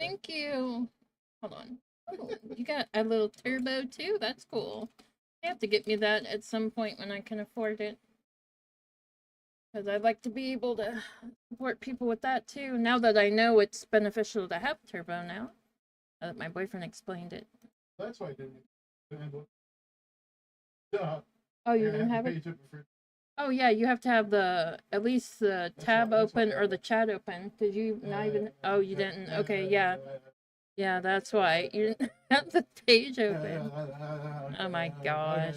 Thank you. Hold on. Oh, you got a little turbo too? That's cool. You have to get me that at some point when I can afford it. Because I'd like to be able to support people with that too. Now that I know it's beneficial to have turbo now. Now that my boyfriend explained it. That's why I didn't. Duh. Oh, you didn't have it? Oh yeah, you have to have the at least the tab open or the chat open. Did you not even? Oh, you didn't. Okay, yeah, yeah, that's why you didn't have the page open. Oh my gosh.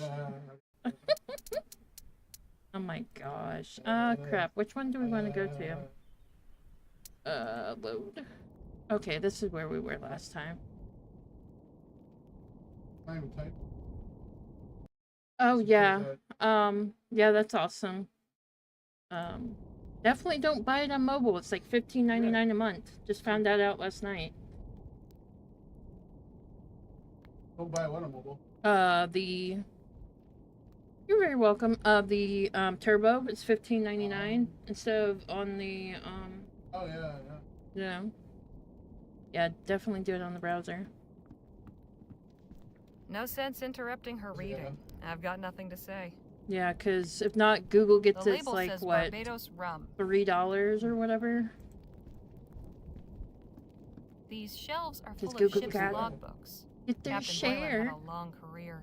Oh my gosh. Ah, crap. Which one do we want to go to? Load. Okay, this is where we were last time. Oh yeah. Yeah, that's awesome. Definitely don't buy it on mobile. It's like $15.99 a month. Just found that out last night. Don't buy one on mobile. You're very welcome. The turbo is $15.99 instead of on the Oh yeah, yeah. Yeah. Yeah, definitely do it on the browser. No sense interrupting her reading. I've got nothing to say. Yeah, because if not, Google gets its, label like, says what, Barbados rum. $3 or whatever? These shelves are full Google of ship's got logbooks. get their Captain Boylan share. had a long career.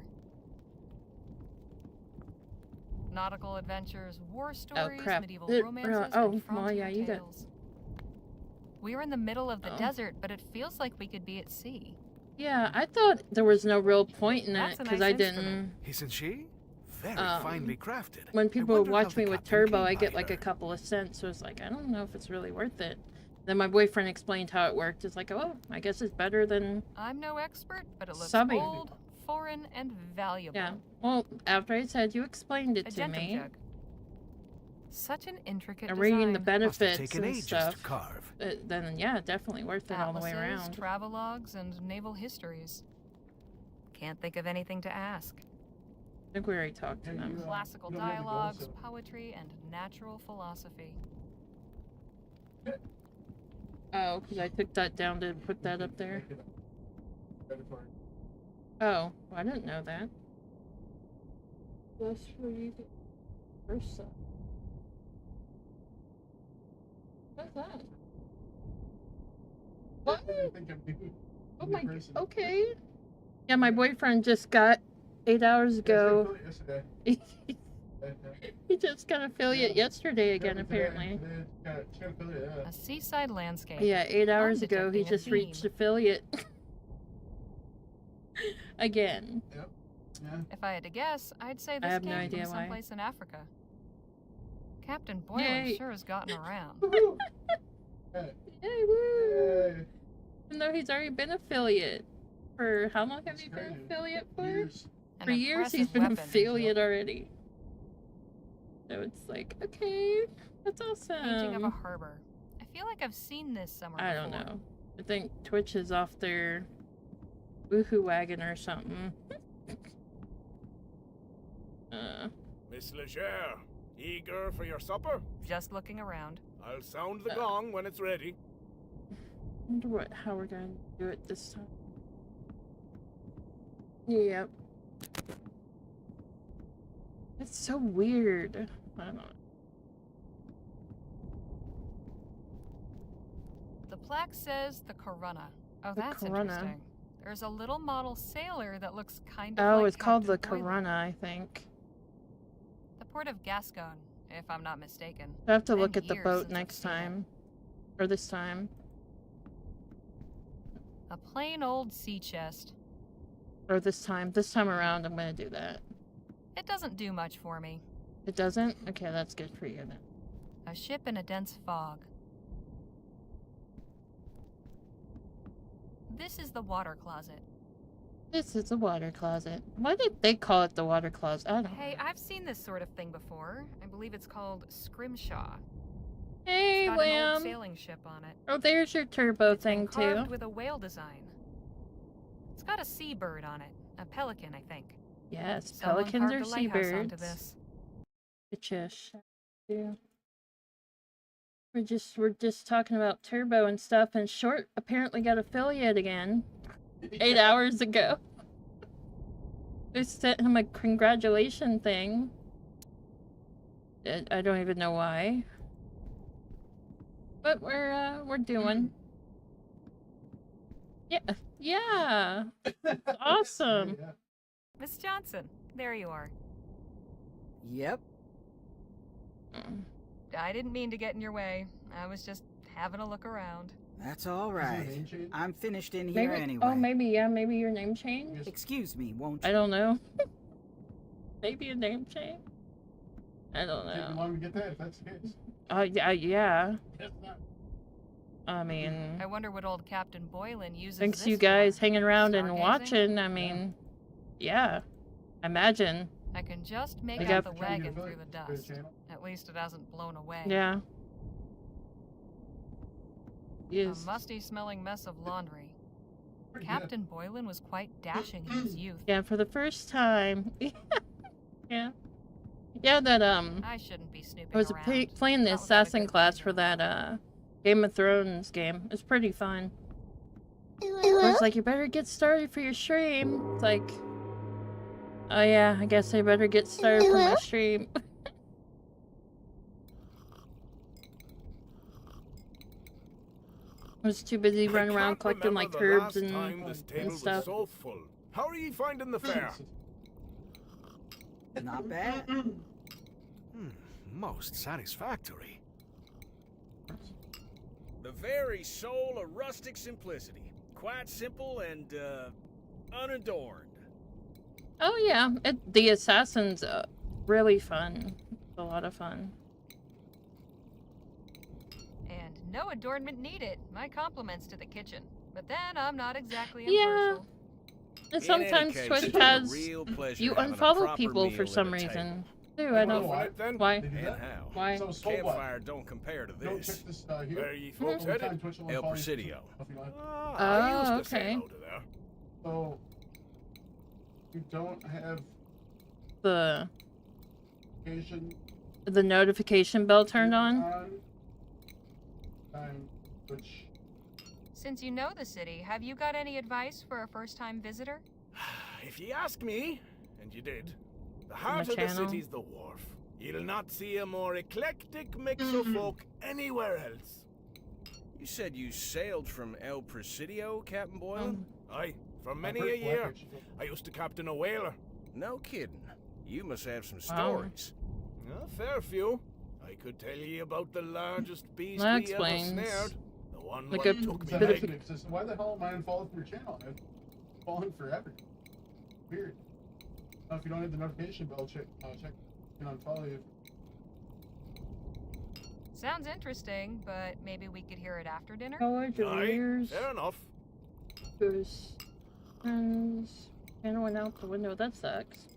Nautical adventures, war stories, medieval romances, and frontier tales. We're in the middle of the desert, but it feels like we could be at sea. Yeah, I thought there was no real point in that because I didn't. Isn't she? Very finely crafted. When people watch me with turbo, I get like a couple of cents, so it's like, I don't know if it's really worth it. Then my boyfriend explained how it worked. It's like, oh, I guess it's better than I'm no expert, but it looks subbing. old, foreign, and valuable. Yeah. Well, after I said you explained it to me. Jug. Such an intricate and reading design. the benefits and stuff, then yeah, definitely worth it all the way Atlases, around. travelogues, and naval histories. Can't think of anything to ask. I think we already talked to them. Classical dialogues, poetry, and natural philosophy. Oh, because I took that down to put that up there. Oh, well, I didn't know that. Plus read versa. What's that? What? Oh my, okay. Yeah, my boyfriend just got 8 hours ago. He just got affiliate yesterday again, apparently. A seaside landscape. Yeah, 8 hours ago he just reached affiliate. Again. Yep. Yeah. If I had to guess, I'd say this came from someplace in Africa. Captain Boylan sure has gotten around. Yay, woo! Even though he's already been affiliate. For how long have you been affiliate for? Years. For years he's been affiliate already. So it's like, okay, that's awesome. Painting of a harbor. I feel like I've seen this somewhere I don't know. I think Twitch is off their woohoo wagon or something. Miss Leger, eager for your supper? Just looking around. I'll sound the gong when it's ready. I wonder how we're gonna do it this time. Yep. It's so weird. I don't know. The plaque says the Corunna. Oh, that's interesting. There's a little model sailor that looks kind of like it's called the Captain Corunna, I think. The port of Gascon, if I'm not mistaken. I have to look at the boat next time. Or this time. A plain old sea chest. Or this time. This time around, I'm gonna do that. It doesn't do much for me. It doesn't? Okay, that's good for you then. A ship in a dense fog. This is the water closet. This is the water closet. Why did they call it the water closet? I don't know. Hey, I've seen this sort of thing before. I believe it's called scrimshaw. Hey, it's got Wham! an old sailing ship on it. Oh, there's your turbo it's thing been carved too. With a whale design. It's got a seabird on it. A pelican, I think. Yes, Someone pelicans are carved a lighthouse onto seabirds. this. Good shish. Yeah. We're just talking about Turbo and stuff, and Short apparently got affiliate again 8 hours ago. They sent him a congratulation thing. I don't even know why. But we're doing. Yeah. Awesome. Miss Johnson, there you are. Yep. I didn't mean to get in your way. I was just having a look around. That's all right. I'm finished in Maybe, here anyway. Oh, maybe your name changed? Excuse me, won't you? I don't know. Maybe a name change? I don't know. Take you long to get that, if that's the case. Yeah. Yes, not. I mean... I wonder what old Captain Boylan uses Thanks this you guys for. hanging around and Stargazing? watching. I mean... Yeah. Imagine. I can just make They out got- the wagon through the dust. At least it hasn't blown away. Yeah. A Yes. musty-smelling mess of laundry. Pretty good. Captain Boylan was quite dashing in his youth. Yeah, for the first time. Yeah. Yeah, that, I shouldn't be snooping I was around. playing the Not without a assassin good class reason. for that, Game of Thrones game. It's pretty fun. It's like, you better get started for your stream. It's like, oh yeah, I guess I better get started for my stream. I was too busy I running around can't collecting like remember the herbs last time this table and was stuff. so full. How are you finding the fare? Not bad. Most satisfactory. The very soul of rustic simplicity. Quite simple and, unadorned. Oh yeah, the assassin's really fun. It's a lot of fun. And no adornment needed. My compliments to the kitchen. But then I'm not exactly Yeah. impartial. And sometimes Twitch has you unfollow people for some reason. Too, I don't. Why? Why? They do And that? how? Why? So, so what? Campfire don't compare to Don't check this. this Where here. are you folks Over time, headed? Twitch will El unfollow you Presidio. for something like that. I used Oh, to say okay. hello to there. So, you don't have The occasion notification bell turned on. Time, which Since you know the city, have you got any advice for a first-time visitor? If you ask me, and you did, the heart of the channel. city's the wharf. You'll not see a more eclectic mix of folk anywhere else. You said you sailed from El Presidio, Captain Boylan? Aye, for many a year. I used to captain a whaler. No kidding. You must have some stories. A fair few. I could tell you about the largest beast That we explains. ever snared. The one Like what a took me bit of big. Why the hell am I unfollowed from your channel? I've fallen forever. Weird. Now, if you don't hit the notification bell, check and unfollow you. Sounds interesting, but maybe we could hear it after dinner? College of Aye, years. fair enough. Goes. And went out the window. That sucks.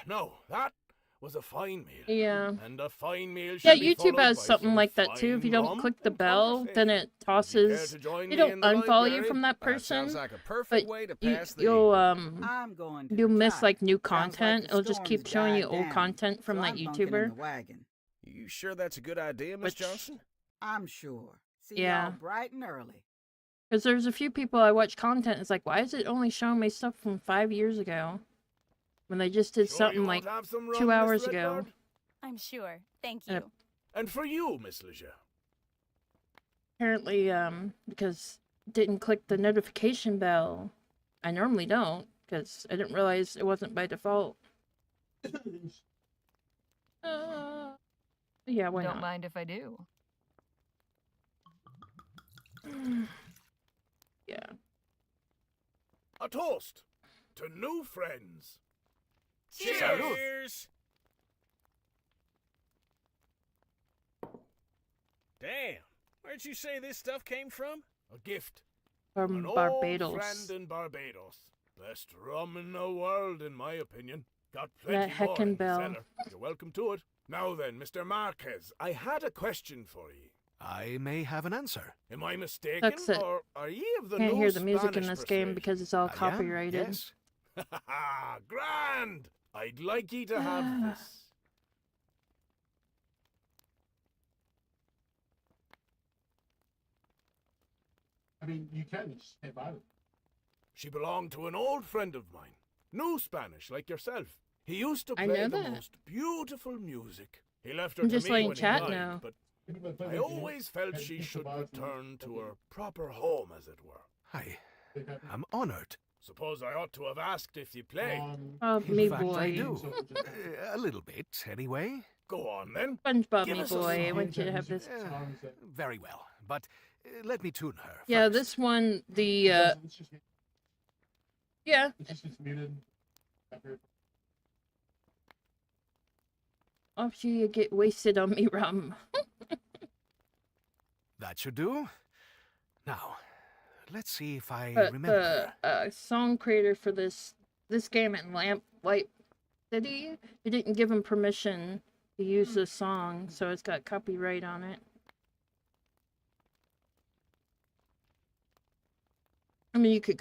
No, that was a fine meal. Yeah. And a fine meal Yeah, should be YouTube followed has by something some like that too. If you fine don't rum click the and bell, then it conversation. tosses. Care to join You me don't in the unfollow you library? from that That person, sounds like a but perfect way to pass the you'll evening. I'm going to you'll the miss top. like new Sounds like content. the It'll just storm's keep showing you died old down, content from so that I'm bunking in YouTuber. the wagon. You sure that's a good idea, Miss Which- Johnson? I'm sure. See Yeah. y'all bright and early. Because there's a few people I watch content. It's like, why is it only showing me stuff from 5 years ago when they just did Sure something you like won't have some 2 rum, Miss hours ago? Redbird? I'm sure. Thank Uh, you. And for you, Miss Leger. Apparently, because didn't click the notification bell. I normally don't, because I didn't realize it wasn't by default. Yeah, why Don't not? mind if I do. Yeah. A toast to new friends. Cheers! Damn, where'd you say this stuff came from? A gift. From An old Barbados. friend in Barbados. Best rum in the world, in my opinion. Got plenty That more heckin' in the bell. cellar. You're welcome to it. Now then, Mr. Marquez, I had a question for you. I may have an answer. Am I mistaken, Sucks that or are ye of the Can't new hear the music in Spanish this game persuasion? because it's all I am, copyrighted. yes. Ha ha! Grand! I'd like ye to have this. I mean, you can. You just can't buy them. She belonged to an old friend of mine. Knew Spanish, like yourself. He used to I play know the that. most beautiful music. He left her I'm to just me letting when chat he died, know. but People that play I the game, always felt and she people should buy it from return the to game. her proper home, as it were. I'm honored. Suppose I ought to have asked if you played. Oh, In me fact, I boy. do. A little bit, anyway. Go on, then. SpongeBob, Give me us a boy. I song. want you to have this. Very well, but let me tune her Yeah, first. this one, the, It's just yeah. it's muted. After you get wasted on me rum. That should do. Now, let's see if I But remember. the song creator for this game at Light City, he didn't give him permission to use this song, so it's got copyright on it. I mean, you could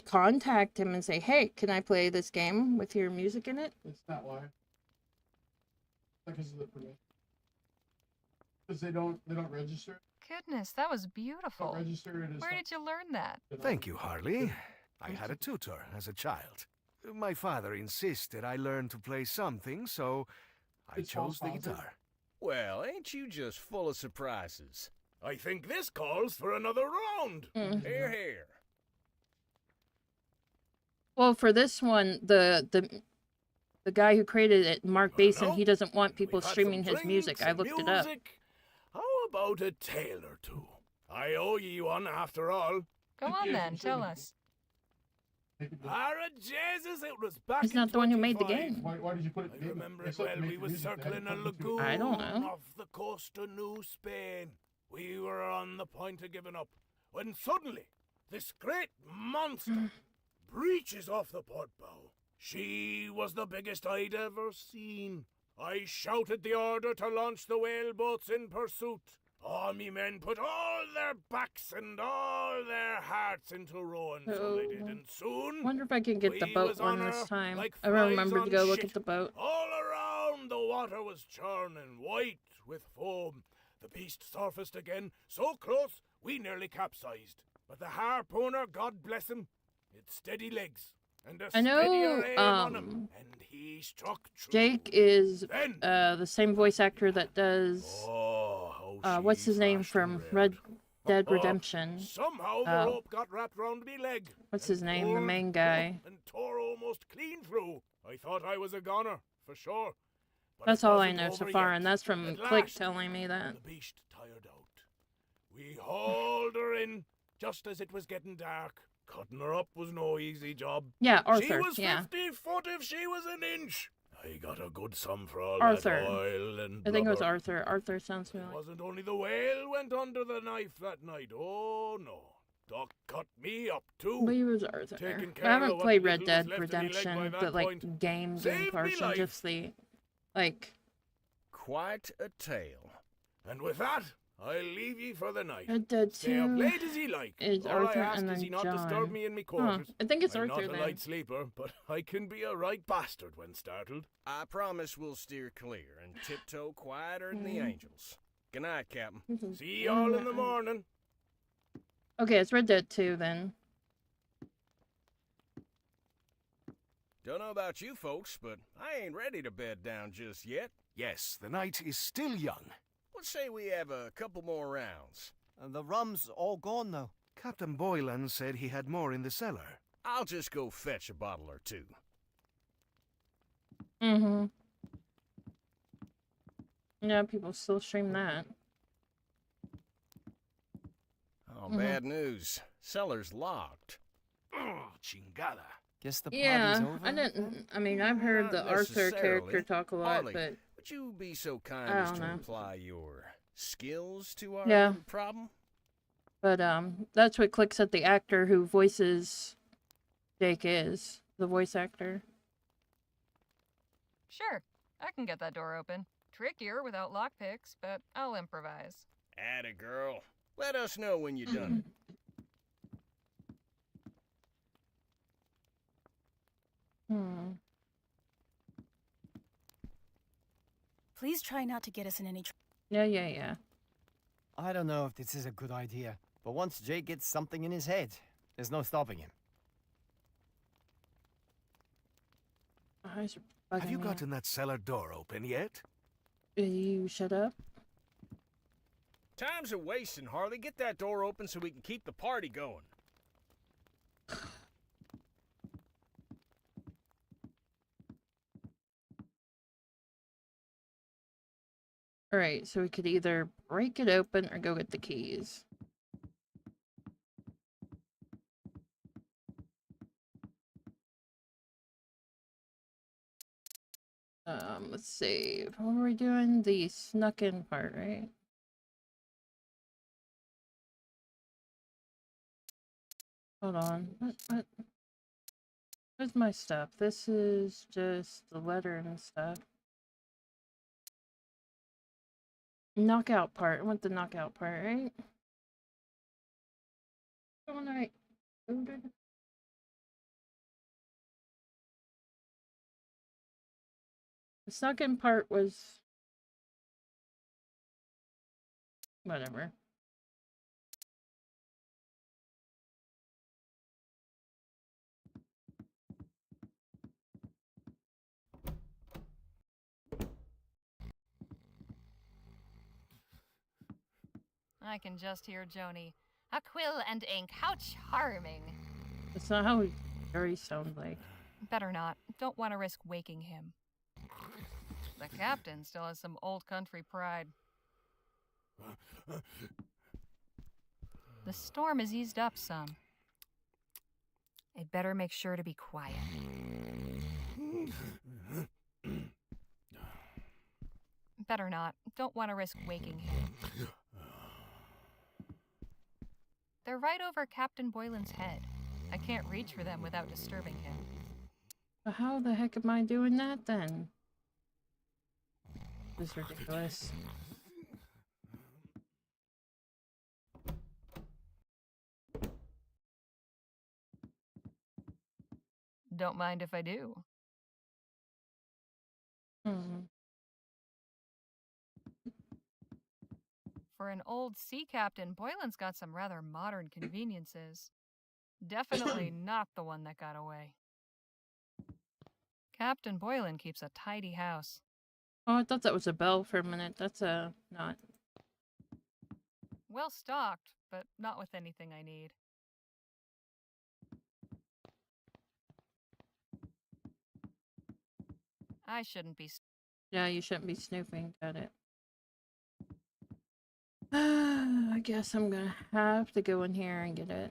contact him and say, "Hey, can I play this game with your music in it?" It's not why. Because of the permission. Because they don't register. Goodness, that was Don't beautiful. register it as. Where did you learn that? Thank you, Harley. I had a tutor as a child. My father insisted I learn to play something, so I It's chose the all positive. guitar. Well, ain't you just full of surprises? I think this calls for another round. Hear, hear. Well, for this one, the guy who created it, Mark Basin, no. he doesn't want people We've had streaming some his music. drinks I and looked it up. music. How about a tale or two? I owe ye one after all. Go on then, tell us. Ara Jesus, it was back He's not the one who made the 25. game. Why did you put it? I remember it They well. make We the were music, they had to circling a put it to- lagoon I don't know. off the coast of New Spain. We were on the point of giving up when suddenly this great monster breaches off the port bow. She was the biggest I'd ever seen. I shouted the order to launch the whaleboats in pursuit. All me men put all their backs and all their hearts into rowing, so they did, and soon Wonder if I can get the we boat was on one this her time. like I flies remembered to on go look shit. at the boat. All around the water was churning, white with foam. The beast surfaced again, so close we nearly capsized. But the harpooner, God bless him, had steady legs and a I know, steadier aim on him, and he struck true. Jake is Then, the same voice actor that does how what's she his name flashed from and Red Dead Oh, Redemption. Somehow the Uh, rope got wrapped round me leg. What's and his name? The pulled, main guy. and tore almost clean through. I thought I was a goner, for sure. But That's it all I wasn't know so over far, yet. and that's from At Click last, telling me that. The beast tired out. We hauled her in just as it was getting dark. Cutting her up was no easy job. Yeah, Arthur. She was Yeah, 50 foot if she was an inch. I got a good sum for all Arthur. that oil and I think it was blubber. Arthur. Arthur sounds It familiar. wasn't only the whale went under the knife that night. Oh no. Doc cut me up too. But he was Arthur. Taking I care haven't of what played little Red was Dead left of me leg by Redemption, that the like point. game Saved me portion, life. just the like Quite a tale. And with that, I'll leave ye for the night. Red Dead Stay up 2 late as ye like. is All Arthur I ask and is then ye not John. disturb me in me Huh. quarters. I think it's I'm Arthur not a then. light sleeper, but I can be a right bastard when startled. I promise we'll steer clear and tiptoe quieter than the Mm. angels. Good night, Captain. See y'all in the morning. Okay, it's Red Dead 2 then. Don't know about you folks, but I ain't ready to bed down just yet. Yes, the night is still young. Let's say we have a couple more rounds. And the rum's all gone now. Captain Boylan said he had more in the cellar. I'll just go fetch a bottle or two. Mm-hmm. Yeah, people still stream that. Oh, bad news. Cellar's locked. Oh, chingada. Guess the party's Yeah, over. I mean, I've heard Not the Arthur character necessarily. talk a lot, Harley, but would you be so kind I as don't to know. apply your skills to our Yeah. problem? That's what clicks at the actor who voices Jake is the voice actor. Sure, I can get that door open. Trickier without lockpicks, but I'll improvise. Atta girl. Let us know when you're done. Please try not to get us in any trouble. Yeah. I don't know if this is a good idea. But once Jake gets something in his head, there's no stopping him. Have you gotten that cellar door open yet? You shut up. Time's a wasting, Harley. Get that door open so we can keep the party going. Alright, so we could either break it open or go get the keys. Let's see. What were we doing? The snuck in part, right? Hold on. Where's my stuff? This is just the letter and stuff. Knockout part. I want the knockout part, right? Going right. The second part was whatever. I can just hear Joni. A quill and ink, how charming. That's not how Gary sounds like. Better not. Don't want to risk waking him. The captain still has some old country pride. The storm has eased up some. I'd better make sure to be quiet. Better not. Don't want to risk waking him. They're right over Captain Boylan's head. I can't reach for them without disturbing him. But how the heck am I doing that then? This is ridiculous. Don't mind if I do. For an old sea captain, Boylan's got some rather modern conveniences. Definitely not the one that got away. Captain Boylan keeps a tidy house. Oh, I thought that was a bell for a minute. That's not. Well stocked, but not with anything I need. I shouldn't be. Yeah, you shouldn't be snooping. Got it. I guess I'm gonna have to go in here and get it.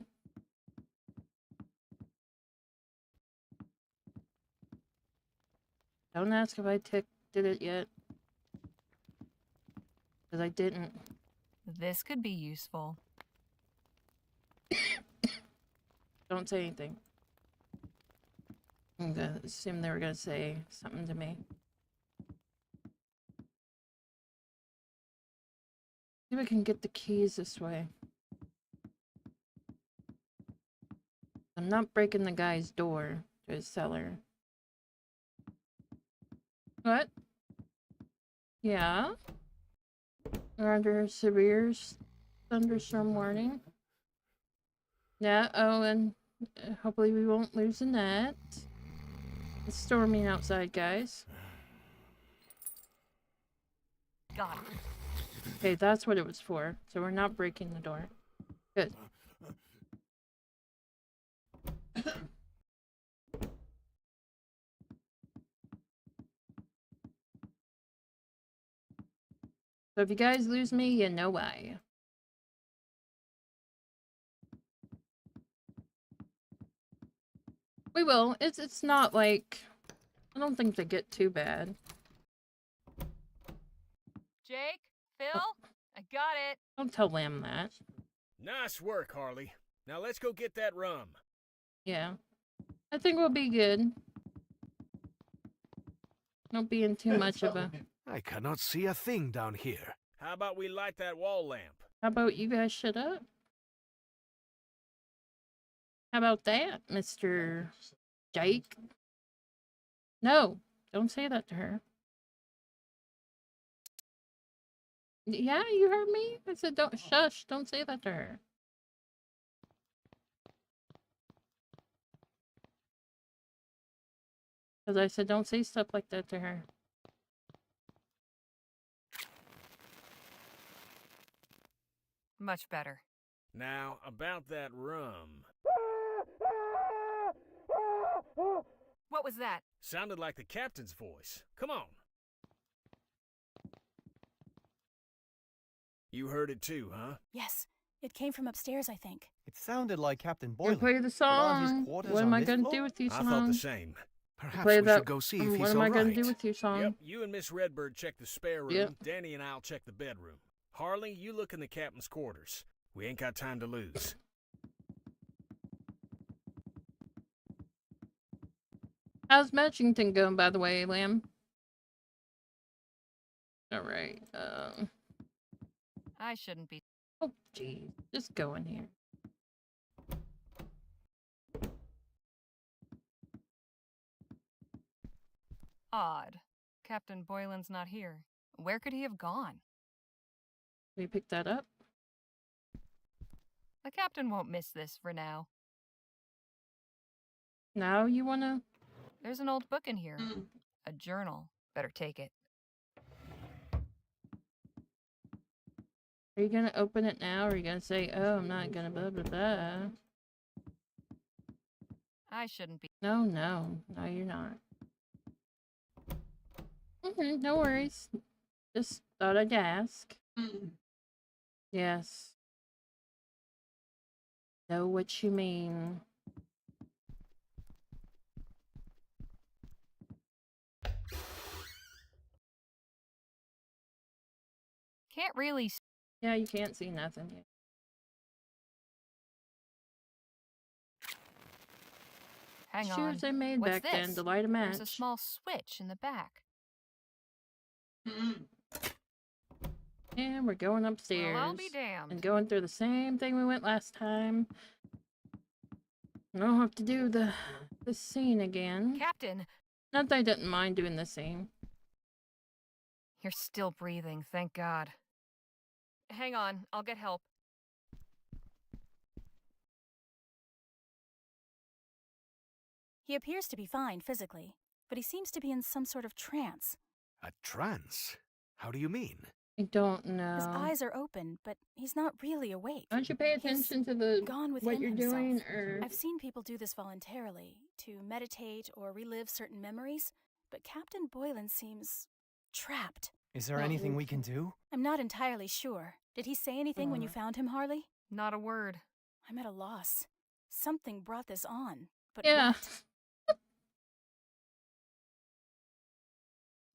Don't ask if I did it yet. Because I didn't. This could be useful. Don't say anything. I'm gonna assume they were gonna say something to me. See if I can get the keys this way. I'm not breaking the guy's door to his cellar. What? Yeah? We're under a severe thunderstorm warning. Yeah, oh, and hopefully we won't lose the net. It's storming outside, guys. Got it. Okay, that's what it was for. So we're not breaking the door. Good. So if you guys lose me, you know why. We will. It's not like... I don't think they get too bad. Jake? Phil? I got it. Don't tell Lamb that. Nice work, Harley. Now let's go get that rum. Yeah. I think we'll be good. Not being too much of a... I cannot see a thing down here. How about we light that wall lamp? How about you guys shut up? How about that, Mr. Jake? No, don't say that to her. Yeah, you heard me? I said don't shush, don't say that to her. Because I said don't say stuff like that to her. Much better. Now, about that rum. What was that? Sounded like the captain's voice. Come on. You heard it too, huh? Yes, it came from upstairs, I think. It sounded like Captain You Boylan. play the But aren't his song. quarters What am on I this gonna floor? do with you I song? thought the same. Perhaps Play we that. should go see if What he's am I all gonna right. do with you song? Yep, you and Miss Redbird check the spare room. Yep. Danny and I'll check the bedroom. Harley, you look in the captain's quarters. We ain't got time to lose. How's Matchington going, by the way, Lamb? Alright, I shouldn't be. oh, geez. Just go in here. Odd. Captain Boylan's not here. Where could he have gone? Can you pick that up? The captain won't miss this for now. Now you wanna... There's an old book in here. A journal. Better take it. Are you gonna open it now, or are you gonna say, oh, I'm not gonna blah blah blah? I shouldn't be. No, you're not. No worries. Just thought I'd ask. Yes. Know what you mean. Can't really. Yeah, you can't see nothing yet. Hang on. Shoes they made What's back this? then to light a match. There's a small switch in the back. And we're going upstairs. Well, I'll be damned. And going through the same thing we went last time. I don't have to do the scene again. Captain, Not that I didn't mind doing the scene. you're still breathing, thank God. Hang on, I'll get help. He appears to be fine physically, but he seems to be in some sort of trance. A trance? How do you mean? I don't know. His eyes are open, but he's not really awake. Don't you pay attention to the Gone what within you're himself. doing, or I've seen people do this voluntarily, to meditate or relive certain memories, but Captain Boylan seems trapped. Is there anything we can do? I'm not entirely sure. Did he say anything when you found him, Harley? Not a word. I'm at a loss. Something brought this on, but yeah. what?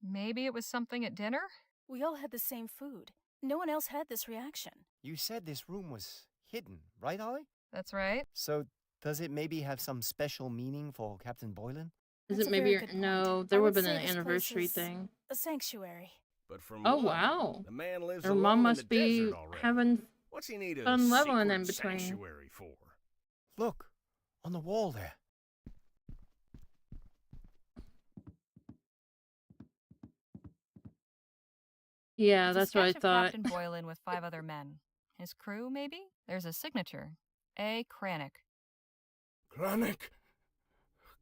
Maybe it was something at dinner? We all had the same food. No one else had this reaction. You said this room was hidden, right, Ollie? That's right. So, does it maybe have some special meaning for Captain Boylan? Is That's it a maybe very good no? point. There I would would have been say an this place anniversary is thing. A sanctuary. But from Oh what? wow! The man lives Her alone mom in must the be desert already. having What's he need a fun leveling in secret between. sanctuary for? Look, on the wall there. Yeah, It's a that's what I sketch of thought. Captain Boylan with 5 other men. His crew, maybe? There's a signature. A. Kranich. Kranich,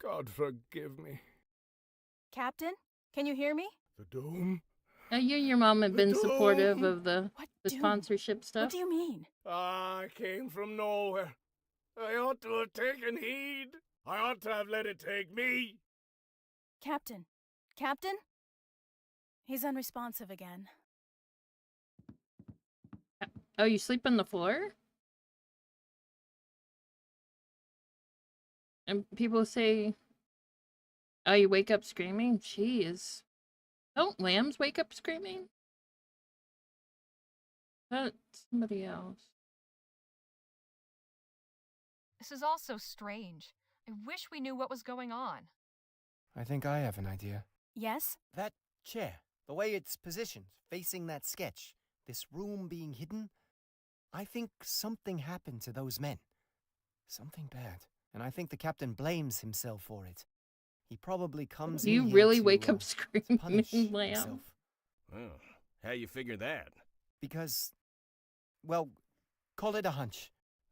God forgive me. Captain, can you hear me? The dome? Now, you and your mom have been supportive Dome. of the What the do? sponsorship What stuff. do you mean? I came from nowhere. I ought to have taken heed. I ought to have let it take me. Captain? Captain? He's unresponsive again. Oh, you sleep on the floor? And people say, oh, you wake up screaming? Jeez. Don't lambs wake up screaming? That's somebody else. This is all so strange. I wish we knew what was going on. I think I have an idea. Yes? That chair, the way it's positioned, facing that sketch, this room being hidden, I think something happened to those men. Something bad. And I think the captain blames himself for it. He probably comes in You here really to, wake up to punish screaming, lamb. himself. Well, how you figure that? Because, well, call it a hunch.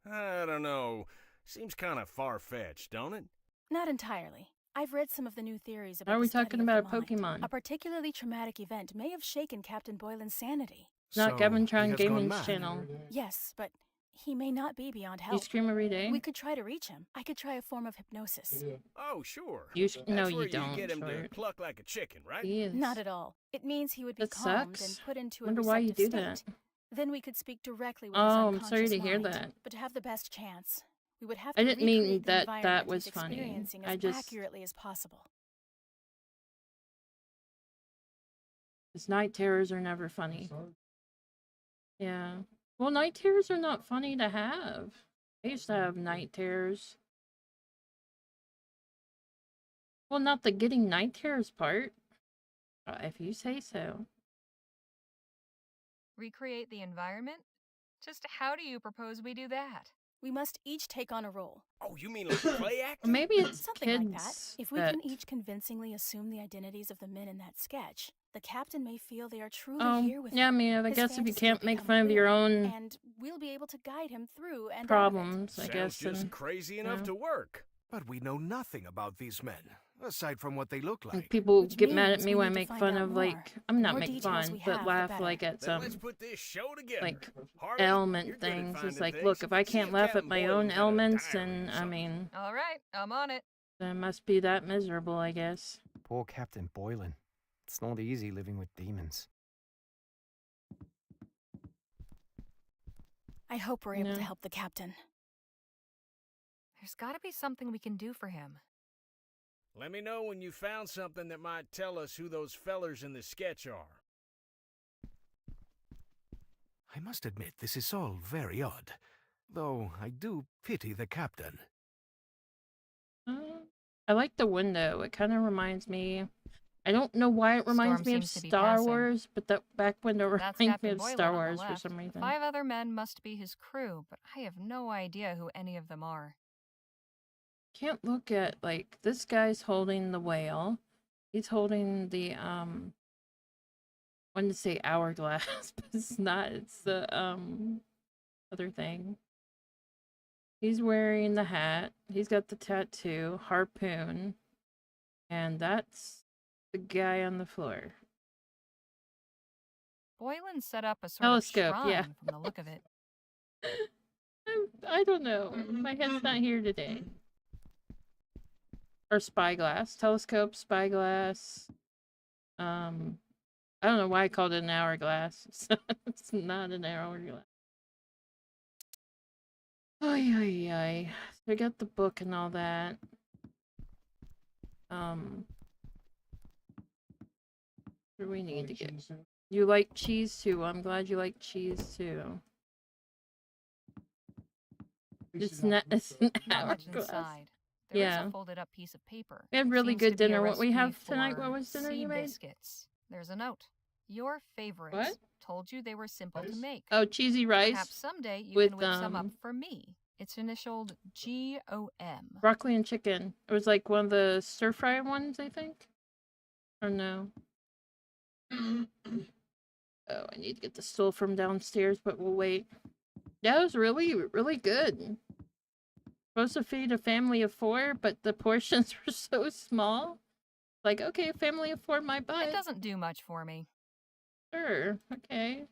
I don't know. Seems kind of far-fetched, don't it? Not entirely. I've read some of the new theories about Are we the study talking of about the a mind. Pokemon? A particularly traumatic event may have shaken Captain Boylan's sanity. Not So, Gavintron he has gone Gaming's mad. channel. Yes, but he may not be beyond You help. scream every day? We could try to reach him. I could try a form of hypnosis. Oh, sure. No, That's you where don't. you get him to Short. cluck like a chicken, right? He is. Not at all. It means he would be That calmed sucks. and put into a Wonder why you receptive do state. that. Then we could speak directly with his Oh, I'm unconscious sorry to hear mind. that. But to have the best chance, we would have I to didn't mean recreate the that environment was he's funny. experiencing I as just- accurately as possible. His night terrors are never funny. Yeah. Well, night terrors are not funny to have. I used to have night terrors. Well, not the getting night terrors part. If you say so. Recreate the environment? Just how do you propose we do that? We must each take on a role. Oh, you mean like play Or acting? maybe it's Something kids like that. If we can each convincingly assume the identities of the men in that sketch, the captain may feel they are truly here with yeah, I him. mean, I His guess if you fantasy can't will make become fun of your clearer, own and we'll be able to guide him through and problems, I Sounds guess. just And, crazy enough yeah. to work. But we know nothing about these men, aside from what they look and like. people Which get mad at means me we when I need to make find fun out of, more. like, I'm not More making details fun, we but have, the laugh, better. like, at Then some, let's put this show together. like, Harley, element you're good at things. It's finding like, things. look, if I See can't if laugh at Captain my own Boylan's got a elements, diary or then, I something. mean, All right, I'm on it. then it must be that miserable, I guess. Poor Captain Boylan. It's not easy living with demons. I hope we're able Yeah. to help the captain. There's gotta be something we can do for him. Let me know when you found something that might tell us who those fellers in the sketch are. I must admit, this is all very odd. Though I do pity the captain. I like the window. It kind of reminds me... I don't know why it reminds Storm me of seems to be Star passing. Wars, but that back window That's reminds me Captain of Boylan Star on the Wars for left. some reason. 5 other men must be his crew, but I have no idea who any of them are. Can't look at, like, this guy's holding the whale. He's holding the, I wanted to say hourglass, but it's not. It's the, other thing. He's wearing the hat. He's got the tattoo, harpoon. And that's the guy on the floor. Boylan set up a sort Telescope, of shrine yeah. from the look of it. I don't know. My head's not here today. Or spyglass. Telescope, spyglass. I don't know why I called it an hourglass. It's not an hourglass. Ay, ay, ay. So I got the book and all that. What do we need to get? You like cheese too. I'm glad you like cheese too. It's not. It's an Not much hourglass. inside. There is Yeah. a folded up piece of paper. We had It really seems good to be a dinner. What we have recipe tonight? for What was dinner sea you made? biscuits. There's a note. Your favorites. What? Told you they were simple to Rice? make. Oh, cheesy Perhaps rice, someday you with, can whip some up for me. It's initialed GOM. broccoli and chicken. It was like one of the stir fry ones, I think. Or no? Oh, I need to get the stool from downstairs, but we'll wait. Yeah, it was really, really good. Supposed to feed a family of 4, but the portions were so small. Like, okay, a family of 4 might buy It it. doesn't do much for me. Sure, okay.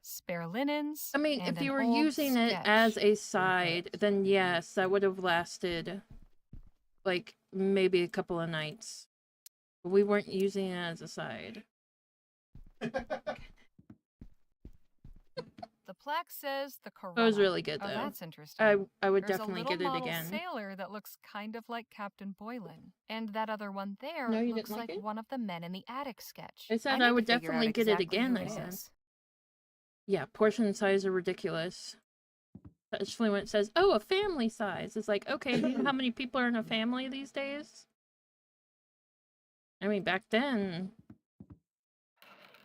Spare linens. I mean, and if you an were old using it sketch. as a side, then yes, that would have lasted, like, maybe a couple of nights. But we weren't using it as a side. The plaque says the Corona. It was really good, Oh, though. that's interesting. I would There's definitely a little get it model again. sailor that looks kind of like Captain Boylan, and that other one there No, you looks didn't like like it? one of the men in the attic sketch. I said need I to would figure out definitely get it exactly again, who I it said. is. Yeah, portion size are ridiculous. Especially when it says, oh, a family size. It's like, okay, you know how many people are in a family these days? I mean, back then,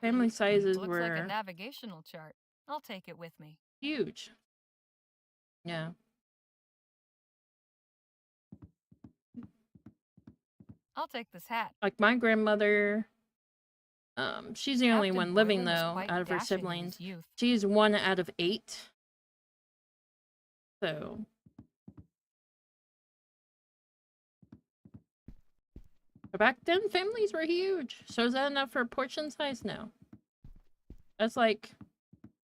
family sizes Looks were like a navigational chart. I'll take it with me. huge. Yeah. I'll take this hat. Like my grandmother, she's the only Captain one living Boylan was though quite out of her dashing in siblings. his youth. She's 1 out of 8. So But back then, families were huge. So is that enough for a portion size? No. That's like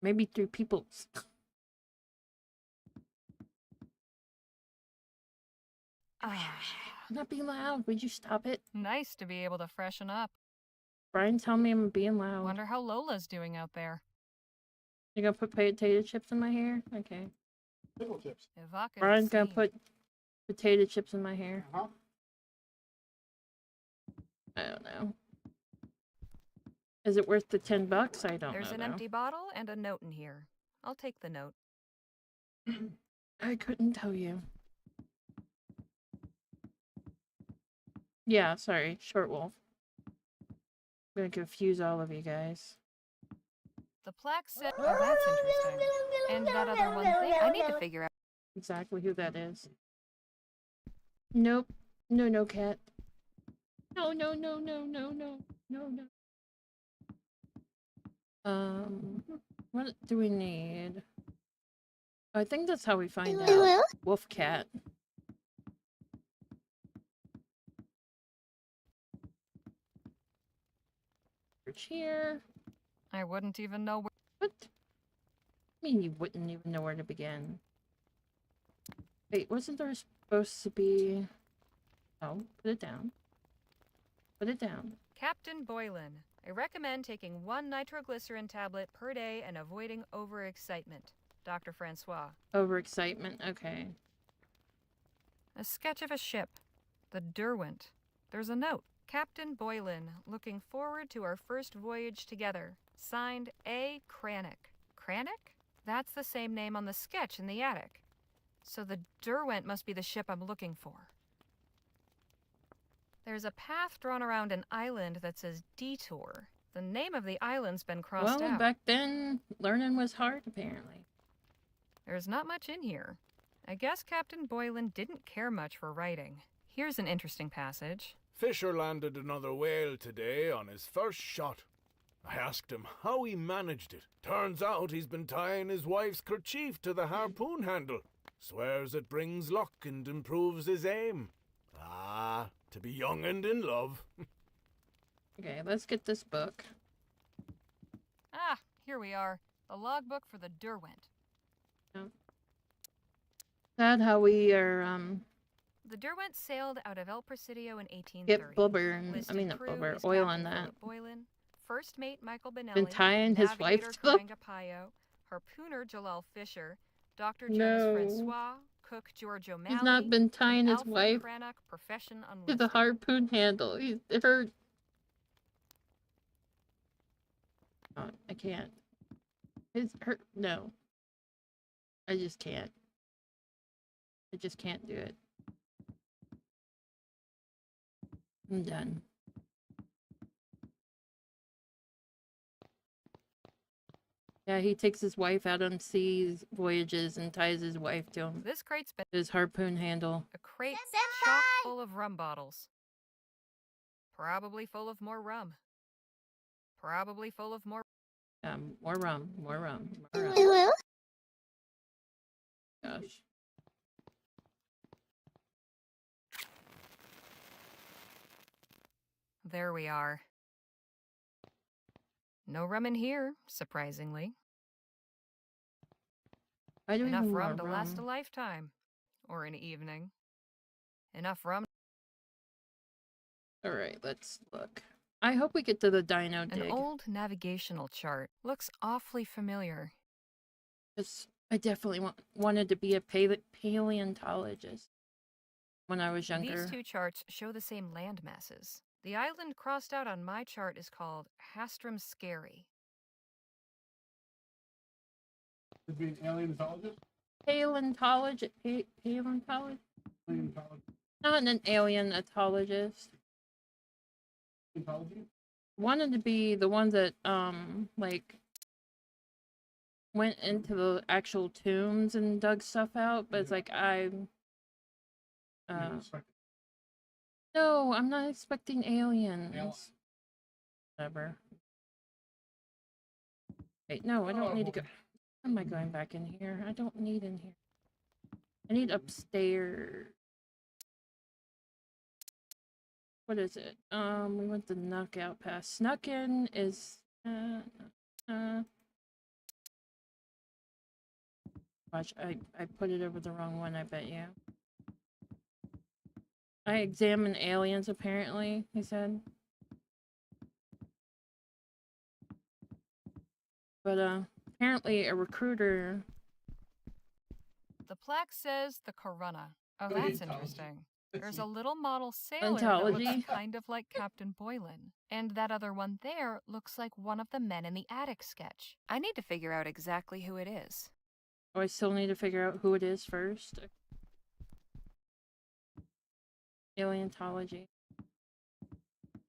maybe 3 peoples. Not be loud. Would you stop it? Nice to be able to freshen up. Brian, tell me I'm being loud. Wonder how Lola's doing out there. You gonna put potato chips in my hair? Okay. Pickle chips. Brian's gonna put potato chips in my hair. I don't know. Is it worth the $10? I don't know. There's an empty bottle and a note in here. I'll take the note. I couldn't tell you. Yeah, sorry, Short Wolf. I'm gonna confuse all of you guys. The plaque said, oh, that's interesting. And that other one thing, I need to figure out exactly who that is. Nope. No, cat. No. What do we need? I think that's how we find out. Wolf cat. Here. I wouldn't even know where. What? I mean, you wouldn't even know where to begin. Wait, wasn't there supposed to be... Oh, put it down. Put it down. Captain Boylan, I recommend taking 1 nitroglycerin tablet per day and avoiding overexcitement. Dr. Francois. Overexcitement, okay. A sketch of a ship. The Derwent. There's a note. Captain Boylan, looking forward to our first voyage together. Signed A. Cranach. Cranach? That's the same name on the sketch in the attic. So the Derwent must be the ship I'm looking for. There's a path drawn around an island that says Detour. The name of the island's been crossed out. Well, back then, learning was hard, apparently. There's not much in here. I guess Captain Boylan didn't care much for writing. Here's an interesting passage. Fisher landed another whale today on his first shot. I asked him how he managed it. Turns out he's been tying his wife's kerchief to the harpoon handle. Swears it brings luck and improves his aim. Ah, to be young and in love. Okay, let's get this book. Ah, here we are. The logbook for the Derwent. Oh. Is that how we are, The Derwent sailed out of El Presidio in 1830. get blubber and, I mean not blubber, oil on that. Boylan, first mate Michael Benelli, Been tying his wife to them? Payo, harpooner Jalal Fisher, Dr. Jonas Francois, cook George O'Malley. He's not been tying his Alfred wife Cranach, profession to the harpoon handle. He's hurt. Oh, I can't. His hurt. No. I just can't. I just can't do it. I'm done. Yeah, he takes his wife out on seas voyages and ties his wife to him. This crate's been His harpoon handle. a crate chock full of rum bottles. Probably full of more rum. Probably full of more. More rum, more rum, more rum. Gosh. There we are. No rum in here, surprisingly. I don't Enough even rum want to last a lifetime. Or an evening. Enough rum. Alright, let's look. I hope we get to the dino dig. An old navigational chart. Looks awfully familiar. I definitely wanted to be a paleontologist when I was younger. These 2 charts show the same land masses. The island crossed out on my chart is called Hastram Scary. Could be an alienologist? Paleontologist? Paleontologist? Not an alienatologist. Paleontology? Wanted to be the one that, like, went into the actual tombs and dug stuff out, but it's like, no, I'm not expecting aliens. Whatever. Wait, no, I don't need to go. Why am I going back in here? I don't need in here. I need upstairs. what is it? We went the knockout pass. Snuck in is watch, I put it over the wrong one, I bet you. I examine aliens, apparently, he said. But, apparently a recruiter... The plaque says the Corona. Oh, Go that's ahead, interesting. There's a little model sailor that Ontology? looks kind of like Captain Boylan. And that other one there looks like one of the men in the attic sketch. I need to figure out exactly who it is. Oh, I still need to figure out who it is first. Alientology.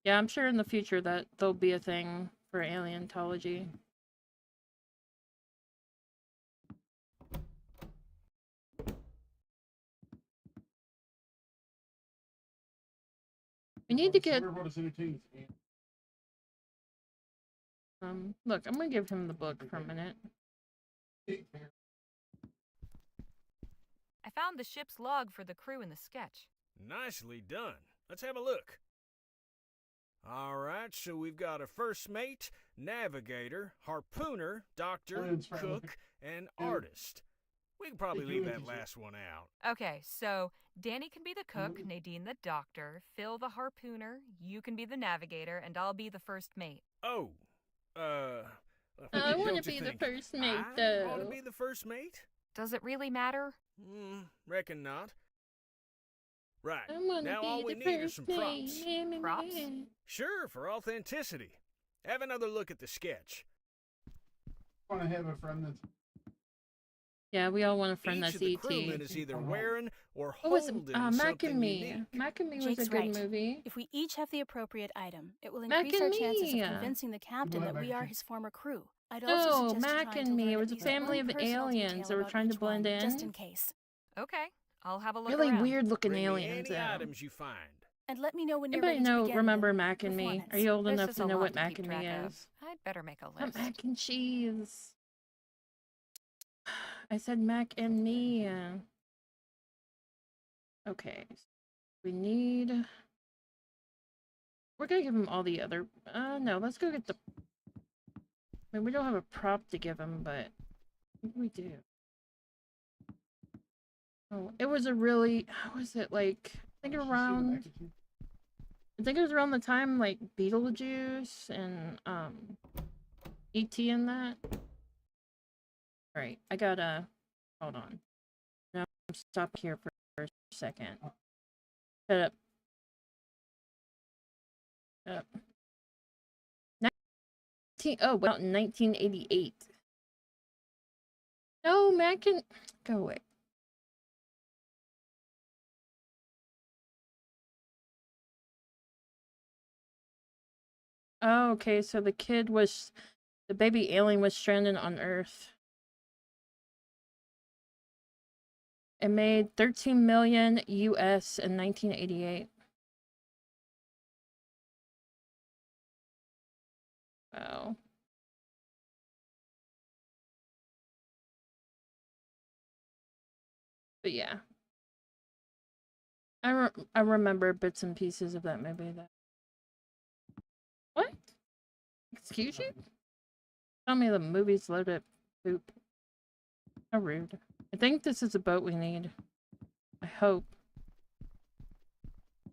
Yeah, I'm sure in the future that there'll be a thing for alientology. We need to get... look, I'm gonna give him the book for a minute. I found the ship's log for the crew in the sketch. Nicely done. Let's have a look. All right, so we've got a first mate, navigator, harpooner, doctor, cook, and artist. We can probably leave that last one out. Okay, so Danny can be the cook, Nadine the doctor, Phil the harpooner, you can be the navigator, and I'll be the first mate. Oh, I want to be the first mate, I though. want to be the first mate? Does it really matter? Reckon not. Right, I want to now all be we the need are first some mate. props. Props? Sure, for authenticity. Have another look at the sketch. I want to have a friend that's... Yeah, we all want a friend Each that's of the ET. crewmen is either wearing or What was holding Mac something and Me? unique. Mac and Me was Jake's a good right. movie. If we each have the appropriate item, it will Mac increase our and chances Me. of convincing the captain that we are his former crew. I'd also No, suggest Mac trying and to Me. learn It at was a least family one of personal aliens detail that were about trying to each one, blend in. just in case. Okay, I'll have a look Really around. weird looking Bring me aliens, any though. items you find. And let me know when you're Anybody ready to know, begin remember the Mac and Me? Are performance. you old There's enough just to a know lot what to Mac keep and Me track of. is? I'd better make a Not list. mac and cheese. I said Mac and Me. Okay. We need... We're gonna give him all the other... no, let's go get the... I mean, we don't have a prop to give him, but... What do we do? Oh, it was a really... How was it, like... I think around... I think it was around the time, like, Beetlejuice and, E.T. and that. Alright, I gotta... Hold on. Now, stop here for a second. Shut up. Shut up. 1988. No, Mac can... Go away. Oh, okay, so the kid was... The baby alien was stranded on Earth. It made 13 million US in 1988. Wow. But yeah. I remember bits and pieces of that movie. What? Excuse you? Tell me the movie's loaded poop. How rude. I think this is a boat we need. I hope.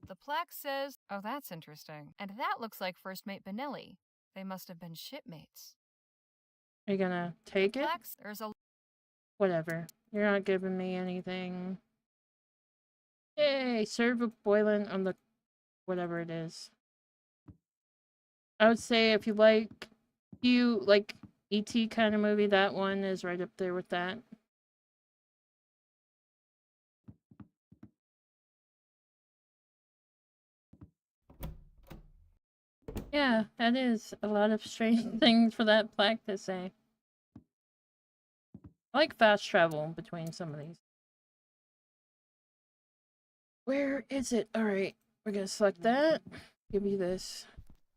The plaque says, oh, that's interesting. And that looks like First Mate Benelli. They must have been shipmates. Are you gonna take it? Plaques, there's a... Whatever. You're not giving me anything. Yay! Serve with boiling on the... Whatever it is. I would say if you like... E.T. kind of movie, that one is right up there with that. Yeah, that is a lot of strange things for that plaque to say. I like fast travel between some of these. Where is it? Alright, we're gonna select that. Give you this.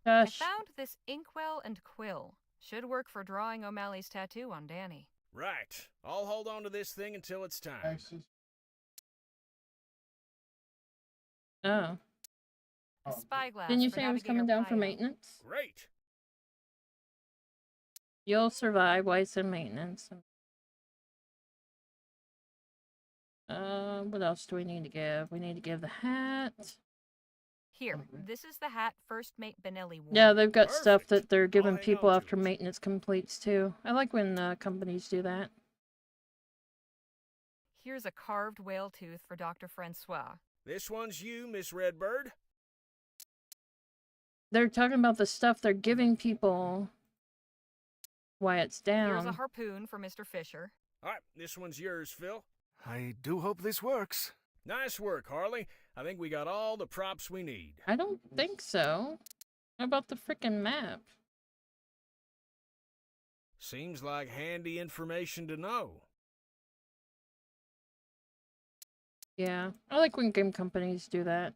Gosh. I found this inkwell and quill. Should work for drawing O'Malley's tattoo on Danny. Right. I'll hold on to this thing until it's time. Oh. A spyglass. Didn't you for say I was coming Navigator down for Pio. maintenance? Great. You'll survive while it's in maintenance. What else do we need to give? We need to give the hat. Here, this is the hat First Mate Benelli wore. Yeah, they've got stuff Perfect. that they're giving I'll hang people on to after it. maintenance completes too. I like when companies do that. Here's a carved whale tooth for Dr. Francois. This one's you, Miss Redbird. They're talking about the stuff they're giving people while it's Here's a down. harpoon for Mr. Fisher. All right, this one's yours, Phil. I do hope this works. Nice work, Harley. I think we got all the props we need. I don't think so. How about the frickin' map? Seems like handy information to know. Yeah, I like when game companies do that.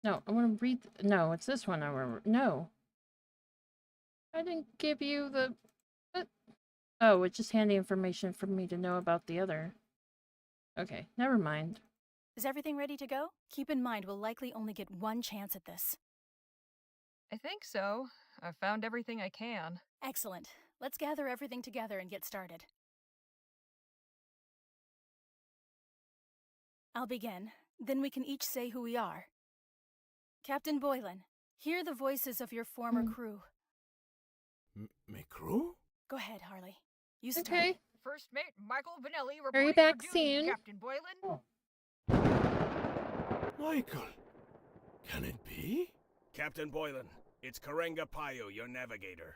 No, I want to read. No, it's this one. I remember. No, I didn't give you the. What? Oh, it's just handy information for me to know about the other. Okay, never mind. Is everything ready to go? Keep in mind, we'll likely only get one chance at this. I think so. I've found everything I can. Excellent. Let's gather everything together and get started. I'll begin. Then we can each say who we are. Captain Boylan, hear the voices of your former crew. Me crew? Go ahead, Harley. You start. Okay. First Mate Michael Benelli Hurry reporting back for duty, soon. Captain Boylan. Michael. Can it be? Captain Boylan, it's Karenga Pio, your navigator.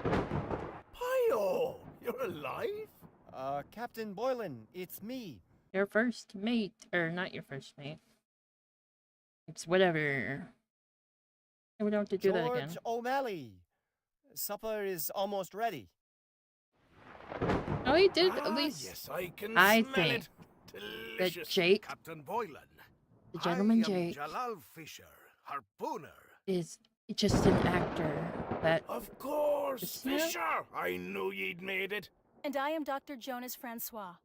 Pio! You're alive? Captain Boylan, it's me. Your first mate, or not your first mate. It's whatever. And we don't have to do that again. George O'Malley. Supper is almost ready. Oh, he did at least. Yes, I can I smell think it. that Delicious. Jake, Captain Boylan. the gentleman I am Jake, Jalal Fisher, harpooner. is just an actor that. Of course, It's not- Fisher. I knew you'd made it. And I am Dr. Jonas Francois.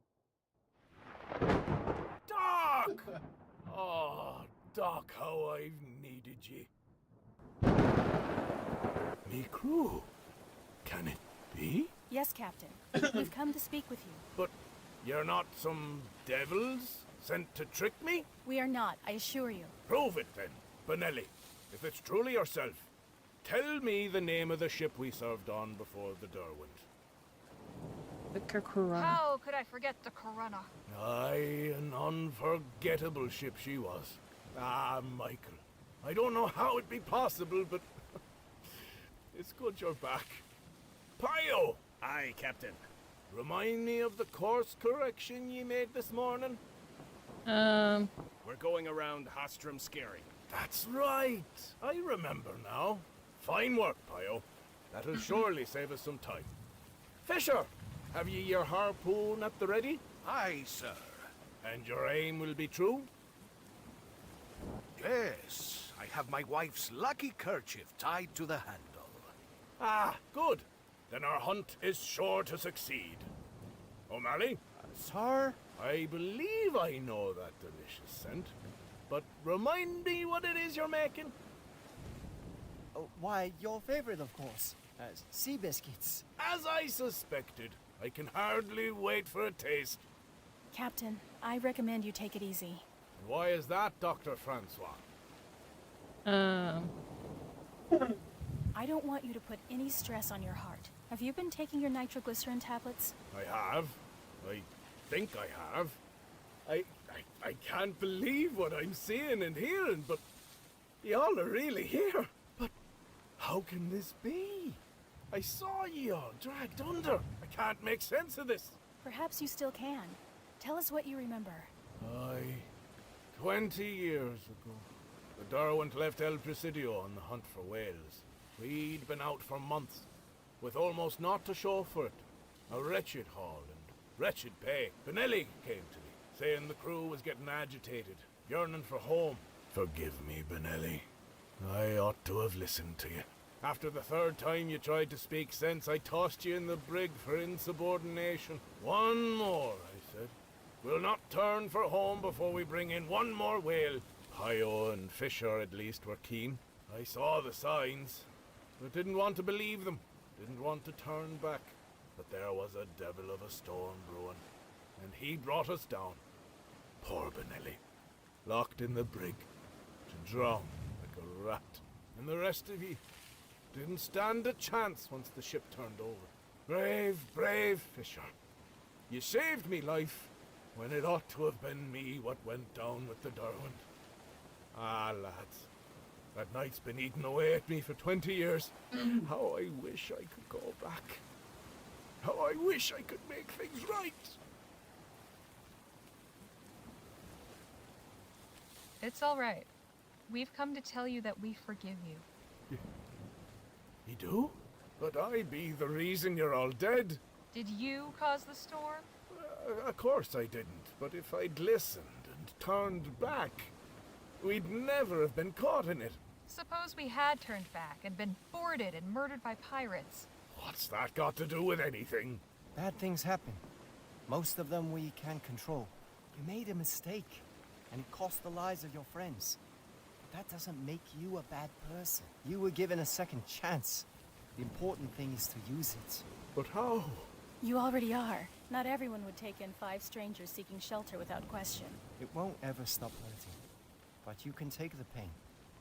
Doc! Oh, Doc, how I've needed you. Me crew. Can it be? Yes, Captain. We've come to speak with you. But you're not some devils sent to trick me? We are not, I assure you. Prove it then, Benelli. If it's truly yourself, tell me the name of the ship we served on before the Derwent. The Kurkura. How could I forget the Corona? Aye, an unforgettable ship she was. Ah, Michael. I don't know how it'd be possible, but it's good you're back. Pio! Aye, Captain. Remind me of the course correction ye made this morning? We're going around Hostrom Scary. That's right. I remember now. Fine work, Pio. That'll surely save us some time. Fisher, have ye your harpoon at the ready? Aye, sir. And your aim will be true? Yes, I have my wife's lucky kerchief tied to the handle. Ah, good. Then our hunt is sure to succeed. O'Malley? Sir? I believe I know that delicious scent. But remind me what it is you're making. Why, your favorite, of course. Sea biscuits. As I suspected, I can hardly wait for a taste. Captain, I recommend you take it easy. Why is that, Dr. Francois? I don't want you to put any stress on your heart. Have you been taking your nitroglycerin tablets? I have. I think I have. I can't believe what I'm seeing and hearing, but y'all are really here. But how can this be? I saw y'all dragged under. I can't make sense of this. Perhaps you still can. Tell us what you remember. 20 years ago, the Derwent left El Presidio on the hunt for whales. We'd been out for months, with almost naught to show for it. A wretched haul and wretched pay. Benelli came to me, saying the crew was getting agitated, yearning for home. Forgive me, Benelli. I ought to have listened to you. After the third time you tried to speak sense, I tossed you in the brig for insubordination. One more, I said. We'll not turn for home before we bring in one more whale. Hio and Fisher at least were keen. I saw the signs, but didn't want to believe them. Didn't want to turn back. But there was a devil of a storm brewing, and he brought us down. Poor Benelli, locked in the brig, to drown like a rat. And the rest of ye didn't stand a chance once the ship turned over. Brave, brave Fisher. You saved me life when it ought to have been me what went down with the Derwent. Ah, lads, that night's been eating away at me for 20 years. How I wish I could go back. How I wish I could make things right. It's all right. We've come to tell you that we forgive you. You do? But I be the reason you're all dead. Did you cause the storm? Of course I didn't, but if I'd listened and turned back, we'd never have been caught in it. Suppose we had turned back and been boarded and murdered by pirates. What's that got to do with anything? Bad things happen. Most of them we can't control. You made a mistake, and it cost the lives of your friends. But that doesn't make you a bad person. You were given a second chance. The important thing is to use it. But how? You already are. Not everyone would take in 5 strangers seeking shelter without question. It won't ever stop hurting. But you can take the pain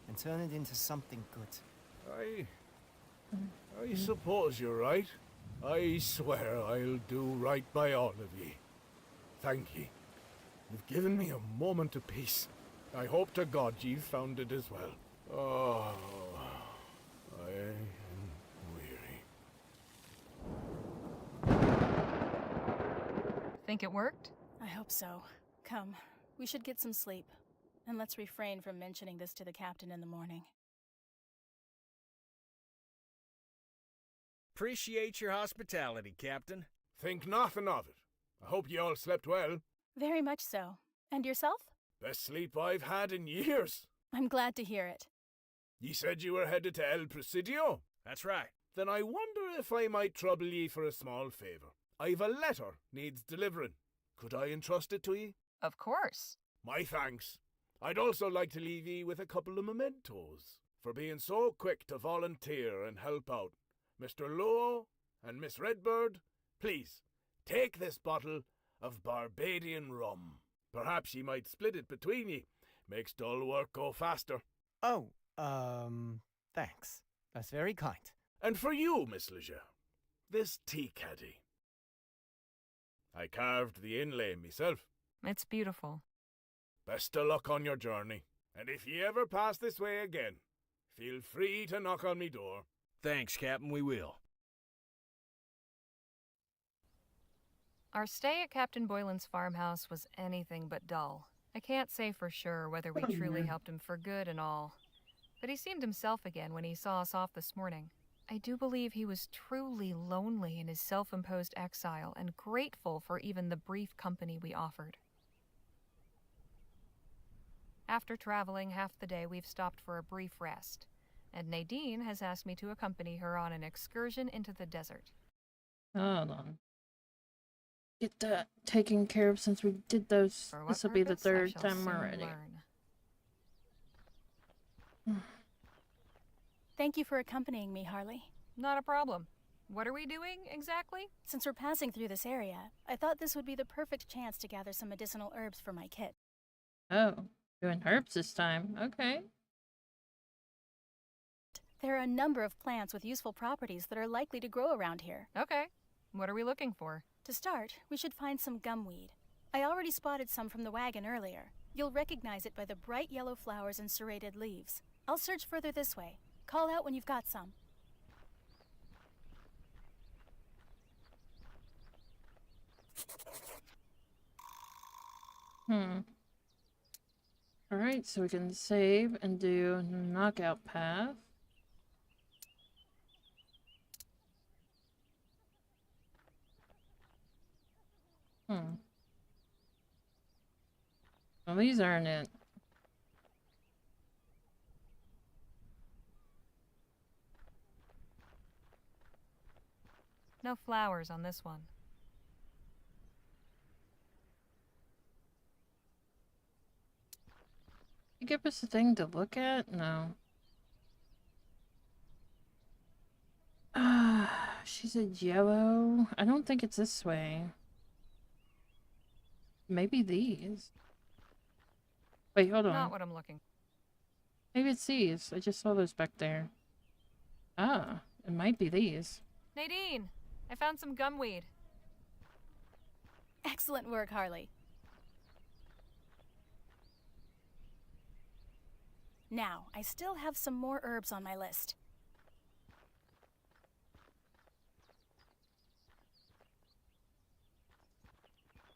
and turn it into something good. I suppose you're right. I swear I'll do right by all of ye. Thank ye. You've given me a moment of peace. I hope to God you've found it as well. Oh, I am weary. Think it worked? I hope so. Come, we should get some sleep. And let's refrain from mentioning this to the captain in the morning. Appreciate your hospitality, Captain. Think nothing of it. I hope ye all slept well. Very much so. And yourself? Best sleep I've had in years. I'm glad to hear it. Ye said you were headed to El Presidio? That's right. Then I wonder if I might trouble ye for a small favour. I've a letter needs delivering. Could I entrust it to ye? Of course. My thanks. I'd also like to leave ye with a couple of mementos for being so quick to volunteer and help out. Mr. Lowe and Miss Redbird, please, take this bottle of Barbadian rum. Perhaps ye might split it between ye. Makes dull work go faster. Oh, thanks. That's very kind. And for you, Miss Leger, this tea caddy. I carved the inlay myself. It's beautiful. Best of luck on your journey. And if ye ever pass this way again, feel free to knock on me door. Thanks, Captain, we will. Our stay at Captain Boylan's farmhouse was anything but dull. I can't say for sure whether we truly helped him for good and all, but he seemed himself again when he saw us off this morning. I do believe he was truly lonely in his self-imposed exile and grateful for even the brief company we offered. After traveling half the day, we've stopped for a brief rest, and Nadine has asked me to accompany her on an excursion into the desert. Hold on. Get that taken care of since we did those. For what This will be the purpose, I third shall time soon already. learn. Thank you for accompanying me, Harley. Not a problem. What are we doing, exactly? Since we're passing through this area, I thought this would be the perfect chance to gather some medicinal herbs for my kit. Oh, doing herbs this time. Okay. There are a number of plants with useful properties that are likely to grow around here. Okay. What are we looking for? To start, we should find some gumweed. I already spotted some from the wagon earlier. You'll recognize it by the bright yellow flowers and serrated leaves. I'll search further this way. Call out when you've got some. Alright, so we can save and do knockout path. Well, these aren't it. No flowers on this one. You give us a thing to look at? No. She said yellow. I don't think it's this way. Maybe these. Wait, hold on. Not what I'm looking. Maybe it's these. I just saw those back there. Ah, it might be these. Nadine, I found some gumweed. Excellent work, Harley. Now, I still have some more herbs on my list.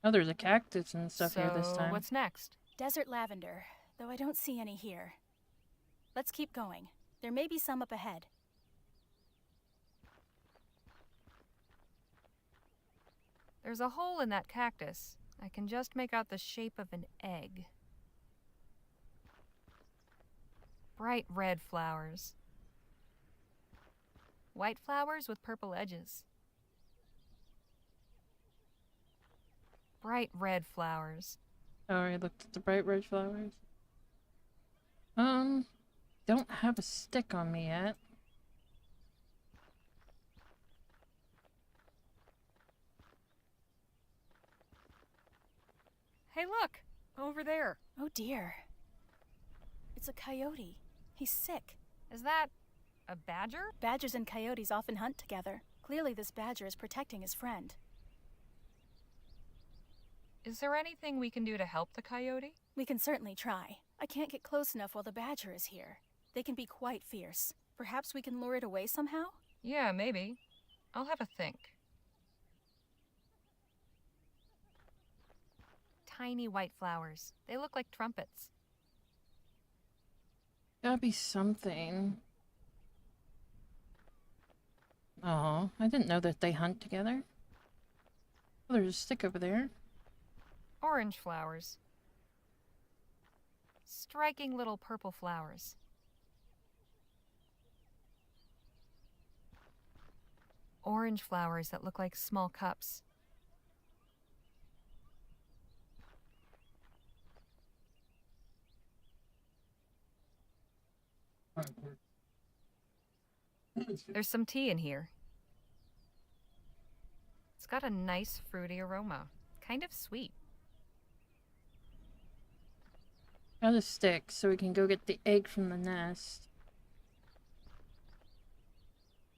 Oh, there's a cactus and stuff here this So, time. what's next? Desert lavender, though I don't see any here. Let's keep going. There may be some up ahead. There's a hole in that cactus. I can just make out the shape of an egg. Bright red flowers. White flowers with purple edges. Bright red flowers. Oh, I looked at the bright red flowers. Don't have a stick on me yet. Hey, look! Over there. Oh dear. It's a coyote. He's sick. Is that a badger? Badgers and coyotes often hunt together. Clearly this badger is protecting his friend. Is there anything we can do to help the coyote? We can certainly try. I can't get close enough while the badger is here. They can be quite fierce. Perhaps we can lure it away somehow? Yeah, maybe. I'll have a think. Tiny white flowers. They look like trumpets. Gotta be something. Oh, I didn't know that they hunt together. Oh, there's a stick over there. Orange flowers. Striking little purple flowers. Orange flowers that look like small cups. There's some tea in here. It's got a nice fruity aroma. Kind of sweet. Got a stick so we can go get the egg from the nest.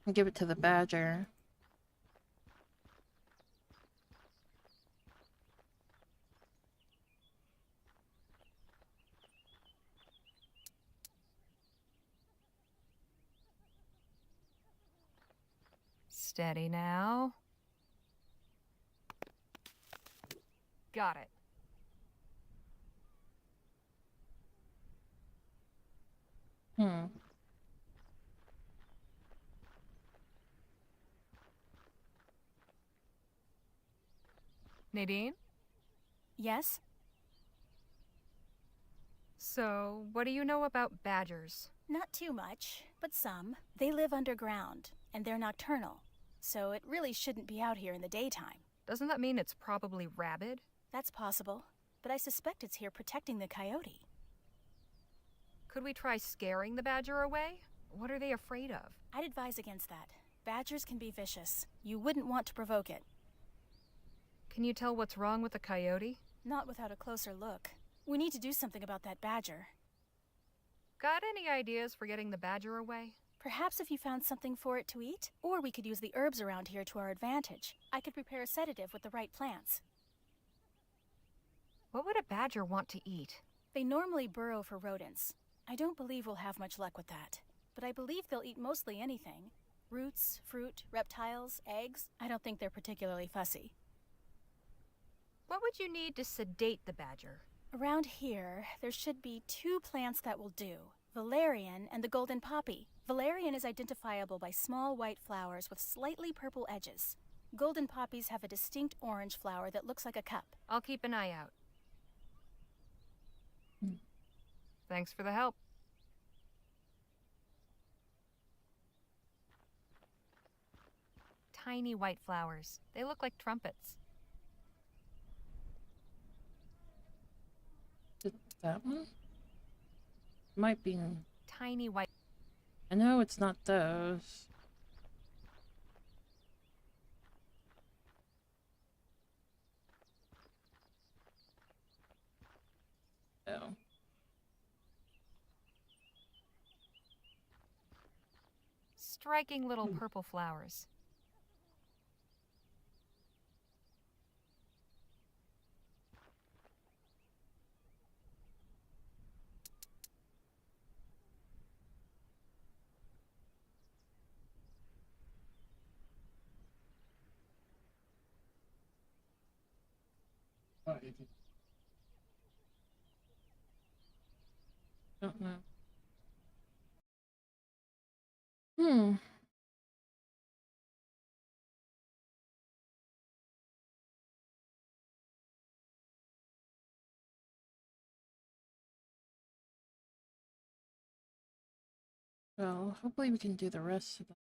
And give it to the badger. Steady now. Got it. Nadine? Yes? So, what do you know about badgers? Not too much, but some. They live underground, and they're nocturnal, so it really shouldn't be out here in the daytime. Doesn't that mean it's probably rabid? That's possible, but I suspect it's here protecting the coyote. Could we try scaring the badger away? What are they afraid of? I'd advise against that. Badgers can be vicious. You wouldn't want to provoke it. Can you tell what's wrong with the coyote? Not without a closer look. We need to do something about that badger. Got any ideas for getting the badger away? Perhaps if you found something for it to eat? Or we could use the herbs around here to our advantage. I could prepare a sedative with the right plants. What would a badger want to eat? They normally burrow for rodents. I don't believe we'll have much luck with that. But I believe they'll eat mostly anything. Roots, fruit, reptiles, eggs. I don't think they're particularly fussy. What would you need to sedate the badger? Around here, there should be 2 plants that will do. Valerian and the golden poppy. Valerian is identifiable by small white flowers with slightly purple edges. Golden poppies have a distinct orange flower that looks like a cup. I'll keep an eye out. Thanks for the help. Tiny white flowers. They look like trumpets. That one? Might be. Tiny white. I know it's not those. Oh. Striking little purple flowers. Oh, 18. Don't know. Hmm. Well, hopefully we can do the rest of them.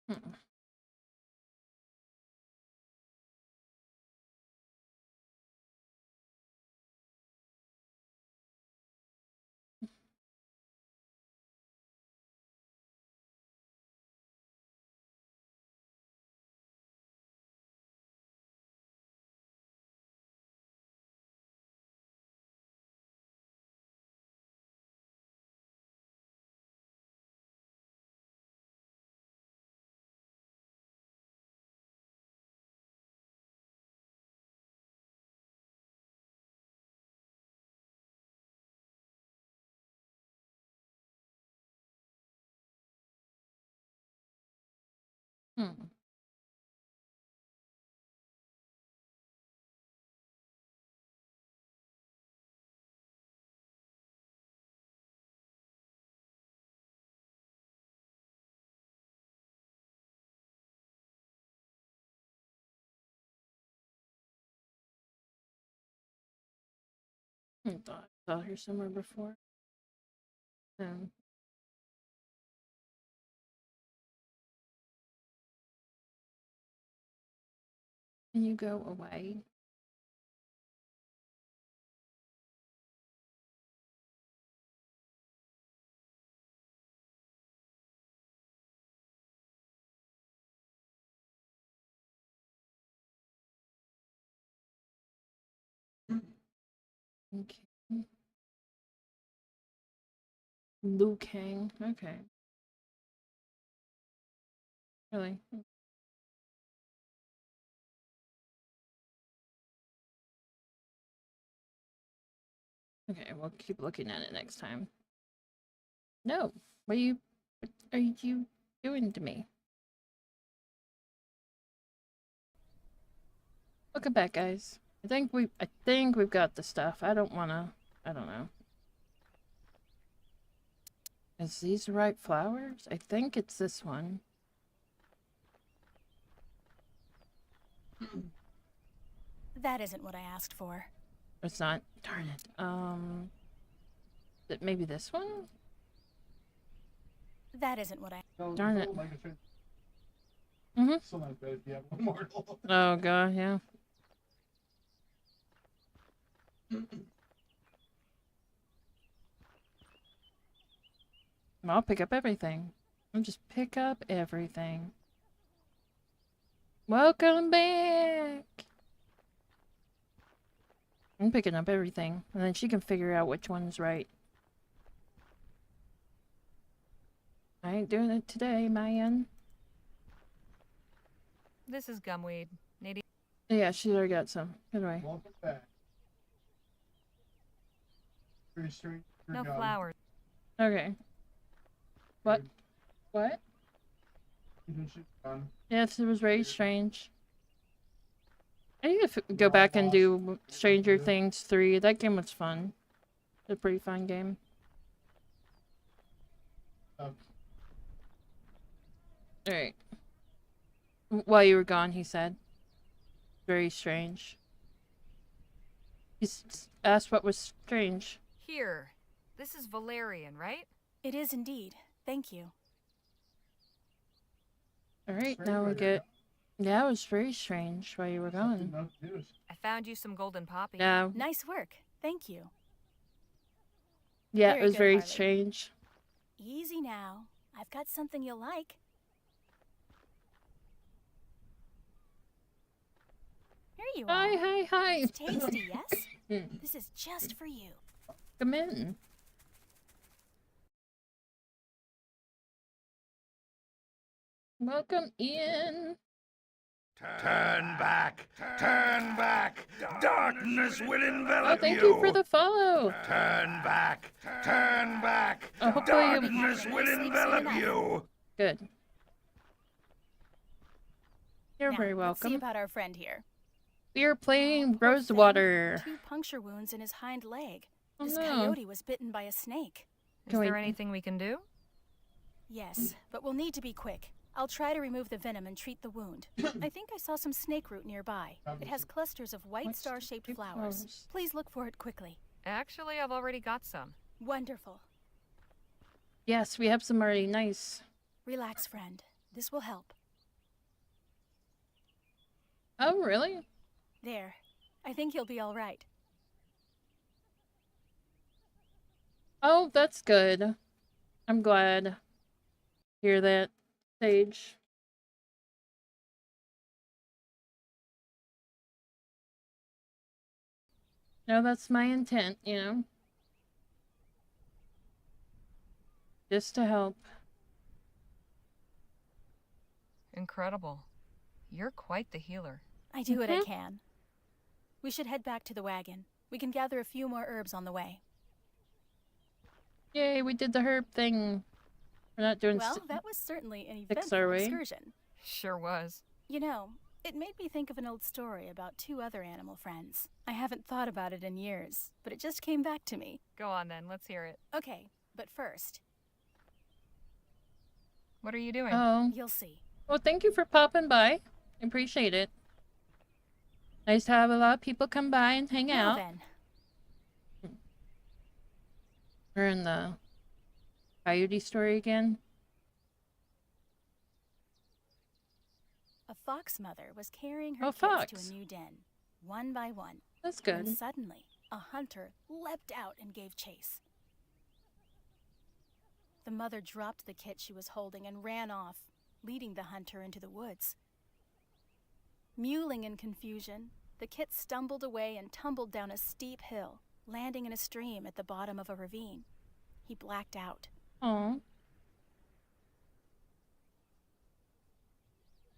Hmm. Hmm. I thought I saw her somewhere before. Um, can you go away? Okay. Liu Kang. Okay. Really? Okay, we'll keep looking at it next time. No. What are you doing to me? Welcome back, guys. I think we've got the stuff. I don't know. Is these the right flowers? I think it's this one. That isn't what I asked for. It's not. Darn it. Maybe this one? That isn't what I... Darn it. Still not bad if you have one more. Oh god, yeah. I'll pick up everything. I'll just pick up everything. Welcome back! I'm picking up everything, and then she can figure out which one's right. I ain't doing it today, man. This is gumweed. Nadine. Yeah, she's already got some. Good way. Welcome back. Very strange. No flowers. Okay. What? What? Yes, it was very strange. I need to go back and do Stranger Things 3. That game was fun. It's a pretty fun game. Alright. While you were gone, he said. Very strange. Asked what was strange. Here. This is Valerian, right? It is indeed. Thank you. Alright, now we get... Yeah, it was very strange while you were gone. I found you some golden poppy. Yeah. Nice work. Thank you. Yeah, Very it was good, very Harley. strange. Easy now. I've got something you'll like. Here you are. Hi. It's tasty, yes? This is just for you. Come in. Welcome in. Turn back! Turn back! Darkness will envelop you! Oh, thank you for the follow. Turn back! Turn back! Hopefully Darkness will envelop you! Good. You're Now, very let's see welcome. about our friend here. We are playing Poor thing. RoseWater. 2 puncture wounds in his hind leg. Oh, This no. coyote was bitten by a snake. Is Can we- there anything we can do? Yes, but we'll need to be quick. I'll try to remove the venom and treat the wound. I think I saw some snake root nearby. It has clusters of white star-shaped flowers. Please look for it quickly. Actually, I've already got some. Wonderful. Yes, we have some already. Nice. Relax, friend. This will help. Oh, really? There. I think you'll be all right. Oh, that's good. I'm glad. Hear that, Sage. No, that's my intent, you know? Just to help. Incredible. You're quite the healer. I do what I can. We should head back to the wagon. We can gather a few more herbs on the way. Yay, we did the herb thing. We're not doing Well, that was certainly an six, eventful are we? excursion. Sure was. You know, it made me think of an old story about 2 other animal friends. I haven't thought about it in years, but it just came back to me. Go on then, let's hear it. Okay, but first, What are you doing? Oh. you'll see. Well, thank you for popping by. I appreciate it. Nice to have a lot of people come by and hang Now out. then, We're in the coyote story again. a fox mother was carrying her Oh, kids fox. to a new den, one by one. That's When good. suddenly, a hunter leapt out and gave chase. The mother dropped the kit she was holding and ran off, leading the hunter into the woods. Mewling in confusion, the kit stumbled away and tumbled down a steep hill, landing in a stream at the bottom of a ravine. He blacked out. Oh.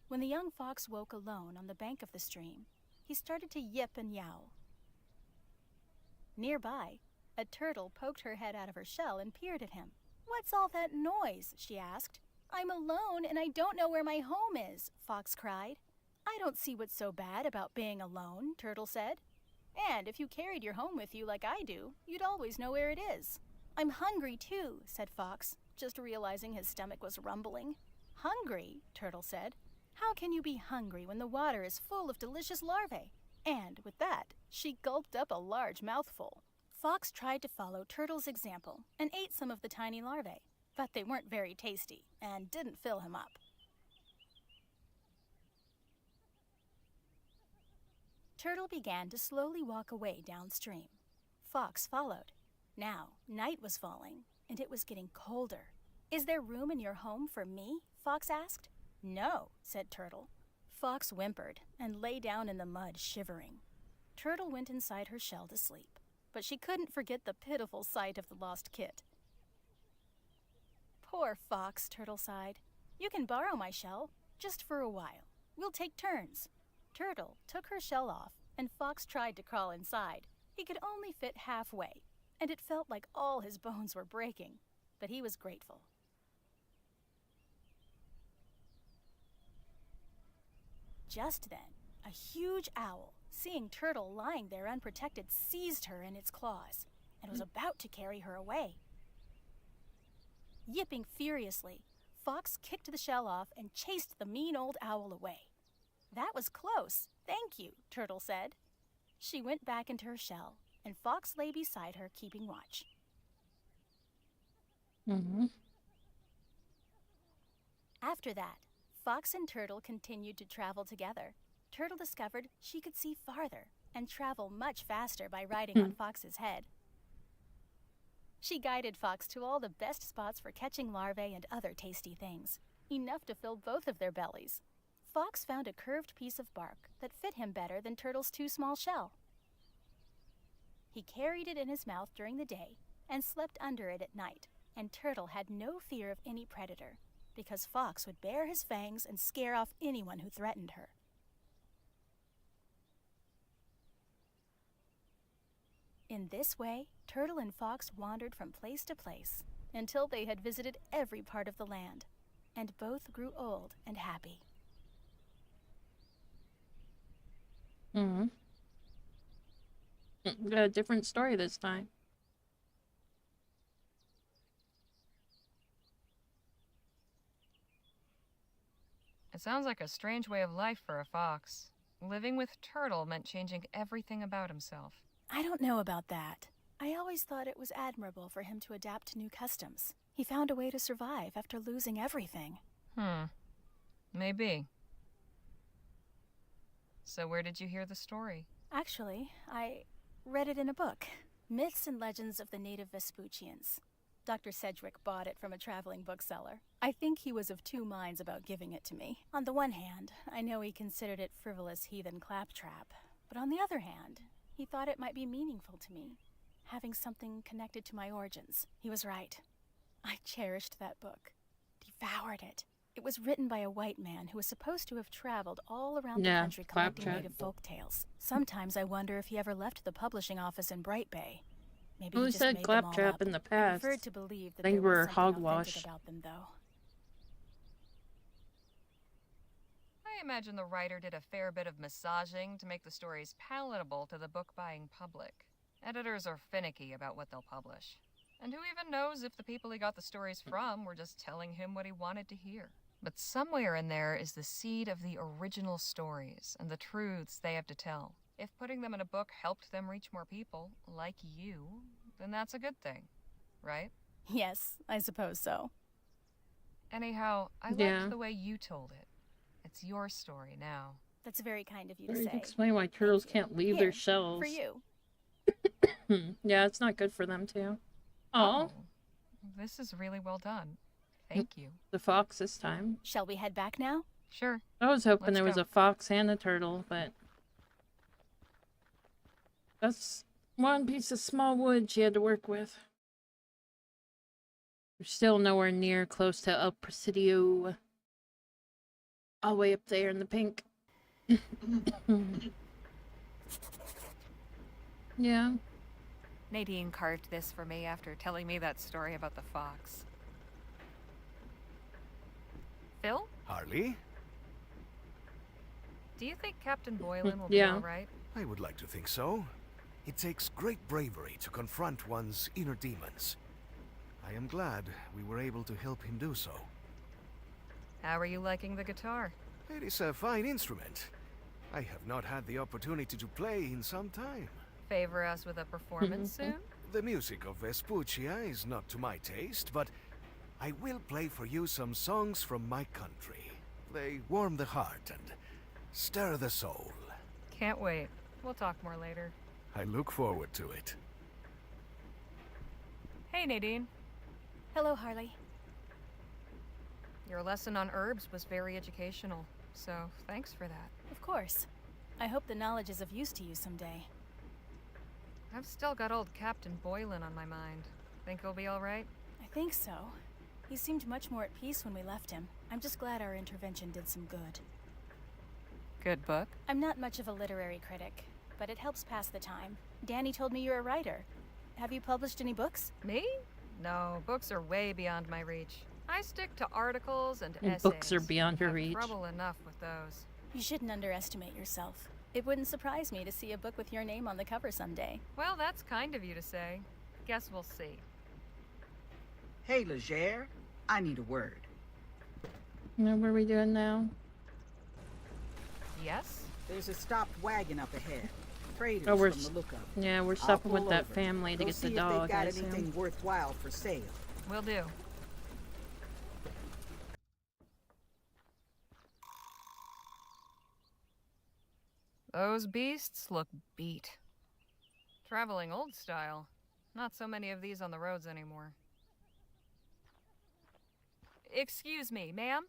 When the young fox woke alone on the bank of the stream, he started to yip and yowl. Nearby, a turtle poked her head out of her shell and peered at him. "What's all that noise?" she asked. "I'm alone and I don't know where my home is," Fox cried. "I don't see what's so bad about being alone," Turtle said. "And if you carried your home with you like I do, you'd always know where it is." "I'm hungry too," said Fox, just realizing his stomach was rumbling. "Hungry?" Turtle said. "How can you be hungry when the water is full of delicious larvae?" And with that, she gulped up a large mouthful. Fox tried to follow Turtle's example and ate some of the tiny larvae, but they weren't very tasty and didn't fill him up. Turtle began to slowly walk away downstream. Fox followed. Now, night was falling, and it was getting colder. "Is there room in your home for me?" Fox asked. "No," said Turtle. Fox whimpered and lay down in the mud, shivering. Turtle went inside her shell to sleep, but she couldn't forget the pitiful sight of the lost kit. "Poor Fox," Turtle sighed. "You can borrow my shell, just for a while. We'll take turns." Turtle took her shell off, and Fox tried to crawl inside. He could only fit halfway, and it felt like all his bones were breaking, but he was grateful. Just then, a huge owl, seeing Turtle lying there unprotected, seized her in its claws and was about to carry her away. Yipping furiously, Fox kicked the shell off and chased the mean old owl away. That was close. Thank you, Turtle said. She went back into her shell, and Fox lay beside her, keeping watch. After that, Fox and Turtle continued to travel together. Turtle discovered she could see farther and travel much faster by riding on Fox's head. She guided Fox to all the best spots for catching larvae and other tasty things, enough to fill both of their bellies. Fox found a curved piece of bark that fit him better than Turtle's too small shell. He carried it in his mouth during the day and slept under it at night, and Turtle had no fear of any predator, because Fox would bare his fangs and scare off anyone who threatened her. In this way, Turtle and Fox wandered from place to place until they had visited every part of the land, and both grew old and happy. Got a different story this time. It sounds like a strange way of life for a fox. Living with Turtle meant changing everything about himself. I don't know about that. I always thought it was admirable for him to adapt to new customs. He found a way to survive after losing everything. Maybe. So where did you hear the story? Actually, I read it in a book. Myths and Legends of the Native Vespuccians. Dr. Sedgwick bought it from a traveling bookseller. I think he was of two minds about giving it to me. On the one hand, I know he considered it frivolous heathen claptrap. But on the other hand, he thought it might be meaningful to me, having something connected to my origins. He was right. I cherished that book. Devoured it. It was written by a white man who was supposed to have traveled all around the country collecting native folk tales. Sometimes I wonder if he ever left the publishing office in Bright Bay. Maybe he just said made them all claptrap up. in the I past. preferred to believe that They there were was something hogwash. authentic about them, though. I imagine the writer did a fair bit of massaging to make the stories palatable to the book-buying public. Editors are finicky about what they'll publish. And who even knows if the people he got the stories from were just telling him what he wanted to hear. But somewhere in there is the seed of the original stories and the truths they have to tell. If putting them in a book helped them reach more people, like you, then that's a good thing, right? Yes, I suppose so. Anyhow, I liked the way you told it. It's your story now. That's very kind of you to Or you say. can explain why turtles can't leave their Here, shells. for you. Yeah, it's not good for them too. Oh, This is really well done. Thank you. the fox this time. Shall we head back now? Sure. I was hoping Let's there was go. a fox and a turtle, but that's one piece of small wood she had to work with. We're still nowhere near close to El Presidio. All the way up there in the pink. Yeah. Nadine carved this for me after telling me that story about the fox. Phil, Harley? do you think Captain Boylan will be Yeah. all right? I would like to think so. It takes great bravery to confront one's inner demons. I am glad we were able to help him do so. How are you liking the guitar? It is a fine instrument. I have not had the opportunity to play in some time. Favor us with a performance soon? The music of Vespuccia is not to my taste, but I will play for you some songs from my country. They warm the heart and stir the soul. Can't wait. We'll talk more later. I look forward to it. Hey, Nadine. Hello, Harley. Your lesson on herbs was very educational, so thanks for that. Of course. I hope the knowledge is of use to you someday. I've still got old Captain Boylan on my mind. Think he'll be all right? I think so. He seemed much more at peace when we left him. I'm just glad our intervention did some good. Good book. I'm not much of a literary critic, but it helps pass the time. Danny told me you're a writer. Have you published any books? Me? No, books are way beyond my reach. I stick to articles and And essays. books are beyond her Have reach. trouble enough with those. You shouldn't underestimate yourself. It wouldn't surprise me to see a book with your name on the cover someday. Well, that's kind of you to say. Guess we'll see. Hey, Legere, I need a word. Now, what are we doing now? Yes? There's a stopped wagon up ahead. Traders Oh, we're from the lookup. yeah, we're I'll stopping with pull that over. family to Go get the see dog. if they've got I assume. anything worthwhile for sale. Will do. Those beasts look beat. Traveling old style. Not so many of these on the roads anymore. Excuse me, ma'am?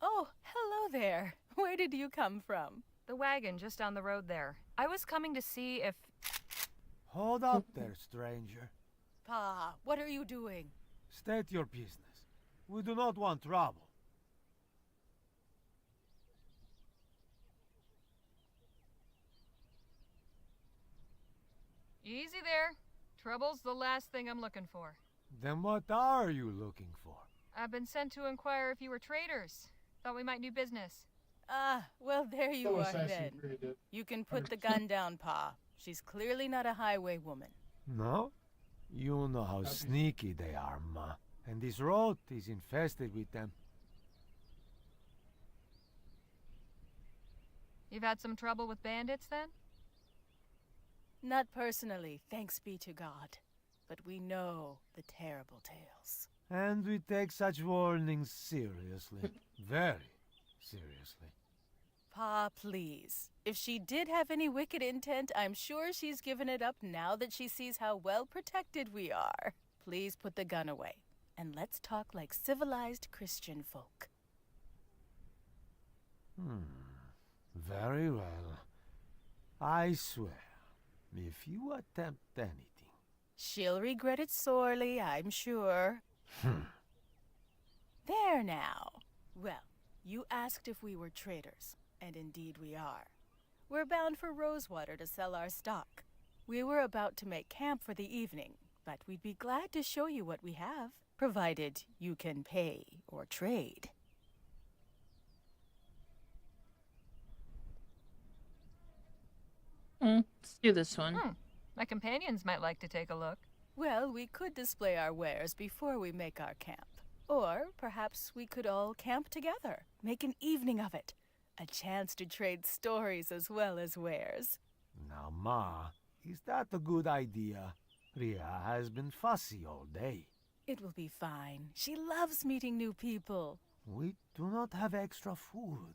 Oh, hello there. Where did you come from? The wagon just down the road there. I was coming to see if... Hold up there, stranger. Pa, what are you doing? State your business. We do not want trouble. Easy there. Trouble's the last thing I'm looking for. Then what are you looking for? I've been sent to inquire if you were traders. Thought we might do business. Ah, well, there you So are Assassin's then. Creed did. You can put the 100%. gun down, Pa. She's clearly not a highway woman. No? You know how sneaky they are, Ma. And this road is infested with them. You've had some trouble with bandits, then? Not personally, thanks be to God. But we know the terrible tales. And we take such warnings seriously. Very seriously. Pa, please. If she did have any wicked intent, I'm sure she's given it up now that she sees how well protected we are. Please put the gun away, and let's talk like civilized Christian folk. Very well. I swear, if you attempt anything... She'll regret it sorely, I'm sure. There now. Well, you asked if we were traders, and indeed we are. We're bound for RoseWater to sell our stock. We were about to make camp for the evening, but we'd be glad to show you what we have, provided you can pay or trade. Let's do this one. My companions might like to take a look. Well, we could display our wares before we make our camp. Or perhaps we could all camp together, make an evening of it. A chance to trade stories as well as wares. Now, Ma, is that a good idea? Ria has been fussy all day. It will be fine. She loves meeting new people. We do not have extra food,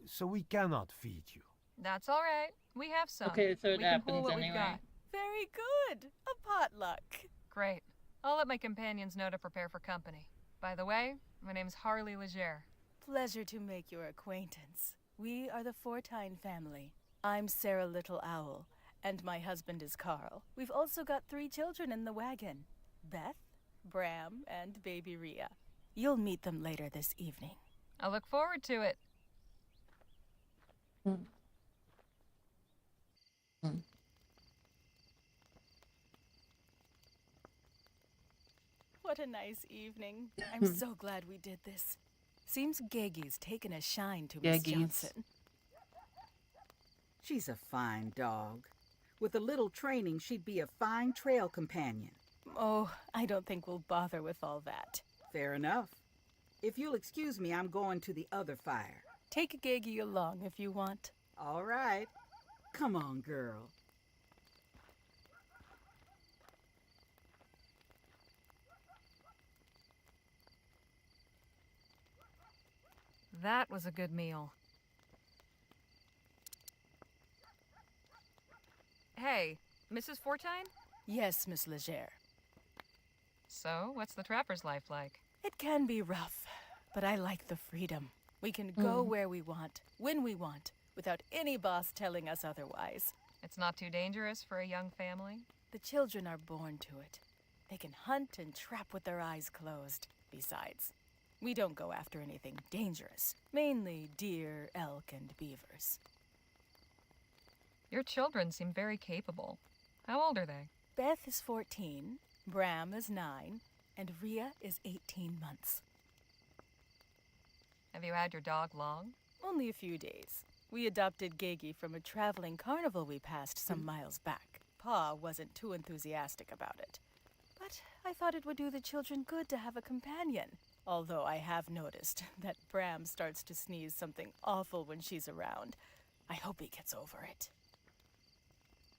so we cannot feed you. That's all right. We have some. Okay, so it we can pull happens what we've anyway. got. Very good. A potluck. Great. I'll let my companions know to prepare for company. By the way, my name's Harley Leger. Pleasure to make your acquaintance. We are the Fortine family. I'm Sarah Little Owl, and my husband is Carl. We've also got 3 children in the wagon. Beth, Bram, and baby Ria. You'll meet them later this evening. I look forward to it. What a nice evening. I'm so glad we did this. Seems Geggy's taken a shine to Miss Geggy's. Johnson. She's a fine dog. With a little training, she'd be a fine trail companion. Oh, I don't think we'll bother with all that. Fair enough. If you'll excuse me, I'm going to the other fire. Take Geggy along if you want. All right. Come on, girl. That was a good meal. Hey, Mrs. Fortine? Yes, Miss Leger. So, what's the trapper's life like? It can be rough, but I like the freedom. We can go where we want, when we want, without any boss telling us otherwise. It's not too dangerous for a young family? The children are born to it. They can hunt and trap with their eyes closed. Besides, we don't go after anything dangerous. Mainly deer, elk, and beavers. Your children seem very capable. How old are they? Beth is 14, Bram is 9, and Ria is 18 months. Have you had your dog long? Only a few days. We adopted Geggy from a traveling carnival we passed some miles back. Pa wasn't too enthusiastic about it. But I thought it would do the children good to have a companion. Although I have noticed that Bram starts to sneeze something awful when she's around. I hope he gets over it.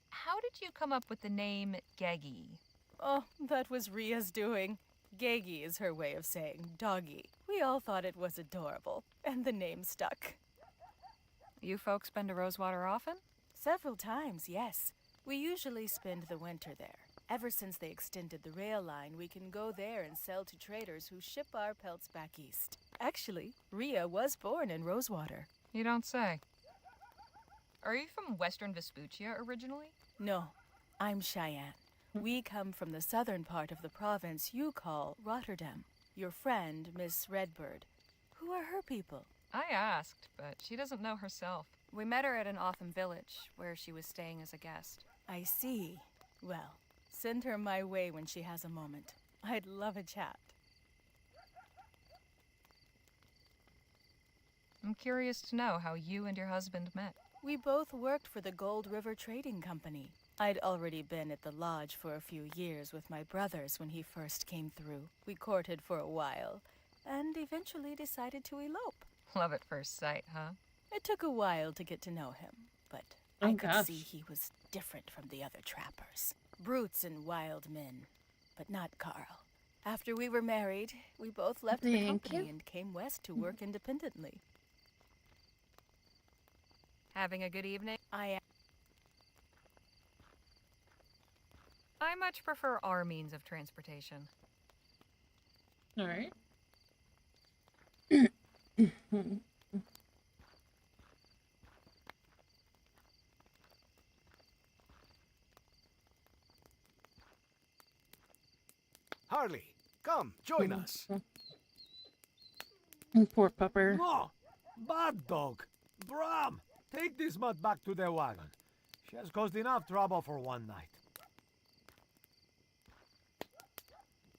How did you come up with the name Geggy? Oh, that was Ria's doing. Geggy is her way of saying doggy. We all thought it was adorable, and the name stuck. You folks been to Rosewater often? Several times, yes. We usually spend the winter there. Ever since they extended the rail line, we can go there and sell to traders who ship our pelts back east. Actually, Ria was born in Rosewater. You don't say. Are you from Western Vespuccia originally? No, I'm Cheyenne. We come from the southern part of the province you call Rotterdam. Your friend, Miss Redbird. Who are her people? I asked, but she doesn't know herself. We met her at an Otham village, where she was staying as a guest. I see. Well, send her my way when she has a moment. I'd love a chat. I'm curious to know how you and your husband met. We both worked for the Gold River Trading Company. I'd already been at the lodge for a few years with my brothers when he first came through. We courted for a while, and eventually decided to elope. Love at first sight, huh? It took a while to get to know him, but I could see he was different from the other trappers. Brutes and wild men, but not Carl. After we were married, we both left the company and came west to work independently. Having a good evening? I much prefer our means of transportation. All right. Harley, come, join us. Poor pupper. No! Bad dog! Bram! Take this mutt back to the wagon. She has caused enough trouble for one night.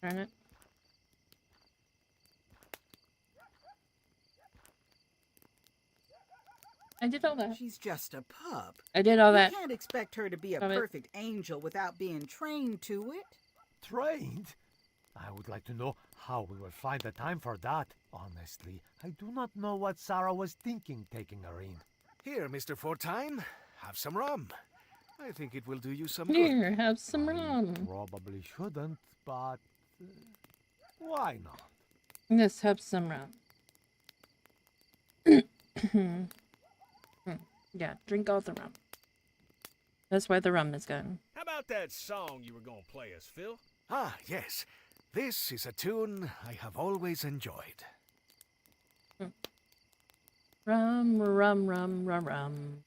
Darn it. I did all that. She's just a pup. I did all that. You can't expect her to be a perfect angel without being trained to it. Trained? I would like to know how we will find the time for that. Honestly, I do not know what Sarah was thinking taking her in. Here, Mr. Fortime, have some rum. I think it will do you some good. Here, have some rum. Probably shouldn't, but why not? Let's have some rum. Yeah, drink all the rum. That's why the rum is gone. How about that song you were gonna play us, Phil? Ah, yes. This is a tune I have always enjoyed. Rum, rum, rum, rum, rum.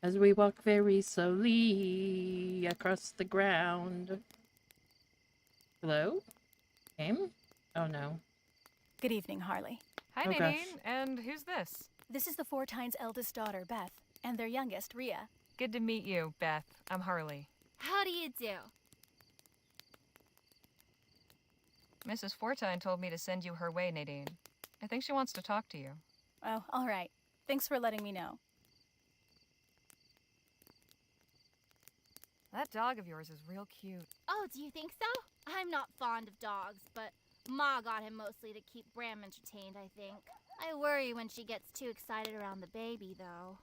As we walk very slowly across the ground. Hello? Game? Oh no. Good evening, Harley. Hi, Oh, Nadine. gosh. And who's this? This is the Fortines' eldest daughter, Beth, and their youngest, Ria. Good to meet you, Beth. I'm Harley. How do you do? Mrs. Fortine told me to send you her way, Nadine. I think she wants to talk to you. Oh, all right. Thanks for letting me know. That dog of yours is real cute. Oh, do you think so? I'm not fond of dogs, but Ma got him mostly to keep Bram entertained, I think. I worry when she gets too excited around the baby, though.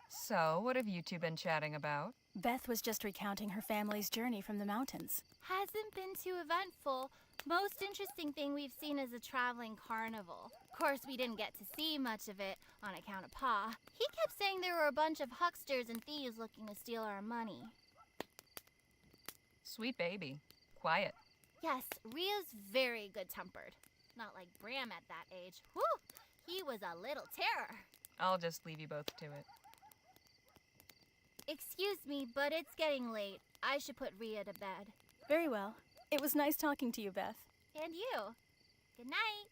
So, what have you two been chatting about? Beth was just recounting her family's journey from the mountains. Hasn't been too eventful. Most interesting thing we've seen is a traveling carnival. Of course, we didn't get to see much of it on account of Pa. He kept saying there were a bunch of hucksters and thieves looking to steal our money. Sweet baby. Quiet. Yes, Ria's very good-tempered. Not like Bram at that age. Whew! He was a little terror. I'll just leave you both to it. Excuse me, but it's getting late. I should put Ria to bed. Very well. It was nice talking to you, Beth. And you. Good night.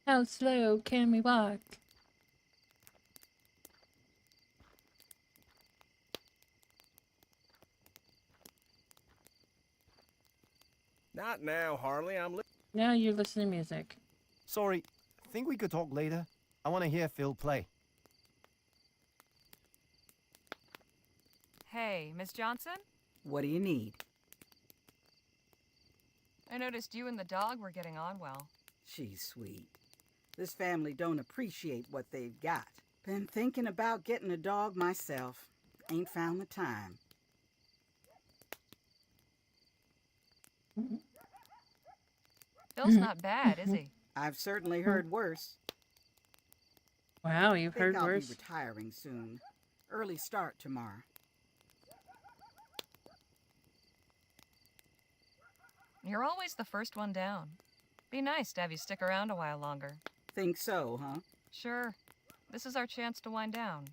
How slow can we walk? Not now, Harley. Now you listen to music. Sorry, think we could talk later? I want to hear Phil play. Hey, Miss Johnson? What do you need? I noticed you and the dog were getting on well. She's sweet. This family don't appreciate what they've got. Been thinking about getting a dog myself. Ain't found the time. Phil's not bad, is he? I've certainly heard worse. Wow, you've Think heard I'll worse. be retiring soon. Early start tomorrow. You're always the first one down. Be nice to have you stick around a while longer. Think so, huh? Sure. This is our chance to wind down.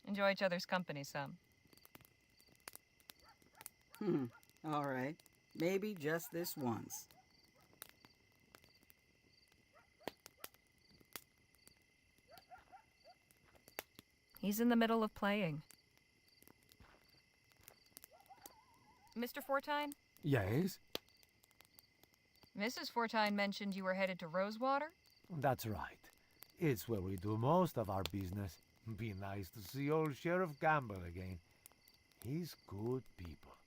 Enjoy each other's company some. All right. Maybe just this once. He's in the middle of playing. Mr. Fortine? Yes? Mrs. Fortine mentioned you were headed to RoseWater? That's right. It's where we do most of our business. Be nice to see old Sheriff Gamble again. He's good people.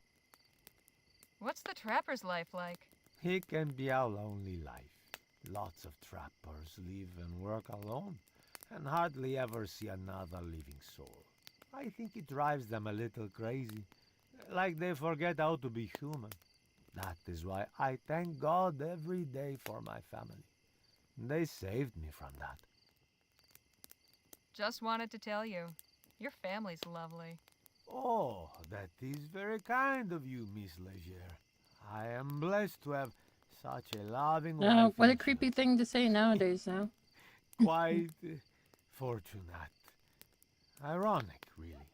What's the trapper's life like? It can be a lonely life. Lots of trappers live and work alone, and hardly ever see another living soul. I think it drives them a little crazy, like they forget how to be human. That is why I thank God every day for my family. They saved me from that. Just wanted to tell you, your family's lovely. Oh, that is very kind of you, Miss Leger. I am blessed to have such a loving wife. Oh, what a and creepy thing to say nowadays, now. quite fortunate. Ironic, really.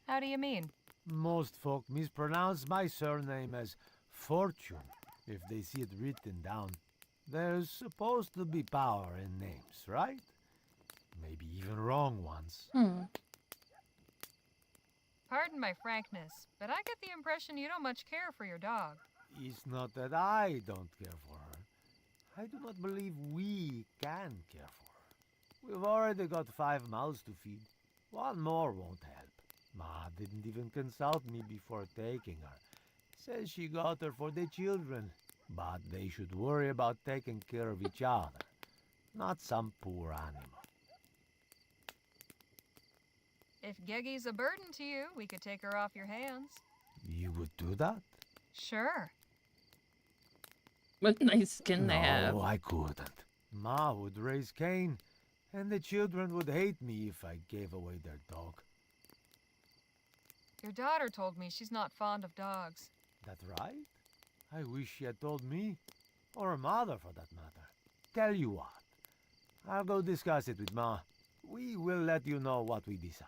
How do you mean? Most folk mispronounce my surname as Fortune if they see it written down. There's supposed to be power in names, right? Maybe even wrong ones. Pardon my frankness, but I get the impression you don't much care for your dog. It's not that I don't care for her. I do not believe we can care for her. We've already got 5 mouths to feed. One more won't help. Ma didn't even consult me before taking her. Says she got her for the children. But they should worry about taking care of each other, not some poor animal. If Geggy's a burden to you, we could take her off your hands. You would do that? Sure. What nice skin they have. No, I couldn't. Ma would raise Cain, and the children would hate me if I gave away their dog. Your daughter told me she's not fond of dogs. That right? I wish she had told me, or her mother for that matter. Tell you what, I'll go discuss it with Ma. We will let you know what we decide.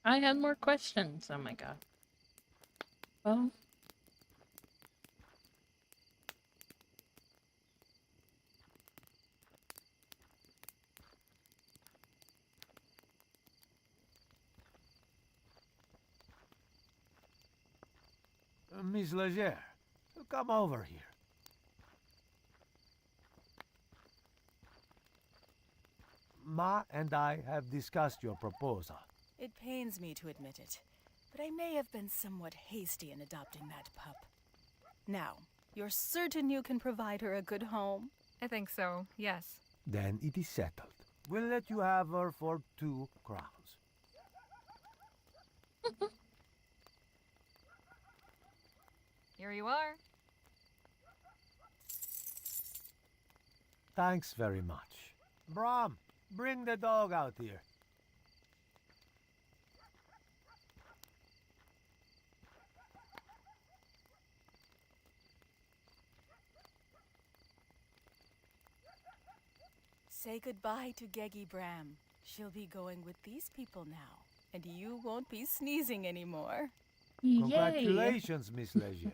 I had more questions. Oh my god. Well. Miss Leger, come over here. Ma and I have discussed your proposal. It pains me to admit it, but I may have been somewhat hasty in adopting that pup. Now, you're certain you can provide her a good home? I think so, yes. Then it is settled. We'll let you have her for 2 crowns. Here you are. Thanks very much. Brom, bring the dog out here. Say goodbye to Geggy Bram. She'll be going with these people now, and you won't be sneezing anymore. Congratulations, Miss Leger.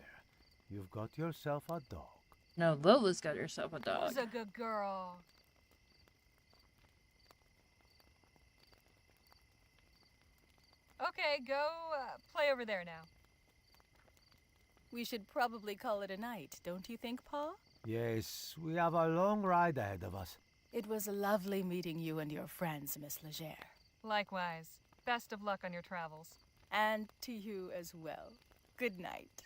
You've got yourself a dog. No, Lola's got herself a dog. Who's a good girl? Okay, go play over there now. We should probably call it a night, don't you think, Pa? Yes, we have a long ride ahead of us. It was lovely meeting you and your friends, Miss Legere. Likewise. Best of luck on your travels. And to you as well. Good night.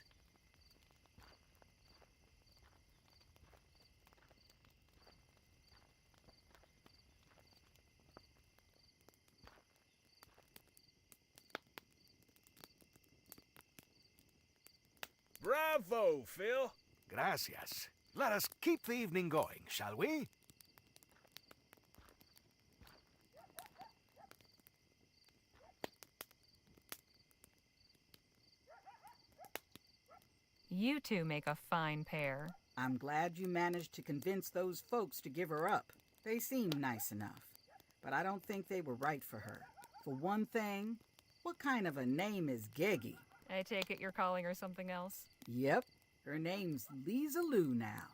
Bravo, Phil. Gracias. Let us keep the evening going, shall we? You two make a fine pair. I'm glad you managed to convince those folks to give her up. They seem nice enough, but I don't think they were right for her. For one thing, what kind of a name is Geggy? I take it you're calling her something else? Yep, her name's Lisa Lou now.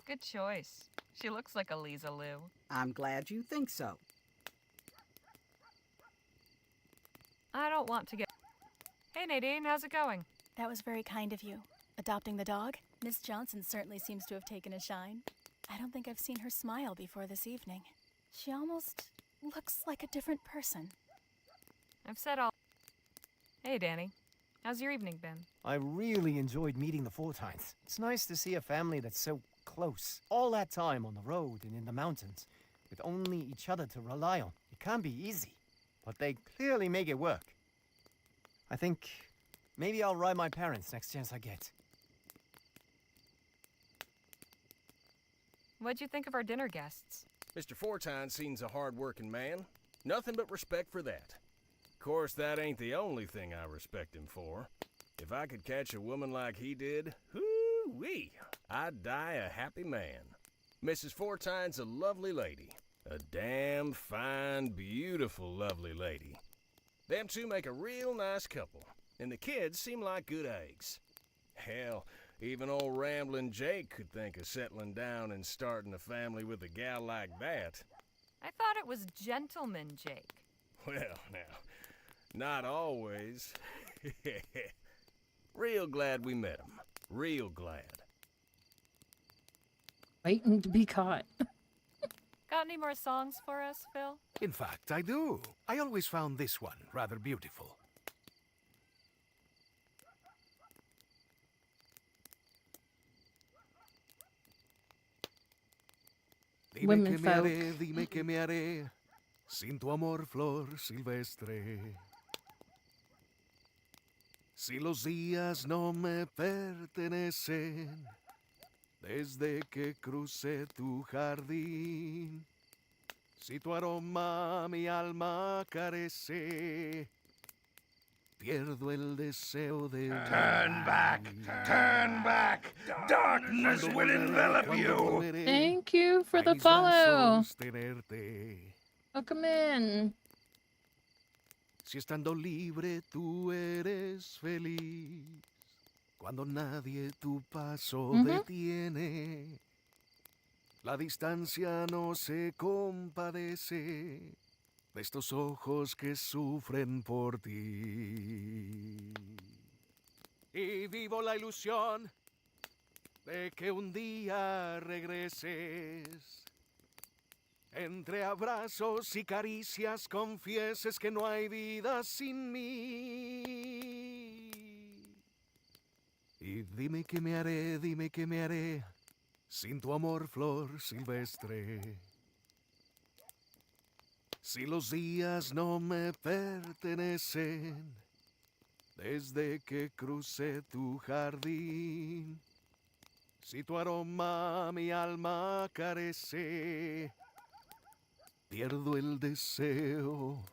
Good choice. She looks like a Lisa Lou. I'm glad you think so. I don't want to get... Hey, Nadine, how's it going? That was very kind of you. Adopting the dog? Miss Johnson certainly seems to have taken a shine. I don't think I've seen her smile before this evening. She almost looks like a different person. I've said all... Hey, Danny. How's your evening been? I really enjoyed meeting the Fortines. It's nice to see a family that's so close. All that time on the road and in the mountains, with only each other to rely on. It can't be easy, but they clearly make it work. I think maybe I'll ride my parents next chance I get. What'd you think of our dinner guests? Mr. Fortine seems a hard-working man. Nothing but respect for that. Of course, that ain't the only thing I respect him for. If I could catch a woman like he did, whoo-wee, I'd die a happy man. Mrs. Fortine's a lovely lady. A damn fine, beautiful, lovely lady. Them two make a real nice couple, and the kids seem like good eggs. Hell, even old Ramblin' Jake could think of settling down and starting a family with a gal like that. I thought it was Gentleman Jake. Well, now, not always. Real glad we met him. Real glad. Waiting to be caught. Got any more songs for us, Phil? In fact, I do. I always found this one rather beautiful. Women folk. Dime que me haré, sin tu amor, flor silvestre. Si los días no me pertenecen, desde que crucé tu jardín. Si tu aroma mi alma carece, pierdo el deseo de... Turn back! Turn back! Darkness will envelop you! Thank you for the follow. Welcome in. Si estando libre tú eres feliz, cuando nadie tu paso detiene, la distancia no se compadece de estos ojos que sufren por ti. Y vivo la ilusión de que un día regreses. Entre abrazos y caricias confieses que no hay vida sin mí. Y dime que me haré, sin tu amor, flor silvestre. Si los días no me pertenecen, desde que crucé tu jardín. Si tu aroma mi alma carece, pierdo el deseo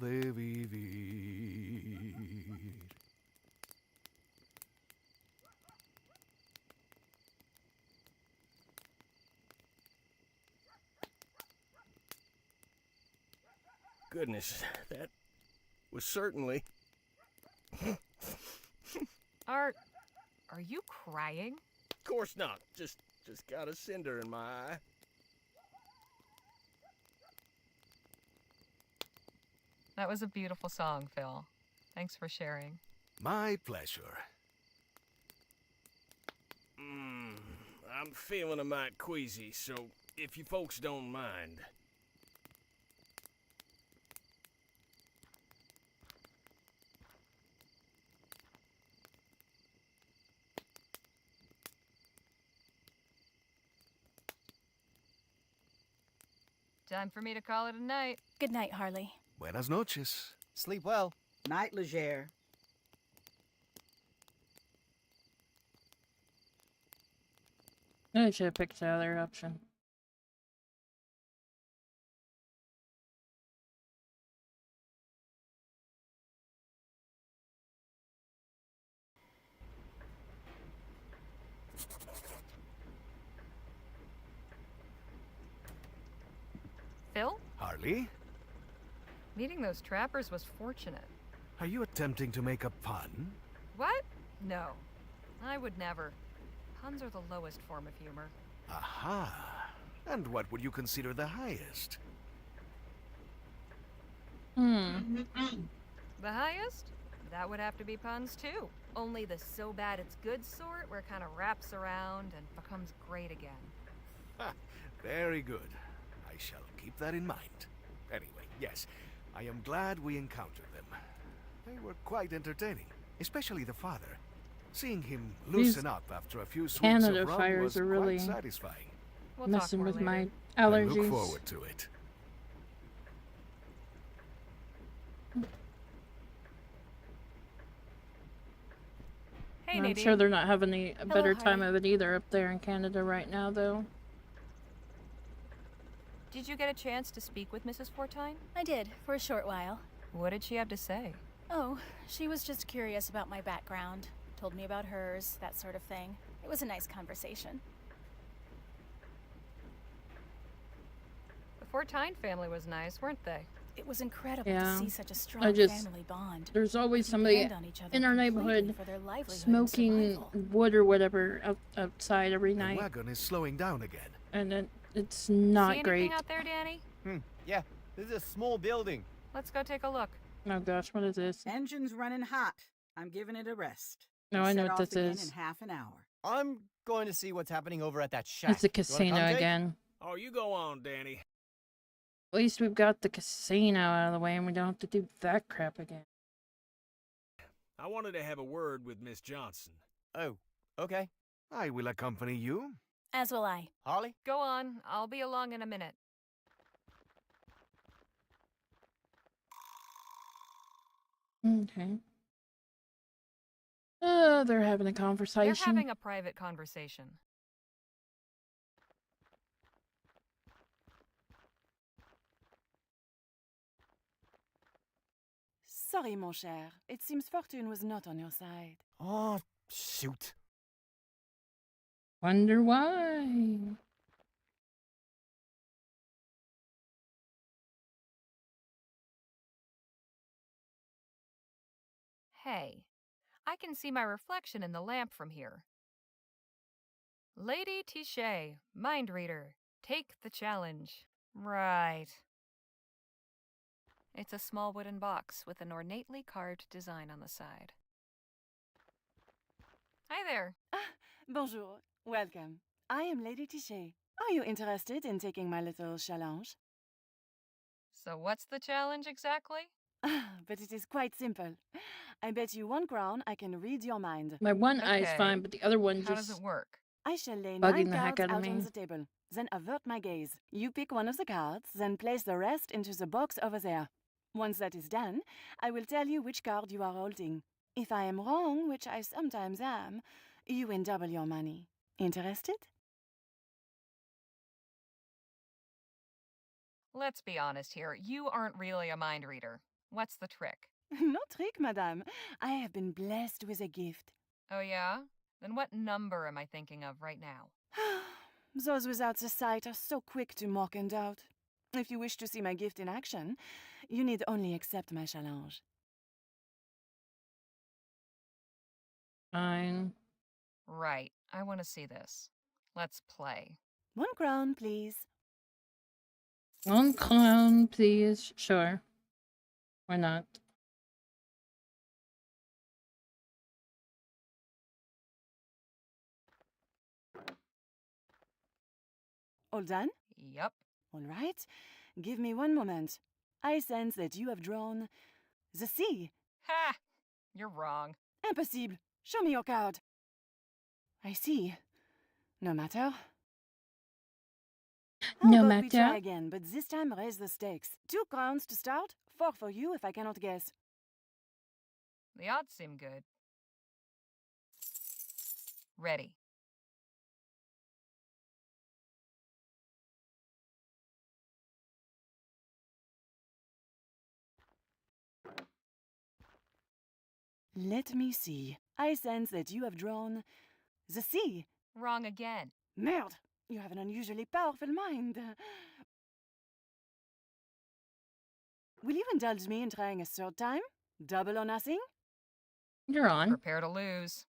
de vivir. Goodness, that was certainly... Are you crying? Of course not. Just got a cinder in my eye. That was a beautiful song, Phil. Thanks for sharing. My pleasure. I'm feeling a mite queasy, so if you folks don't mind. Time for me to call it a night. Good night, Harley. Buenas noches. Sleep well. Night, Legere. I should have picked the other option. Phil? Harley, Meeting those trappers was fortunate. are you attempting to make a pun? What? No. I would never. Puns are the lowest form of humor. Aha. And what would you consider the highest? Hmm. The highest? That would have to be puns too. Only the so bad it's good sort where it kind of wraps around and becomes great again. Ha, very good. I shall keep that in mind. Anyway, yes, I am glad we encountered them. They were quite entertaining, especially the father. Seeing him loosen up after a few sweets Canada of rum fires was are really quite satisfying. We'll messing talk more with my later. allergies. I look forward to it. Hey, I'm Nadine. sure they're not having a better time Harley. of it either up there in Canada right now, though. Did you get a chance to speak with Mrs. Fortine? I did, for a short while. What did she have to say? Oh, she was just curious about my background. Told me about hers, that sort of thing. It was a nice conversation. The Fortine family was nice, weren't they? It was incredible Yeah. to see such a I strong just family bond. there's always They somebody depend on each other in our completely neighborhood for their livelihood and smoking survival. wood or whatever outside every The night, wagon is slowing down again. and it's See not anything great. out there, Danny? Yeah, this is a small building. Let's go take a look. Oh gosh, what is this? Engine's running hot. I'm giving it a rest. No, We'll I know set what off this again is. in half an hour. I'm going to see what's happening over at that shack. It's the You wanna casino come, Jake? again. Oh, you go on, Danny. At least we've got the casino out of the way, and we don't have to do that crap again. I wanted to have a word with Miss Johnson. Oh, okay. I will accompany you. As will I. Harley? Go on. I'll be along in a minute. Okay. They're having a They're conversation. having a private conversation. Sorry, mon cher. It seems fortune was not on your side. Oh, shoot. Wonder why. Hey, I can see my reflection in the lamp from here. Lady Tichet, mind reader, take the challenge. Right. It's a small wooden box with an ornately carved design on the side. Hi there. Bonjour. Welcome. I am Lady Tichet. Are you interested in taking my little challenge? So what's the challenge exactly? But it is quite simple. I bet you 1 crown I can read your mind. My one eye's Okay. fine, but the other one How does just it work? I shall lay bugging 9 the heck cards out of out on me. the table, then avert my gaze. You pick one of the cards, then place the rest into the box over there. Once that is done, I will tell you which card you are holding. If I am wrong, which I sometimes am, you win double your money. Interested? Let's be honest here. You aren't really a mind reader. What's the trick? No trick, madame. I have been blessed with a gift. Oh, yeah? Then what number am I thinking of right now? Those without the sight are so quick to mock and doubt. If you wish to see my gift in action, you need only accept my challenge. fine. Right. I want to see this. Let's play. 1 crown, please. 1 crown, please. Sure. Why not? All done? Yup. All right. Give me one moment. I sense that you have drawn the sea. Ha! You're wrong. Impossible. Show me your card. I see. No matter. How No about we try matter. again, but this time raise the stakes. 2 crowns to start, 4 for you if I cannot guess. The odds seem good. Ready. Let me see. I sense that you have drawn the sea. Wrong again. Merde! You have an unusually powerful mind. Will you indulge me in trying a third time? Double or nothing? You're on. Prepare to lose.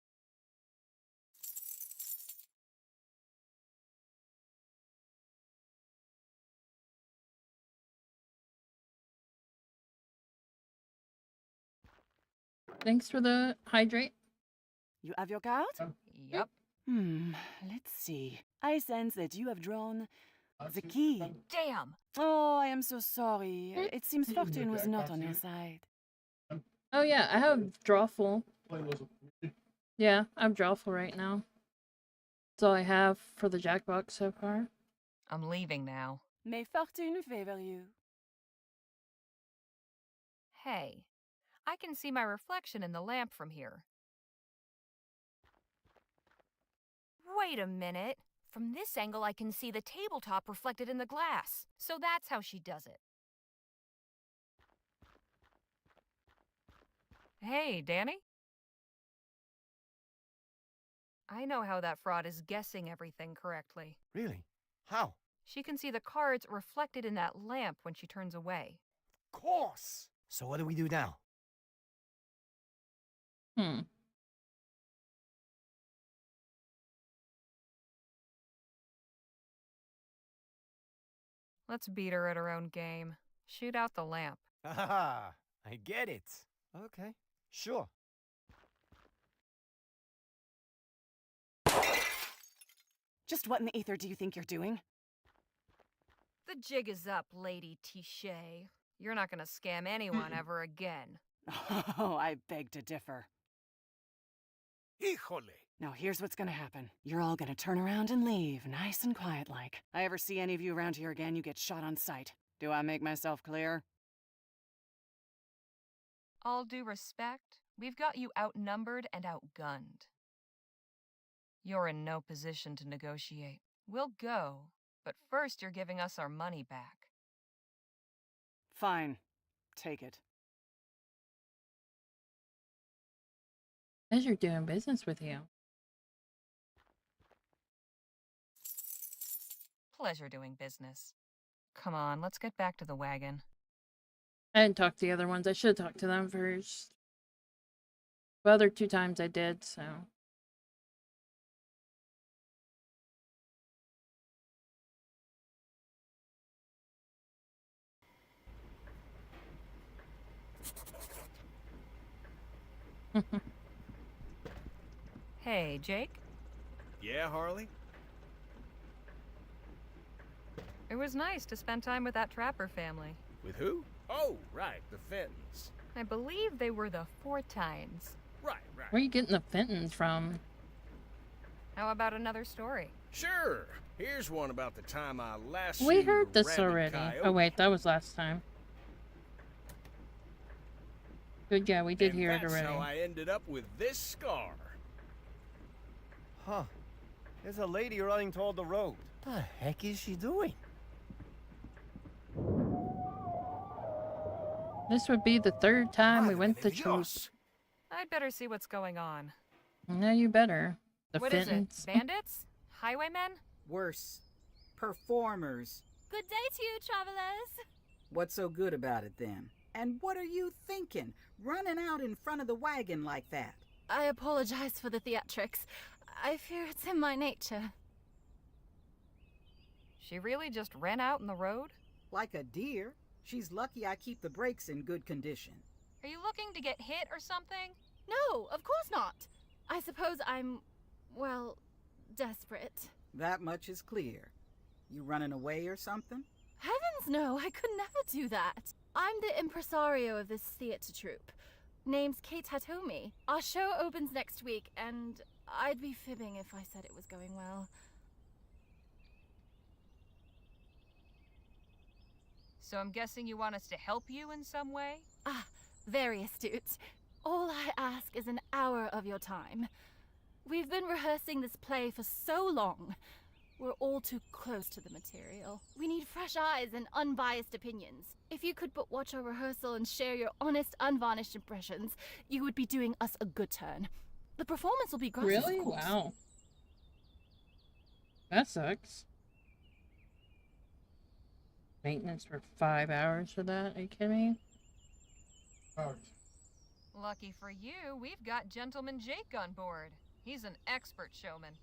Thanks for the hydrate. You have your card? Yup. Let's see. I sense that you have drawn the key. Damn! Oh, I am so sorry. It seems fortune was not on your side. Oh yeah, I have drawful. Yeah, I'm drawful right now. That's all I have for the Jackbox so far. I'm leaving now. May fortune favor you. Hey, I can see my reflection in the lamp from here. Wait a minute. From this angle, I can see the tabletop reflected in the glass. So that's how she does it. Hey, Danny? I know how that fraud is guessing everything correctly. Really? How? She can see the cards reflected in that lamp when she turns away. Of course! So what do we do now? Let's beat her at her own game. Shoot out the lamp. Ah, I get it. Okay, sure. Just what in the ether do you think you're doing? The jig is up, Lady Tichet. You're not gonna scam anyone ever again. Oh, I beg to differ. Híjole! Now here's what's gonna happen. You're all gonna turn around and leave, nice and quiet like. I ever see any of you around here again, you get shot on sight. Do I make myself clear? All due respect, we've got you outnumbered and outgunned. You're in no position to negotiate. We'll go, but first you're giving us our money back. Fine. Take it. Pleasure doing business with you. Pleasure doing business. Come on, let's get back to the wagon. I didn't talk to the other ones. I should have talked to them first. The other 2 times I did, so. Hey, Jake? Yeah, Harley? It was nice to spend time with that Trapper family. With who? Oh, right, the Fentons. I believe they were the Fortines. Right. Where are you getting the Fentons from? How about another story? Sure. Here's one about the time I last We seen heard the this rabid already. coyote. Oh wait, that was last time. Good, yeah, we did And hear it that's already. how I ended up with this scar. Huh. There's a lady running toward the road. What the heck is she doing? This would be the 3rd time we went to troop. I'd better see what's going on. No, you better. The What is it? Fentons. Bandits? Highwaymen? Worse. Performers. Good day to you, travelers. What's so good about it then? And what are you thinking? Running out in front of the wagon like that? I apologize for the theatrics. I fear it's in my nature. She really just ran out in the road? Like a deer. She's lucky I keep the brakes in good condition. Are you looking to get hit or something? No, of course not. I suppose I'm, well, desperate. That much is clear. You running away or something? Heavens no, I could never do that. I'm the impresario of this theater troupe. Name's Kate Hatomi. Our show opens next week, and I'd be fibbing if I said it was going well. So I'm guessing you want us to help you in some way? Ah, very astute. All I ask is an hour of your time. We've been rehearsing this play for so long. We're all too close to the material. We need fresh eyes and unbiased opinions. If you could but watch our rehearsal and share your honest, unvarnished impressions, you would be doing us a good turn. The performance will be gratis, Really? of course. Wow. That sucks. Maintenance for 5 hours for that? Are you kidding me? Lucky for you, we've got Gentleman Jake on board. He's an expert showman.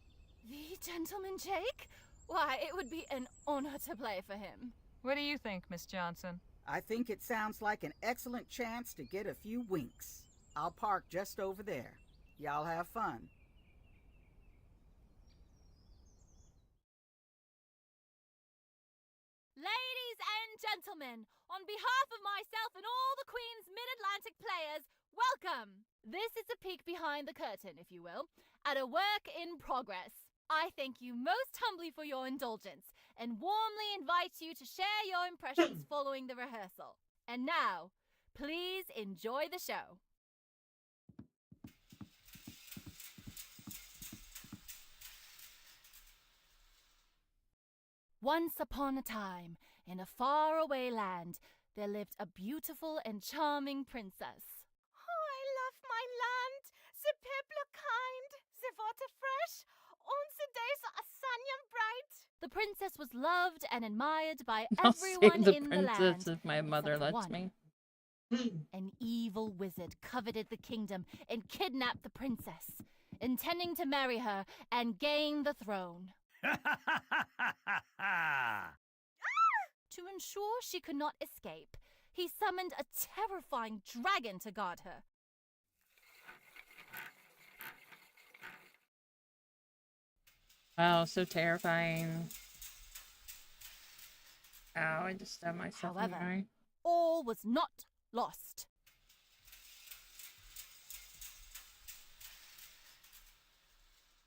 The Gentleman Jake? Why, it would be an honor to play for him. What do you think, Miss Johnson? I think it sounds like an excellent chance to get a few winks. I'll park just over there. Y'all have fun. Ladies and gentlemen, on behalf of myself and all the Queen's Mid-Atlantic players, welcome! This is a peek behind the curtain, if you will, at a work in progress. I thank you most humbly for your indulgence and warmly invite you to share your impressions following the rehearsal. And now, please enjoy the show. Once upon a time, in a faraway land, there lived a beautiful and charming princess. Oh, I love my land. The people are kind, the water fresh, and the days are sunny and bright. The princess was loved and admired by I'll everyone save the in the princess land. if my mother except lets one. me. An evil wizard coveted the kingdom and kidnapped the princess, intending to marry her and gain the throne. To ensure she could not escape, he summoned a terrifying dragon to guard her. Wow, so terrifying. Ow, I just stabbed myself in the However, eye. all was not lost.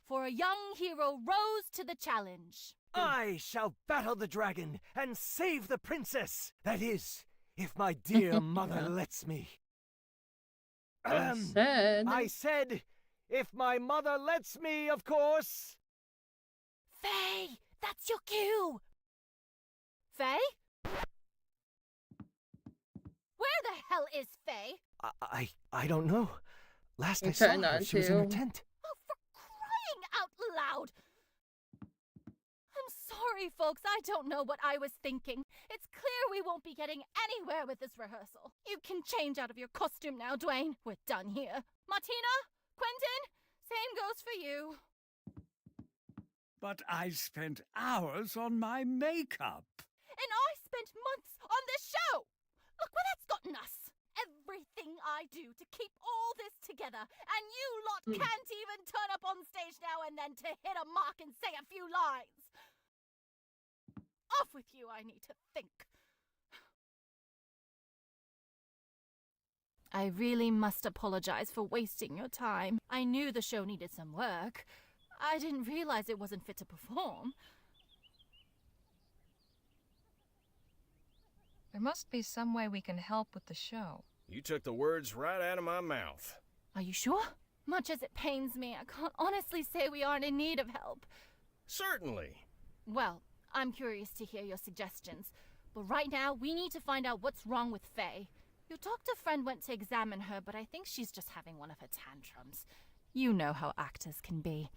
For a young hero rose to the challenge. I shall battle the dragon and save the princess. That is, if my dear mother lets me. I said, if my mother lets me, of course. Faye, that's your cue. Faye? Where the hell is Faye? I don't know. Last You I saw try her, not she was in her to. tent. Oh, for crying out loud! I'm sorry, folks. I don't know what I was thinking. It's clear we won't be getting anywhere with this rehearsal. You can change out of your costume now, Dwayne. We're done here. Martina? Quentin? Same goes for you. But I spent hours on my makeup. And I spent months on this show! Look where that's gotten us! Everything I do to keep all this together, and you lot can't even turn up on stage now and then to hit a mark and say a few lines! Off with you, I need to think. I really must apologize for wasting your time. I knew the show needed some work. I didn't realize it wasn't fit to perform. There must be some way we can help with the show. You took the words right out of my mouth. Are you sure? Much as it pains me, I can't honestly say we aren't in need of help. Certainly. Well, I'm curious to hear your suggestions. But right now, we need to find out what's wrong with Faye. Your doctor friend went to examine her, but I think she's just having one of her tantrums. You know how actors can be.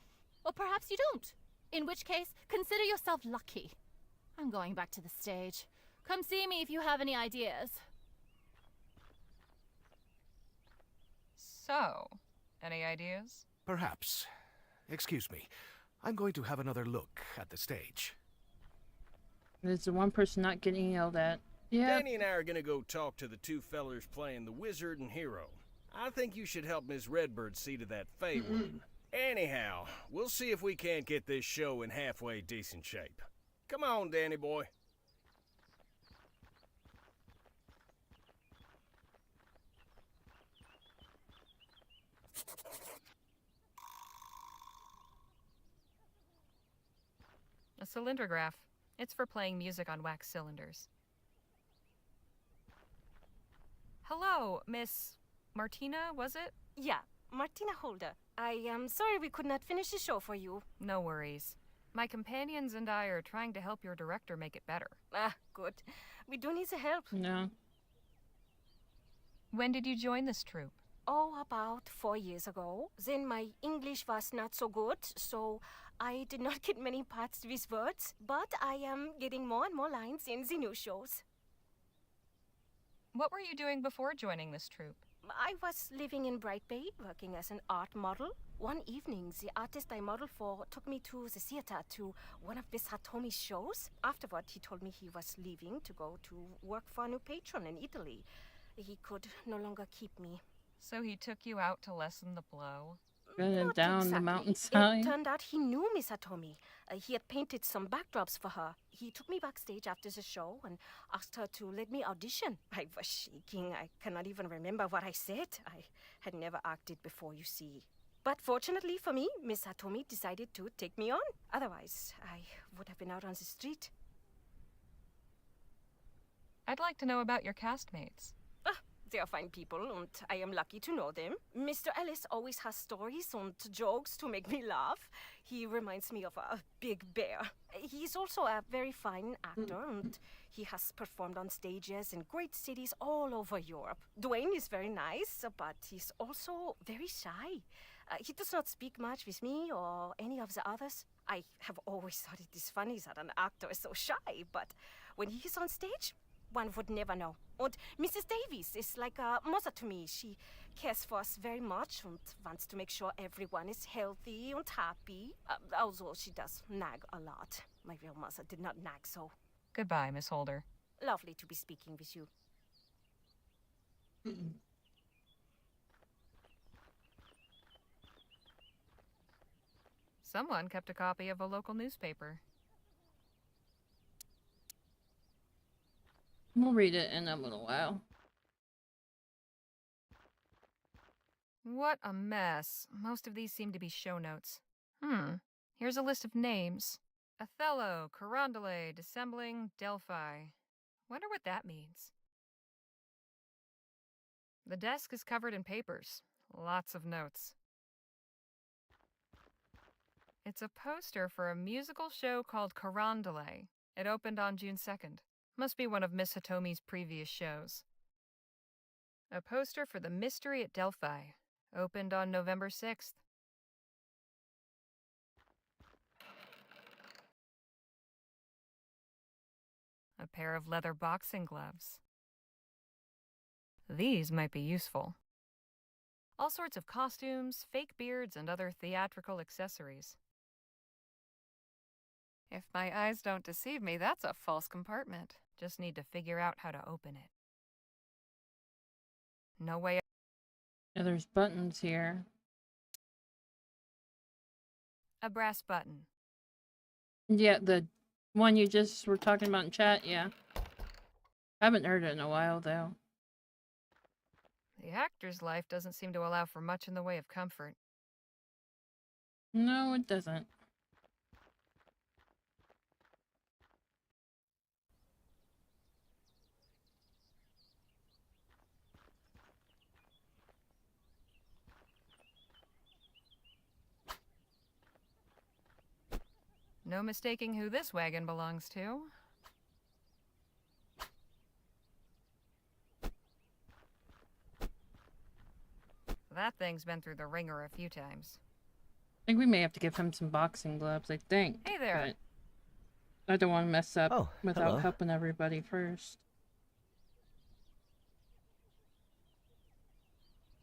Or perhaps you don't. In which case, consider yourself lucky. I'm going back to the stage. Come see me if you have any ideas. So, any ideas? Perhaps. Excuse me. I'm going to have another look at the stage. There's the one person not getting yelled at. Yeah. Danny and I are gonna go talk to the two fellers playing the wizard and hero. I think you should help Miss Redbird see to that Faye woman. Anyhow, we'll see if we can't get this show in halfway decent shape. Come on, Danny boy. A cylindrograph. It's for playing music on wax cylinders. Hello, Miss Martina, was it? Yeah, Martina Holder. I am sorry we could not finish the show for you. No worries. My companions and I are trying to help your director make it better. Ah, good. We do need the help. No. When did you join this troupe? Oh, about 4 years ago. Then my English was not so good, so I did not get many parts with words, but I am getting more and more lines in the new shows. What were you doing before joining this troupe? I was living in Bright Bay, working as an art model. One evening, the artist I modeled for took me to the theater to one of Miss Hatomi's shows. Afterward, he told me he was leaving to go to work for a new patron in Italy. He could no longer keep me. So he took you out to lessen the blow? Going Not down the exactly. mountainside. It turned out he knew Miss Hatomi. He had painted some backdrops for her. He took me backstage after the show and asked her to let me audition. I was shaking. I cannot even remember what I said. I had never acted before, you see. But fortunately for me, Miss Hatomi decided to take me on. Otherwise, I would have been out on the street. I'd like to know about your castmates. They are fine people, and I am lucky to know them. Mr. Ellis always has stories and jokes to make me laugh. He reminds me of a big bear. He's also a very fine actor, and he has performed on stages in great cities all over Europe. Dwayne is very nice, but he's also very shy. He does not speak much with me or any of the others. I have always thought it is funny that an actor is so shy, but when he is on stage, one would never know. And Mrs. Davies is like a mother to me. She cares for us very much and wants to make sure everyone is healthy and happy. Although she does nag a lot. My real mother did not nag so. Goodbye, Miss Holder. Lovely to be speaking with you. Someone kept a copy of a local newspaper. We'll read it in a little while. What a mess. Most of these seem to be show notes. Here's a list of names. Othello, Carondelet, Dissembling, Delphi. Wonder what that means. The desk is covered in papers. Lots of notes. It's a poster for a musical show called Carondelet. It opened on June 2nd. Must be one of Miss Hatomi's previous shows. A poster for The Mystery at Delphi. Opened on November 6th. A pair of leather boxing gloves. These might be useful. All sorts of costumes, fake beards, and other theatrical accessories. If my eyes don't deceive me, that's a false compartment. Just need to figure out how to open it. No way. Yeah, there's buttons here. A brass button. Yeah, the one you just were talking about in chat, yeah. I haven't heard it in a while, though. The actor's life doesn't seem to allow for much in the way of comfort. No, it doesn't. No mistaking who this wagon belongs to. That thing's been through the ringer a few times. I think we may have to give him some boxing gloves, I think. Hey there. But I don't want to mess up without hello. helping everybody first.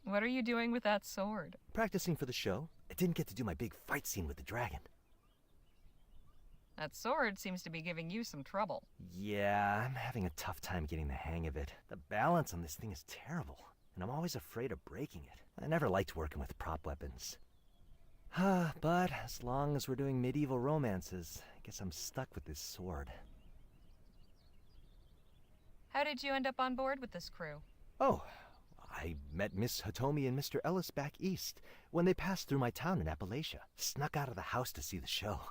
What are you doing with that sword? Practicing for the show. I didn't get to do my big fight scene with the dragon. That sword seems to be giving you some trouble. Yeah, I'm having a tough time getting the hang of it. The balance on this thing is terrible, and I'm always afraid of breaking it. I never liked working with prop weapons. But as long as we're doing medieval romances, I Guess I'm stuck with this sword. How did you end up on board with this crew? Oh, I met Miss Hitomi and Mr. Ellis back east when they passed through my town in Appalachia. Snuck out of the house to see the show.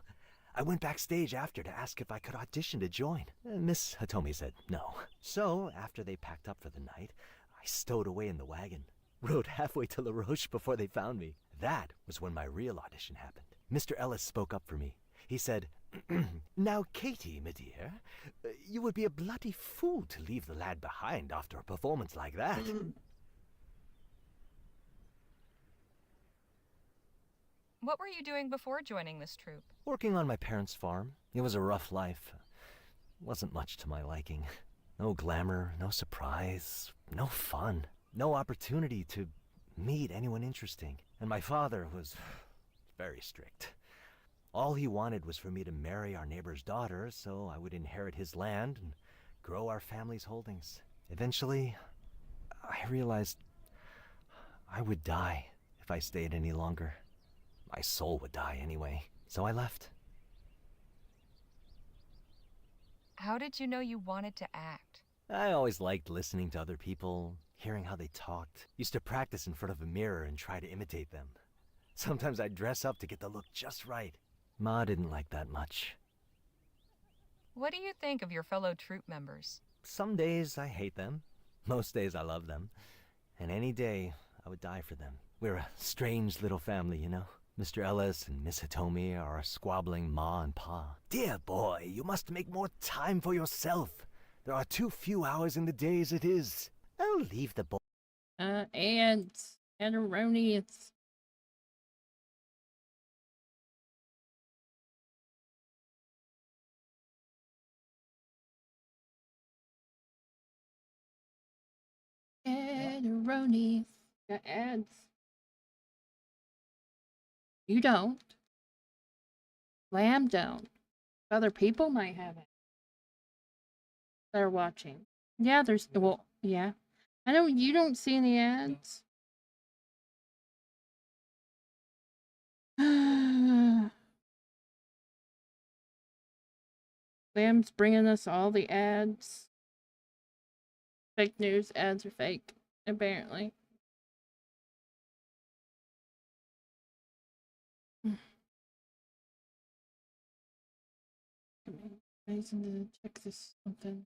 I went backstage after to ask if I could audition to join. Miss Hitomi said no. So, after they packed up for the night, I stowed away in the wagon. Rode halfway to La Roche before they found me. That was when my real audition happened. Mr. Ellis spoke up for me. He said, "Now, Katie, my dear, you would be a bloody fool to leave the lad behind after a performance like that." What were you doing before joining this troupe? Working on my parents' farm. It was a rough life. Wasn't much to my liking. No glamour, no surprise, no fun, no opportunity to meet anyone interesting. And my father was very strict. All he wanted was for me to marry our neighbor's daughter so I would inherit his land and grow our family's holdings. Eventually, I realized I would die if I stayed any longer. My soul would die anyway, so I left. How did you know you wanted to act? I always liked listening to other people, hearing how they talked. Used to practice in front of a mirror and try to imitate them. Sometimes I'd dress up to get the look just right. Ma didn't like that much. What do you think of your fellow troupe members? Some days I hate them. Most days I love them. And any day I would die for them. We're a strange little family, you know? Mr. Ellis and Miss Hitomi are a squabbling ma and pa. Dear boy, you must make more time for yourself. There are too few hours in the day as it is. I'll leave the boy. Ants. Erroneous. Erroneous. Got ads. You don't. Lamb don't. Other people might have it. They're watching. Yeah, there's, well, yeah. You don't see any ads? Lamb's bringing us all the ads. Fake news. Ads are fake, apparently. Reason to check this something.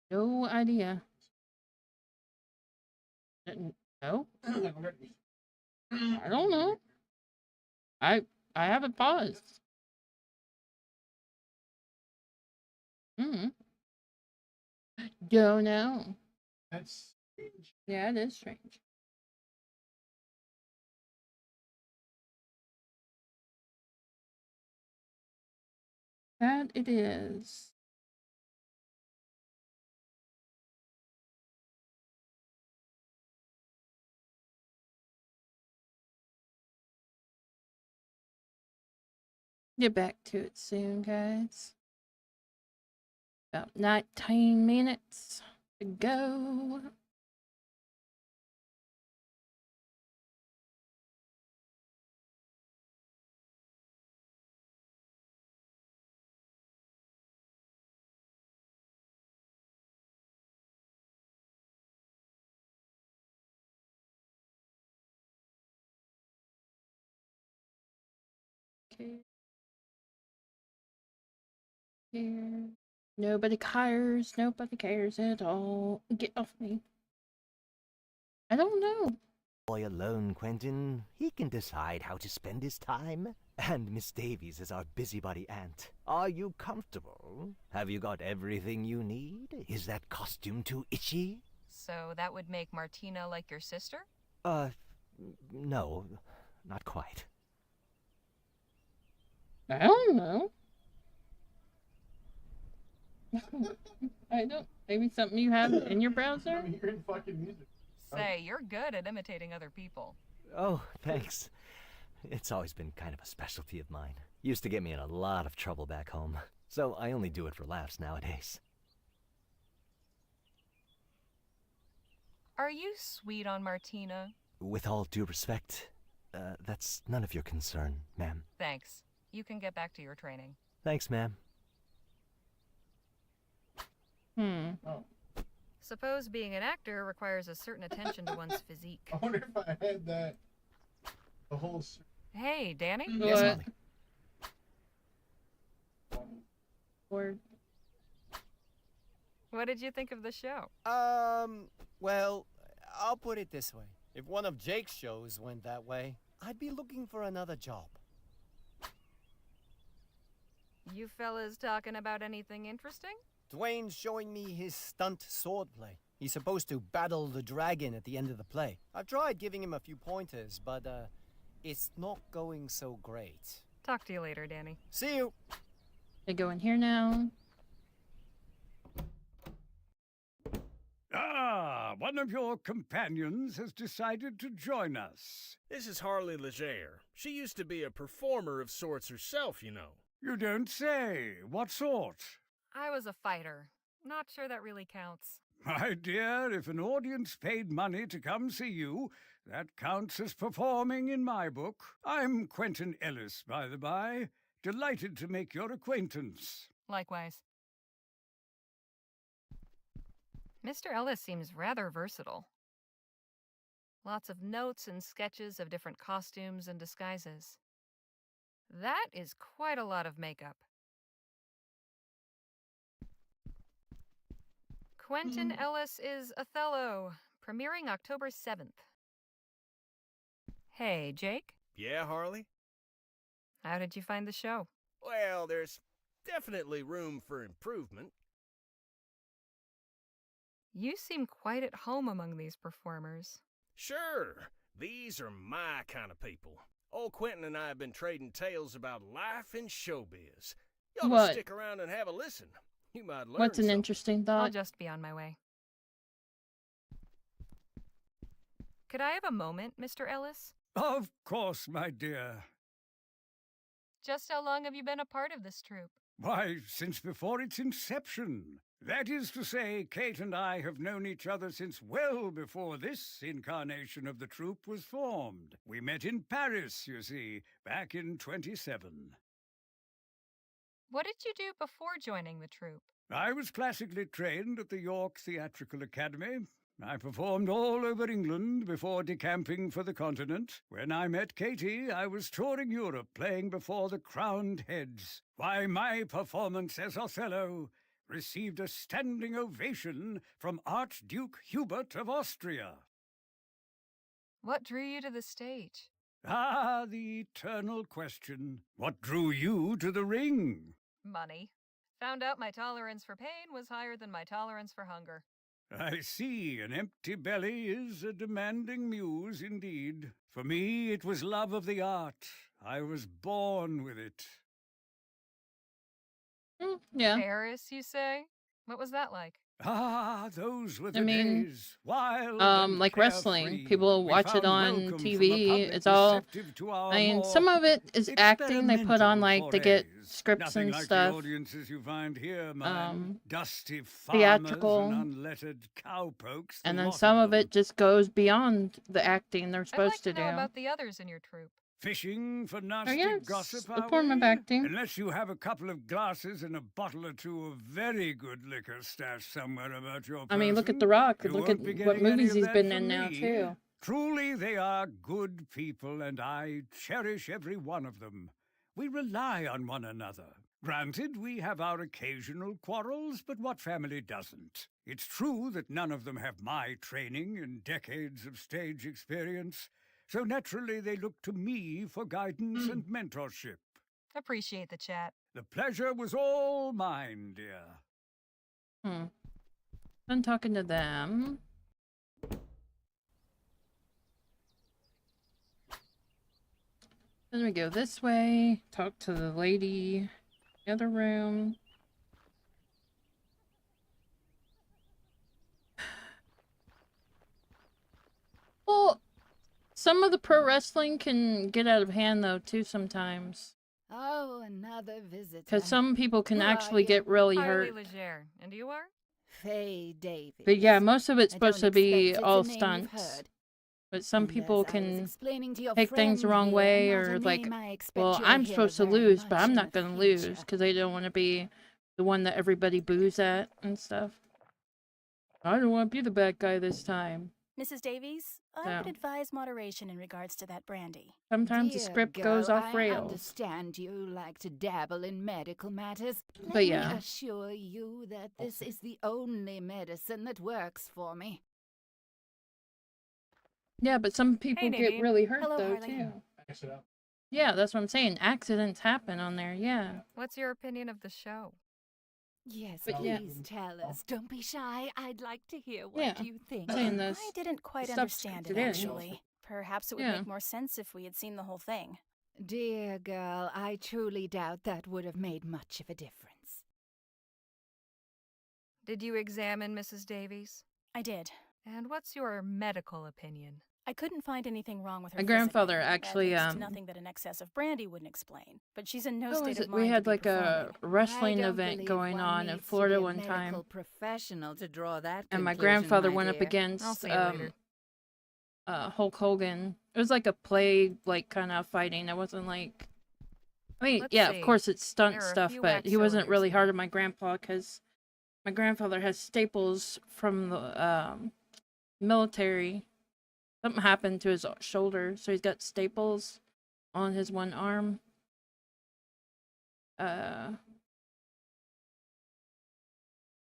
No idea. No? I don't know. I haven't paused. Don't know. That's strange. Yeah, it is strange. That it is. Get back to it soon, guys. About 19 minutes to go. Okay. Here. Nobody cares. Nobody cares at all. Get off me. I don't know. Boy alone, Quentin. He can decide how to spend his time. And Miss Davies is our busybody aunt. Are you comfortable? Have you got everything you need? Is that costume too itchy? So that would make Martina like your sister? No, not quite. I don't know. I don't. Maybe something you have in your browser? I'm hearing fucking music. Say, you're good at imitating other people. Oh, thanks. It's always been kind of a specialty of mine. Used to get me in a lot of trouble back home, so I only do it for laughs nowadays. Are you sweet on Martina? With all due respect, that's none of your concern, ma'am. Thanks. You can get back to your training. Thanks, ma'am. Oh. Suppose being an actor requires a certain attention to one's physique. I wonder if I had that. The whole. Hey, Danny? Yes, Molly. Or What did you think of the show? Well, I'll put it this way. If one of Jake's shows went that way, I'd be looking for another job. You fellas talking about anything interesting? Dwayne's showing me his stunt swordplay. He's supposed to battle the dragon at the end of the play. I've tried giving him a few pointers, but, it's not going so great. Talk to you later, Danny. See you! I go in here now. Ah, one of your companions has decided to join us. This is Harley Leger. She used to be a performer of sorts herself, you know. You don't say. What sort? I was a fighter. Not sure that really counts. My dear, if an audience paid money to come see you, that counts as performing in my book. I'm Quentin Ellis, by the by. Delighted to make your acquaintance. Likewise. Mr. Ellis seems rather versatile. Lots of notes and sketches of different costumes and disguises. That is quite a lot of makeup. Quentin Ellis is Othello, premiering October 7th. Hey, Jake? Yeah, Harley? How did you find the show? Well, there's definitely room for improvement. You seem quite at home among these performers. Sure, these are my kind of people. Old Quentin and I have been trading tales about life in showbiz. You ought What? to stick around and have a listen. You might learn What's an something. interesting I'll thought? just be on my way. Could I have a moment, Mr. Ellis? Of course, my dear. Just how long have you been a part of this troupe? Why, since before its inception. That is to say, Kate and I have known each other since well before this incarnation of the troupe was formed. We met in Paris, you see, back in 27. What did you do before joining the troupe? I was classically trained at the York Theatrical Academy. I performed all over England before decamping for the continent. When I met Katie, I was touring Europe playing before the crowned heads. Why, my performance as Othello received a standing ovation from Archduke Hubert of Austria. What drew you to the stage? Ah, the eternal question. What drew you to the ring? Money. Found out my tolerance for pain was higher than my tolerance for hunger. I see, an empty belly is a demanding muse indeed. For me, it was love of the art. I was born with it. Yeah. Paris, you say? What was that like? Ah, those were the I mean, days. Wild and like wrestling. carefree. People We watch it found on welcome from a TV. public It's all. receptive to our I mean, more some of it is acting. They put on experimental like they get forays. scripts Nothing and like stuff. the audiences you find here, mine. Dusty theatrical, farmers and unlettered cowpokes. And the then lot some of of it just goes beyond the acting they're I'd supposed like to to know do. about the others in your troupe. Fishing for nasty yeah, it's gossip, a are form of we? acting. Unless you have a couple of glasses and a bottle or two of very good liquor stashed somewhere about your person. I mean, look at The Rock. you Look won't at be what getting any movies of he's that been from in now me. too. Truly, they are good people, and I cherish every one of them. We rely on one another. Granted, we have our occasional quarrels, but what family doesn't? It's true that none of them have my training and decades of stage experience, so naturally they look to me for guidance and mentorship. Appreciate the chat. The pleasure was all mine, dear. I'm talking to them. Then we go this way, talk to the lady in the other room. Well, some of the pro wrestling can get out of hand though too sometimes. Oh, another visitor. Because some people can Who are actually you? get really Highly hurt. Leger. And you are? Faye Davies. But yeah, most of it's I don't supposed to be expect it's all a name you've stunts. heard. But some And people as I was can explaining to your take things the friend wrong here, way, not or a like, name I expect well, you'll I'm hear supposed to very lose, but much I'm in not the going to lose future. because they don't want to be the one that everybody boos at and stuff. I don't want to be the bad guy this time. Mrs. Davies, I Yeah. would advise moderation in regards to that brandy. Sometimes the Dear script girl, goes off I rails. understand you like to dabble in medical matters. Let But me yeah. assure you that this is the only medicine that works for me. Yeah, but some people get Nadine. really hurt Hello, though Harley. too. Mix it up. Yeah, that's what I'm saying. Accidents happen on there, yeah. What's your opinion of the show? Yes, But please yeah. tell us. Don't be shy. I'd like to hear what Yeah. you think. I'm saying this. I didn't quite stuff's understand it, scripted in. actually. Perhaps it would Yeah. make more sense if we had seen the whole thing. Dear girl, I truly doubt that would have made much of a difference. Did you examine Mrs. Davies? I did. And what's your medical opinion? I couldn't find anything wrong with her. My grandfather physically. actually, At least nothing that an excess of brandy wouldn't explain. But she's in no What state was of it? mind. We to had be like a performing. wrestling I don't event believe going one on in needs to Florida be a one time. medical professional to draw that And my conclusion, grandfather my went up dear. I'll against see you later. Hulk Hogan. It was like a play, like kind of fighting. It wasn't like, I mean, Let's yeah, see. of course it's stunt There are a stuff, few but he wax wasn't really cylinders hard here. on my grandpa because my grandfather has staples from the military. Something happened to his shoulder, so he's got staples on his one arm.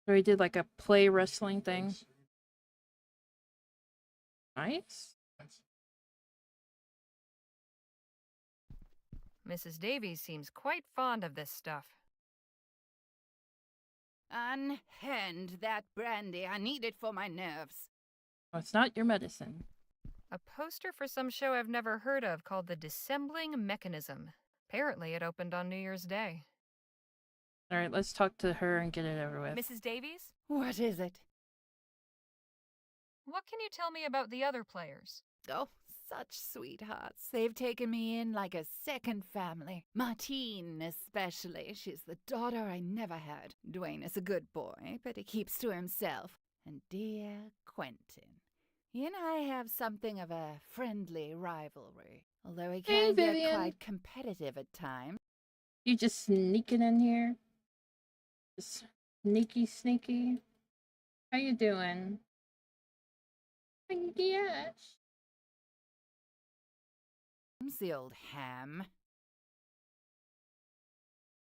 So he did like a play wrestling thing. Nice. Mrs. Davies seems quite fond of this stuff. Unhand that brandy. I need it for my nerves. Well, it's not your medicine. A poster for some show I've never heard of called The Dissembling Mechanism. Apparently it opened on New Year's Day. All right, let's talk to her and get it over with. Mrs. Davies? What is it? What can you tell me about the other players? Oh, such sweethearts. They've taken me in like a second family. Martine, especially. She's the daughter I never had. Dwayne is a good boy, but he keeps to himself. And dear Quentin. He and I have something of a friendly rivalry, although he Hey, can get Vivian. quite competitive at times. You just sneaking in here? Just sneaky. How you doing? Yes. The old ham.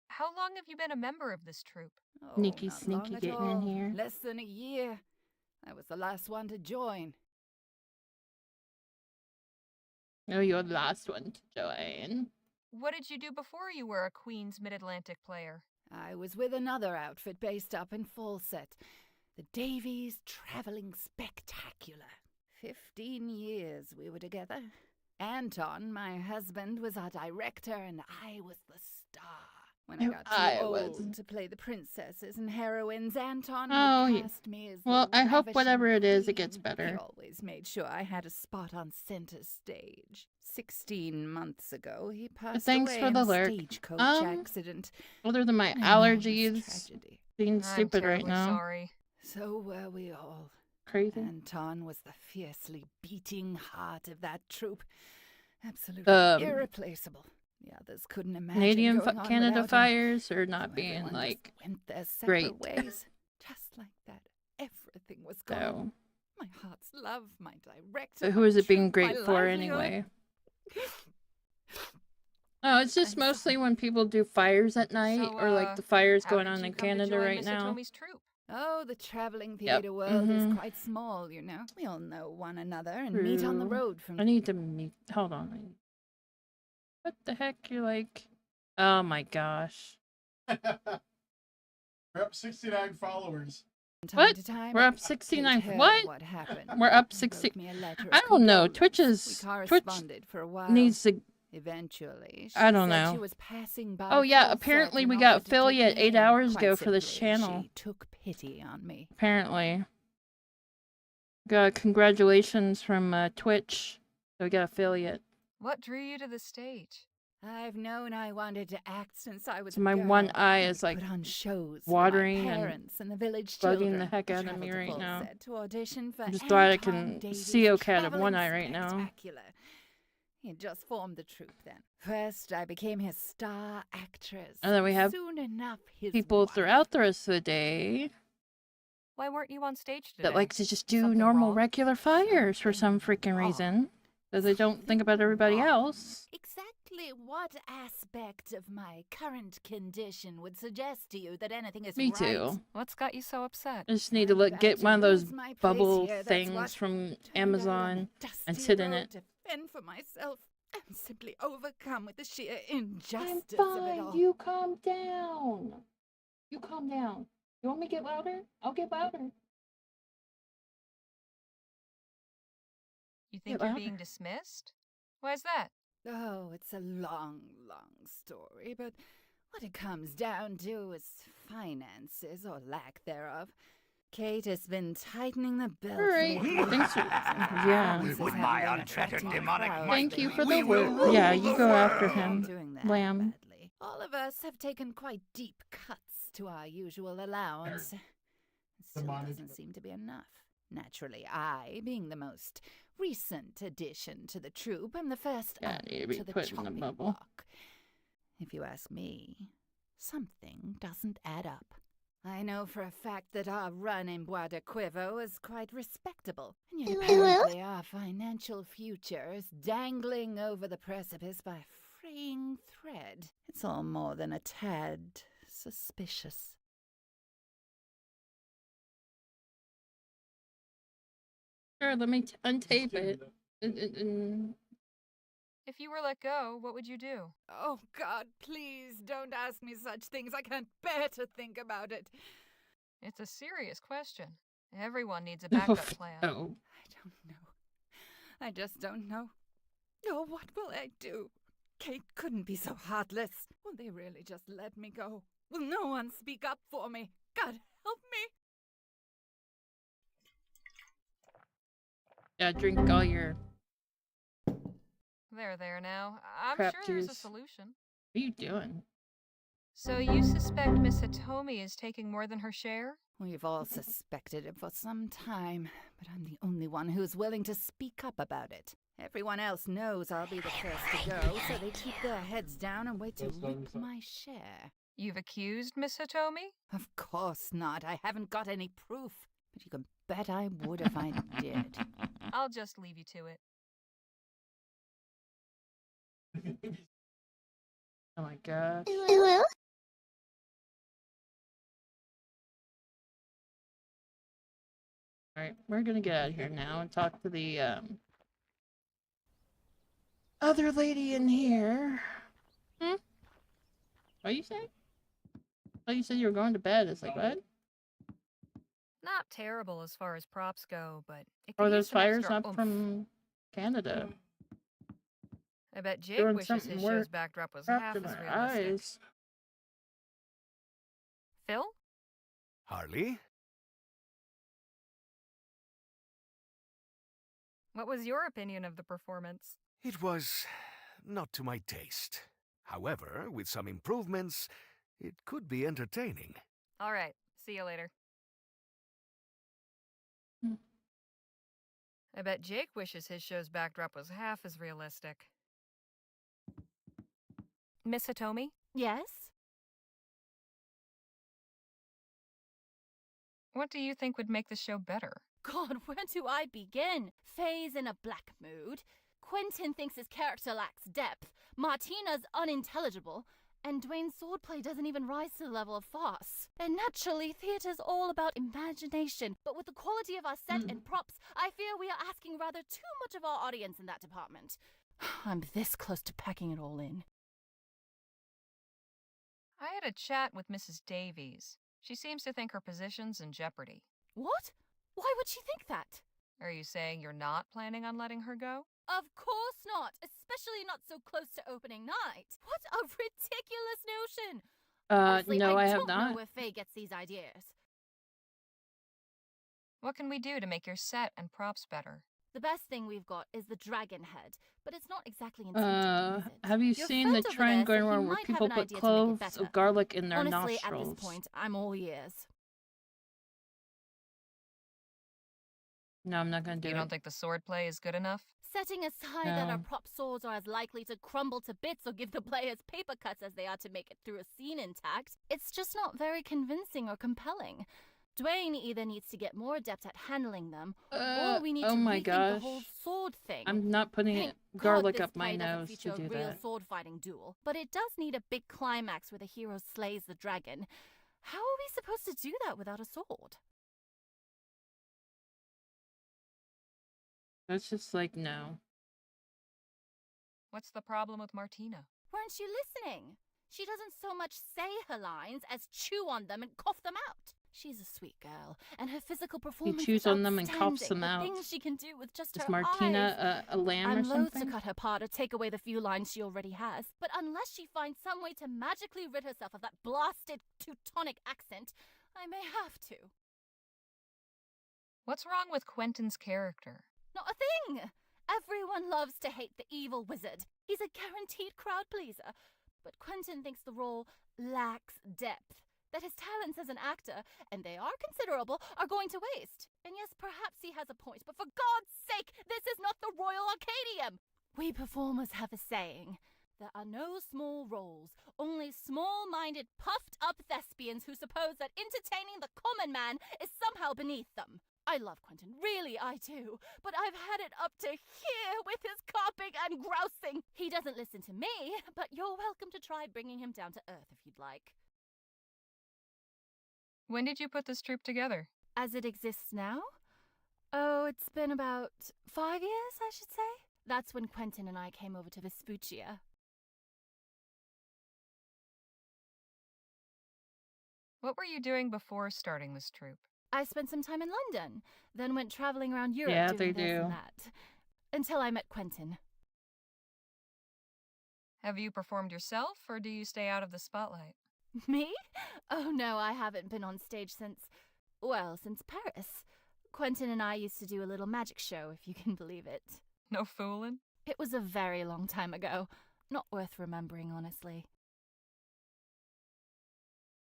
How long have you been a member of this troupe? Oh, Sneaky, not long sneaky at getting in all. here. Less than a year. I was the last one to join. Oh, you're the last one to join. What did you do before you were a Queen's Mid-Atlantic player? I was with another outfit based up in Fawcett. The Davies Traveling Spectacular. 15 years we were together. Anton, my husband, was our director, and I was the star. When I got too old to play the princesses and heroines, Anton would cast me as well, the I hope ravishing whatever it is, it queen. gets better. He always made sure I had a spot on center stage. 16 months ago, he passed thanks away for in the a lurk. stagecoach accident. Other than my An allergies enormous tragedy. being I'm stupid right terribly now. sorry. So were we all. Crazy. Anton was the fiercely beating heart of that troupe. Absolutely irreplaceable. The others couldn't imagine Canadian going on Canada without him. Fires are not So being everyone like just went their separate great. ways. Just like that, everything was gone. So, My heart's love, my director. so who my is it being troupe, my great for livelihood. anyway? Oh, it's just mostly when people do fires at night, or like the fires how going did on you in come to Canada join right Miss now. Atomi's troop? Oh, the traveling Yep. theater world is quite small, you know. We all know one another and meet on the True. road from. I need to meet. Hold on. What the heck? You're like. Oh my gosh. We're up 69 followers. What? To time, We're up 69. Kate heard What? what happened. We're up Wrote 60. me a letter I of don't know. condolence. Twitch We corresponded for a while. needs to. Eventually, she I don't said know. she was passing by. Oh yeah, full apparently set we and got offered to take affiliate me 8 in. hours Quite ago for this simply, channel. She took pity on me. Apparently. Got congratulations from Twitch. So we got affiliate. What drew you to the stage? I've known I wanted to act since I was So a my girl. one eye is like put on shows watering for my and parents and the village bugging children. the heck out of Traveled me to right now. Fulset to audition for I'm just glad I Anton can Davies' see okay out of one Traveling eye right now. Spectacular. He had just formed the troupe then. First, I became his star actress. And then we have soon enough his people wife. throughout the rest of the day Why weren't you on stage today? that like to just do normal regular fires for some freaking reason. Because they don't think about everybody else. Exactly what aspect of my current condition would suggest to you that anything is Me right? too. What's got you so upset? I just need to get to one of those lose my place bubble here, that's things what. from Turned out on Amazon a and dusty sit in road it. to fend for myself. I'm simply overcome with the sheer injustice I'm of it fine. all. You calm down. You calm down. You want me to get louder? I'll get louder. You think Get you're louder. being dismissed? Why's that? Oh, it's a long, long story, but what it comes down to is finances, or lack thereof. Kate has been tightening the belt. Alright, thanks for... Yeah. With my unfettered demonic Thank you for the word. Yeah, you go after him, Doing that lamb. badly. All of us have taken quite deep cuts to our usual allowance. It still doesn't seem to be enough. Naturally, I, being the most recent addition to the troupe, am the first up Yeah, be to the put in the chopping bubble. block. If you ask me, something doesn't add up. I know for a fact that our run in Bois de Quivo is quite respectable, and yet apparently our financial future is dangling over the precipice by a fraying thread. It's all more than a tad suspicious. Sure, let me untape it. If you were let go, what would you do? Oh, God, please don't ask me such things. I can't bear to think about it. It's a serious question. Everyone needs a backup plan. Oh. I don't know. I just don't know. Oh, what will I do? Kate couldn't be so heartless. Will they really just let me go? Will no one speak up for me? God help me. Yeah, drink all your There now. I'm crap sure there's a juice. solution. What are you doing? So you suspect Miss Hitomi is taking more than her share? We've all suspected it for some time, but I'm the only one who's willing to speak up about it. Everyone else knows I'll be the first to go, so they keep their heads down and wait to reap my share. You've accused Miss Hitomi? Of course not. I haven't got any proof, but you can bet I would if I did. I'll just leave you to it. Oh my gosh. Alright, we're gonna get out of here now and talk to the other lady in here. What you say? Oh, you said you were going to bed. It's like, what? Not terrible as far as props go, but it Or could those use some fires extra up oomph. from Canada. I bet Jake Doing wishes something his work show's backdrop was crap half to as my realistic. eyes. Phil? Harley? What was your opinion of the performance? It was not to my taste. However, with some improvements, it could be entertaining. All right, see you later. I bet Jake wishes his show's backdrop was half as realistic. Miss Hitomi? Yes? What do you think would make the show better? God, where do I begin? Faye's in a black mood. Quentin thinks his character lacks depth. Martina's unintelligible, and Dwayne's swordplay doesn't even rise to the level of farce. And naturally, theater's all about imagination, but with the quality of our set and props, I fear we are asking rather too much of our audience in that department. I'm this close to packing it all in. I had a chat with Mrs. Davies. She seems to think her position's in jeopardy. What? Why would she think that? Are you saying you're not planning on letting her go? Of course not, especially not so close to opening night. What a ridiculous notion! Honestly, no, I have don't know not. where Faye gets these ideas. What can we do to make your set and props better? The best thing we've got is the dragon head, but it's not exactly intimidating, is it? Have you Your seen the friend over trend there going said he around where might have people an put idea to make it cloves better. of garlic in their Honestly, nostrils? at this point, I'm all ears. No, I'm not gonna do You it. don't think the swordplay is good enough? Setting aside that our No. prop swords are as likely to crumble to bits or give the players paper cuts as they are to make it through a scene intact, it's just not very convincing or compelling. Dwayne either needs to get more adept at handling them, or we need oh to my rethink gosh. the whole sword thing. I'm not putting Thank God garlic this up my play doesn't nose feature to do a real that. sword fighting duel, but it does need a big climax where the hero slays the dragon. How are we supposed to do that without a sword? That's just like, no. What's the problem with Martina? Weren't you listening? She doesn't so much say her lines as chew on them and cough them out. She's a sweet girl, and her physical performance chews is on them and coughs outstanding. them out. The things she can do with just Is her Martina eyes. a lamb or I'm loath something? to cut her part or take away the few lines she already has, but unless she finds some way to magically rid herself of that blasted Teutonic accent, I may have to. What's wrong with Quentin's character? Not a thing! Everyone loves to hate the evil wizard. He's a guaranteed crowd pleaser. But Quentin thinks the role lacks depth, that his talents as an actor, and they are considerable, are going to waste. And yes, perhaps he has a point, but for God's sake, this is not the Royal Arcadium! We performers have a saying. There are no small roles, only small-minded, puffed-up thespians who suppose that entertaining the common man is somehow beneath them. I love Quentin, really I do, but I've had it up to here with his carping and grousing. He doesn't listen to me, but you're welcome to try bringing him down to earth if you'd like. When did you put this troupe together? As it exists now? Oh, it's been about 5 years, I should say. That's when Quentin and I came over to Vespuccia. What were you doing before starting this troupe? I spent some time in London, then went traveling around Europe Yeah, doing they this do. and that, until I met Quentin. Have you performed yourself, or do you stay out of the spotlight? Me? Oh no, I haven't been on stage since Paris. Quentin and I used to do a little magic show, if you can believe it. No foolin'? It was a very long time ago. Not worth remembering, honestly.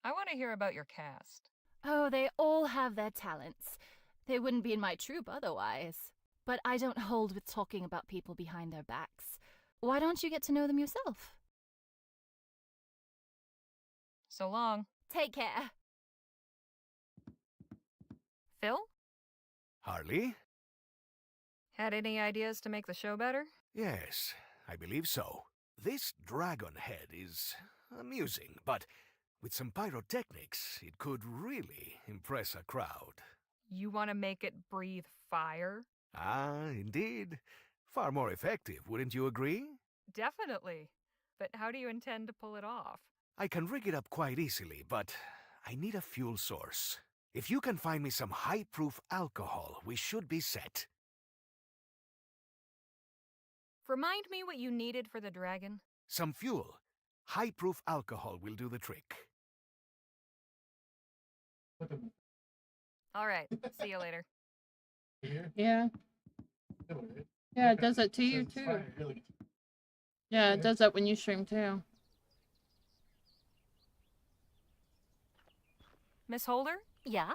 I want to hear about your cast. Oh, they all have their talents. They wouldn't be in my troupe otherwise. But I don't hold with talking about people behind their backs. Why don't you get to know them yourself? So long. Take care. Phil? Harley? Had any ideas to make the show better? Yes, I believe so. This dragon head is amusing, but with some pyrotechnics, it could really impress a crowd. You want to make it breathe fire? Ah, indeed. Far more effective, wouldn't you agree? Definitely. But how do you intend to pull it off? I can rig it up quite easily, but I need a fuel source. If you can find me some high-proof alcohol, we should be set. Remind me what you needed for the dragon. Some fuel. High-proof alcohol will do the trick. All right. See you later. Yeah. Yeah, it does that to you too. Yeah, it does that when you stream too. Miss Holder? Yeah?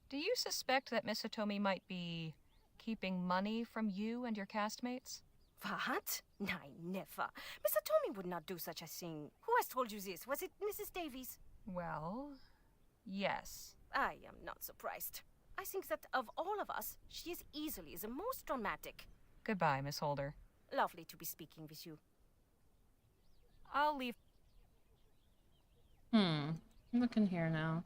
Do you suspect that Miss Hitomi might be keeping money from you and your castmates? What? No, never. Mr. Tommy would not do such a thing. Who has told you this? Was it Mrs. Davies? Well, yes. I am not surprised. I think that of all of us, she is easily the most dramatic. Goodbye, Miss Holder. Lovely to be speaking with you. I'll leave. Look in here now.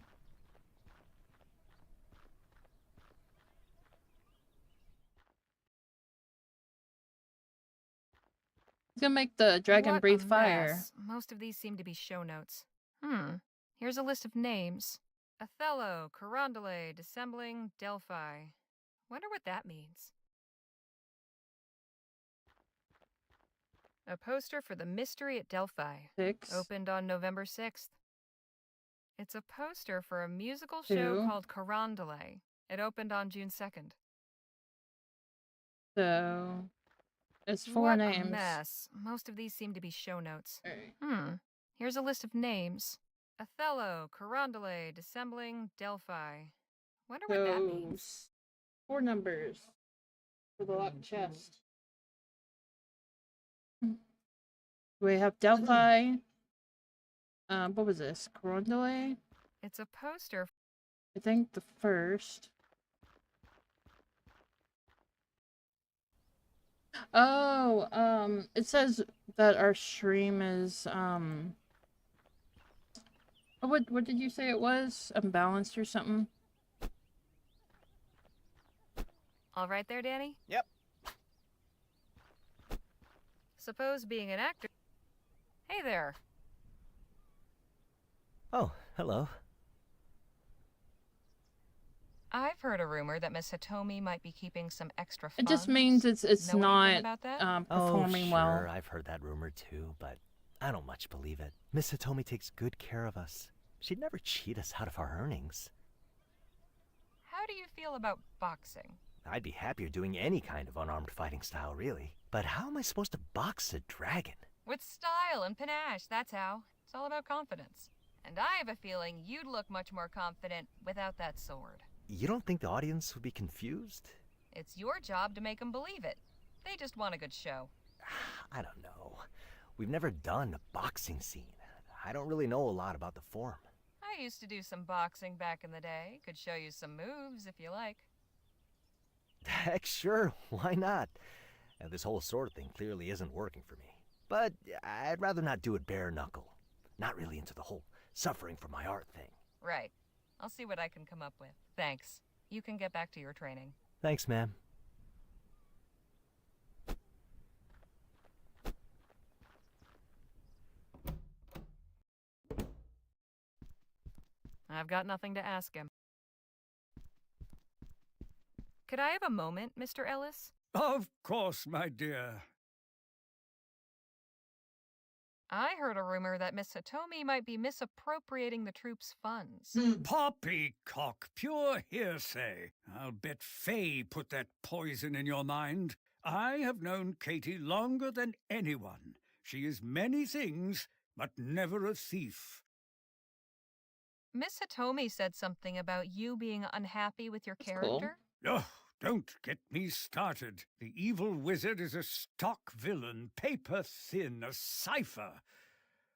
He's gonna make the dragon What breathe a fire. mess. Most of these seem to be show notes. Here's a list of names. Othello, Carondelet, Dissembling, Delphi. Wonder what that means. A poster for the Mystery at Delphi. 6. Opened on November 6th. It's a poster for a musical show 2. called Carondelet. It opened on June 2nd. So it's 4 What names. a mess. Most of these seem to be show notes. Right. Here's a list of names. Othello, Carondelet, Dissembling, Delphi. Wonder what that means. 4 numbers for the locked chest. We have Delphi. What was this? Carondelet? It's a poster. I think the first. Oh, it says that our stream is, what did you say it was? Unbalanced or something? All right there, Danny? Yep. Suppose being an actor... Hey there. Oh, hello. I've heard a rumor that Miss Hitomi might be keeping some extra It funds. just means it's Know not anything about that? performing well. Sure, I've heard that rumor too, but I don't much believe it. Miss Hitomi takes good care of us. She'd never cheat us out of our earnings. How do you feel about boxing? I'd be happier doing any kind of unarmed fighting style, really. But how am I supposed to box a dragon? With style and panache, that's how. It's all about confidence. And I have a feeling you'd look much more confident without that sword. You don't think the audience would be confused? It's your job to make them believe it. They just want a good show. I don't know. We've never done a boxing scene. I don't really know a lot about the form. I used to do some boxing back in the day. Could show you some moves if you like. Heck, sure. Why not? This whole sword thing clearly isn't working for me. But I'd rather not do it bare knuckle. Not really into the whole suffering for my art thing. Right. I'll see what I can come up with. Thanks. You can get back to your training. Thanks, ma'am. I've got nothing to ask him. Could I have a moment, Mr. Ellis? Of course, my dear. I heard a rumor that Miss Hitomi might be misappropriating the troops' funds. Poppycock, pure hearsay. I'll bet Faye put that poison in your mind. I have known Katie longer than anyone. She is many things, but never a thief. Miss Hitomi said something about you being unhappy with your character. Oh, don't get me started. The evil wizard is a stock villain, paper thin, a cipher.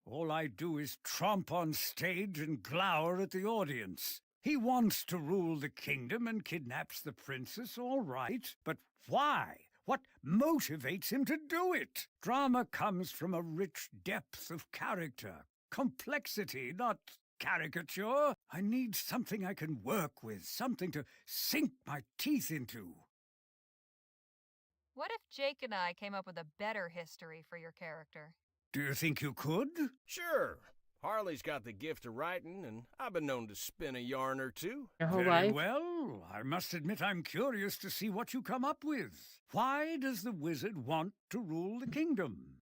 All I do is tromp on stage and glower at the audience. He wants to rule the kingdom and kidnaps the princess, all right. But why? What motivates him to do it? Drama comes from a rich depth of character. Complexity, not caricature. I need something I can work with, something to sink my teeth into. What if Jake and I came up with a better history for your character? Do you think you could? Sure. Harley's got the gift of writing, and I've been known to spin a yarn or two. Your whole Very life? well. I must admit I'm curious to see what you come up with. Why does the wizard want to rule the kingdom?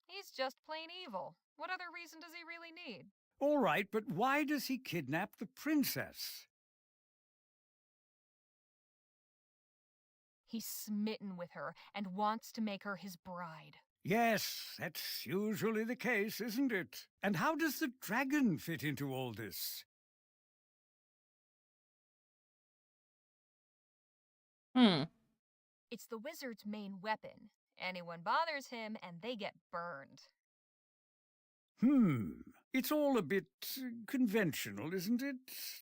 He's just plain evil. What other reason does he really need? All right, but why does he kidnap the princess? He's smitten with her and wants to make her his bride. Yes, that's usually the case, isn't it? And how does the dragon fit into all this? It's the wizard's main weapon. Anyone bothers him and they get burned. It's all a bit conventional, isn't it?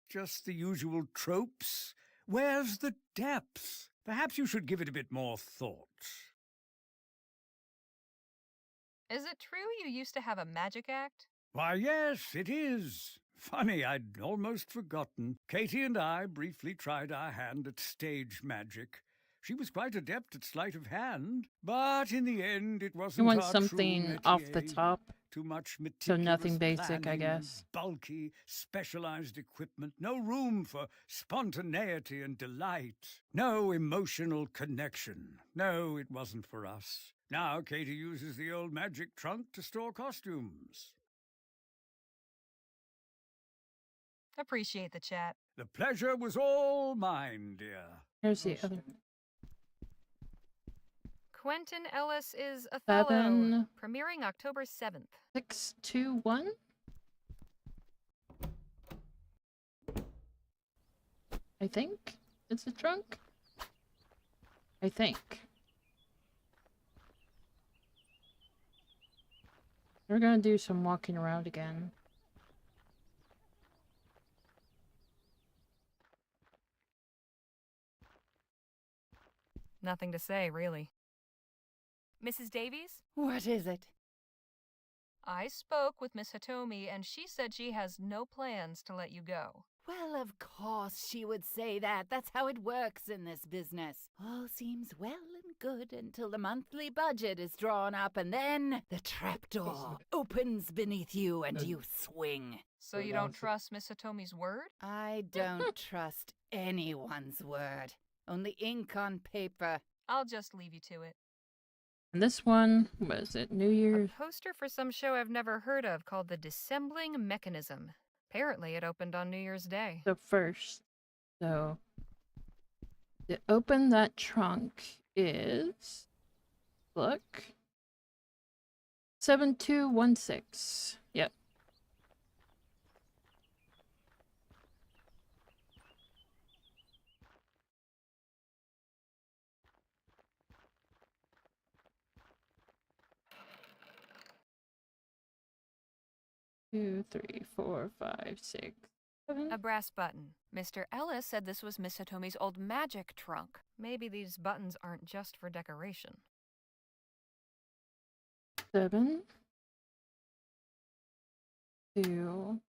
Just the usual tropes. Where's the depth? Perhaps you should give it a bit more thought. Is it true you used to have a magic act? Why, yes, it is. Funny, I'd almost forgotten. Katie and I briefly tried our hand at stage magic. She was quite adept at sleight of hand, but in the end it wasn't You want our something true off the métier. top, Too much so meticulous nothing basic, I planning, guess. bulky, specialized equipment, no room for spontaneity and delight, no emotional connection. No, it wasn't for us. Now Katie uses the old magic trunk to store costumes. Appreciate the chat. The pleasure was all mine, dear. Here's the other. Quentin Ellis is Othello, 7, premiering October 7th. 6, 2, 1. I think it's a trunk. I think. We're gonna do some walking around again. Nothing to say, really. Mrs. Davies? What is it? I spoke with Miss Hitomi, and she said she has no plans to let you go. Well, of course she would say that. That's how it works in this business. All seems well and good until the monthly budget is drawn up, and then the trapdoor opens beneath you and you swing. So you don't trust Miss Hitomi's word? I don't trust anyone's word. Only ink on paper. I'll just leave you to it. And this one, was it New Year's? A poster for some show I've never heard of called The Dissembling Mechanism. Apparently it opened on New Year's Day. The first. So, to open that trunk is, look, 7216. Yep. Two, three, four, five, 6, 7. A brass button. Mr. Ellis said this was Miss Hitomi's old magic trunk. Maybe these buttons aren't just for decoration. 7, 2,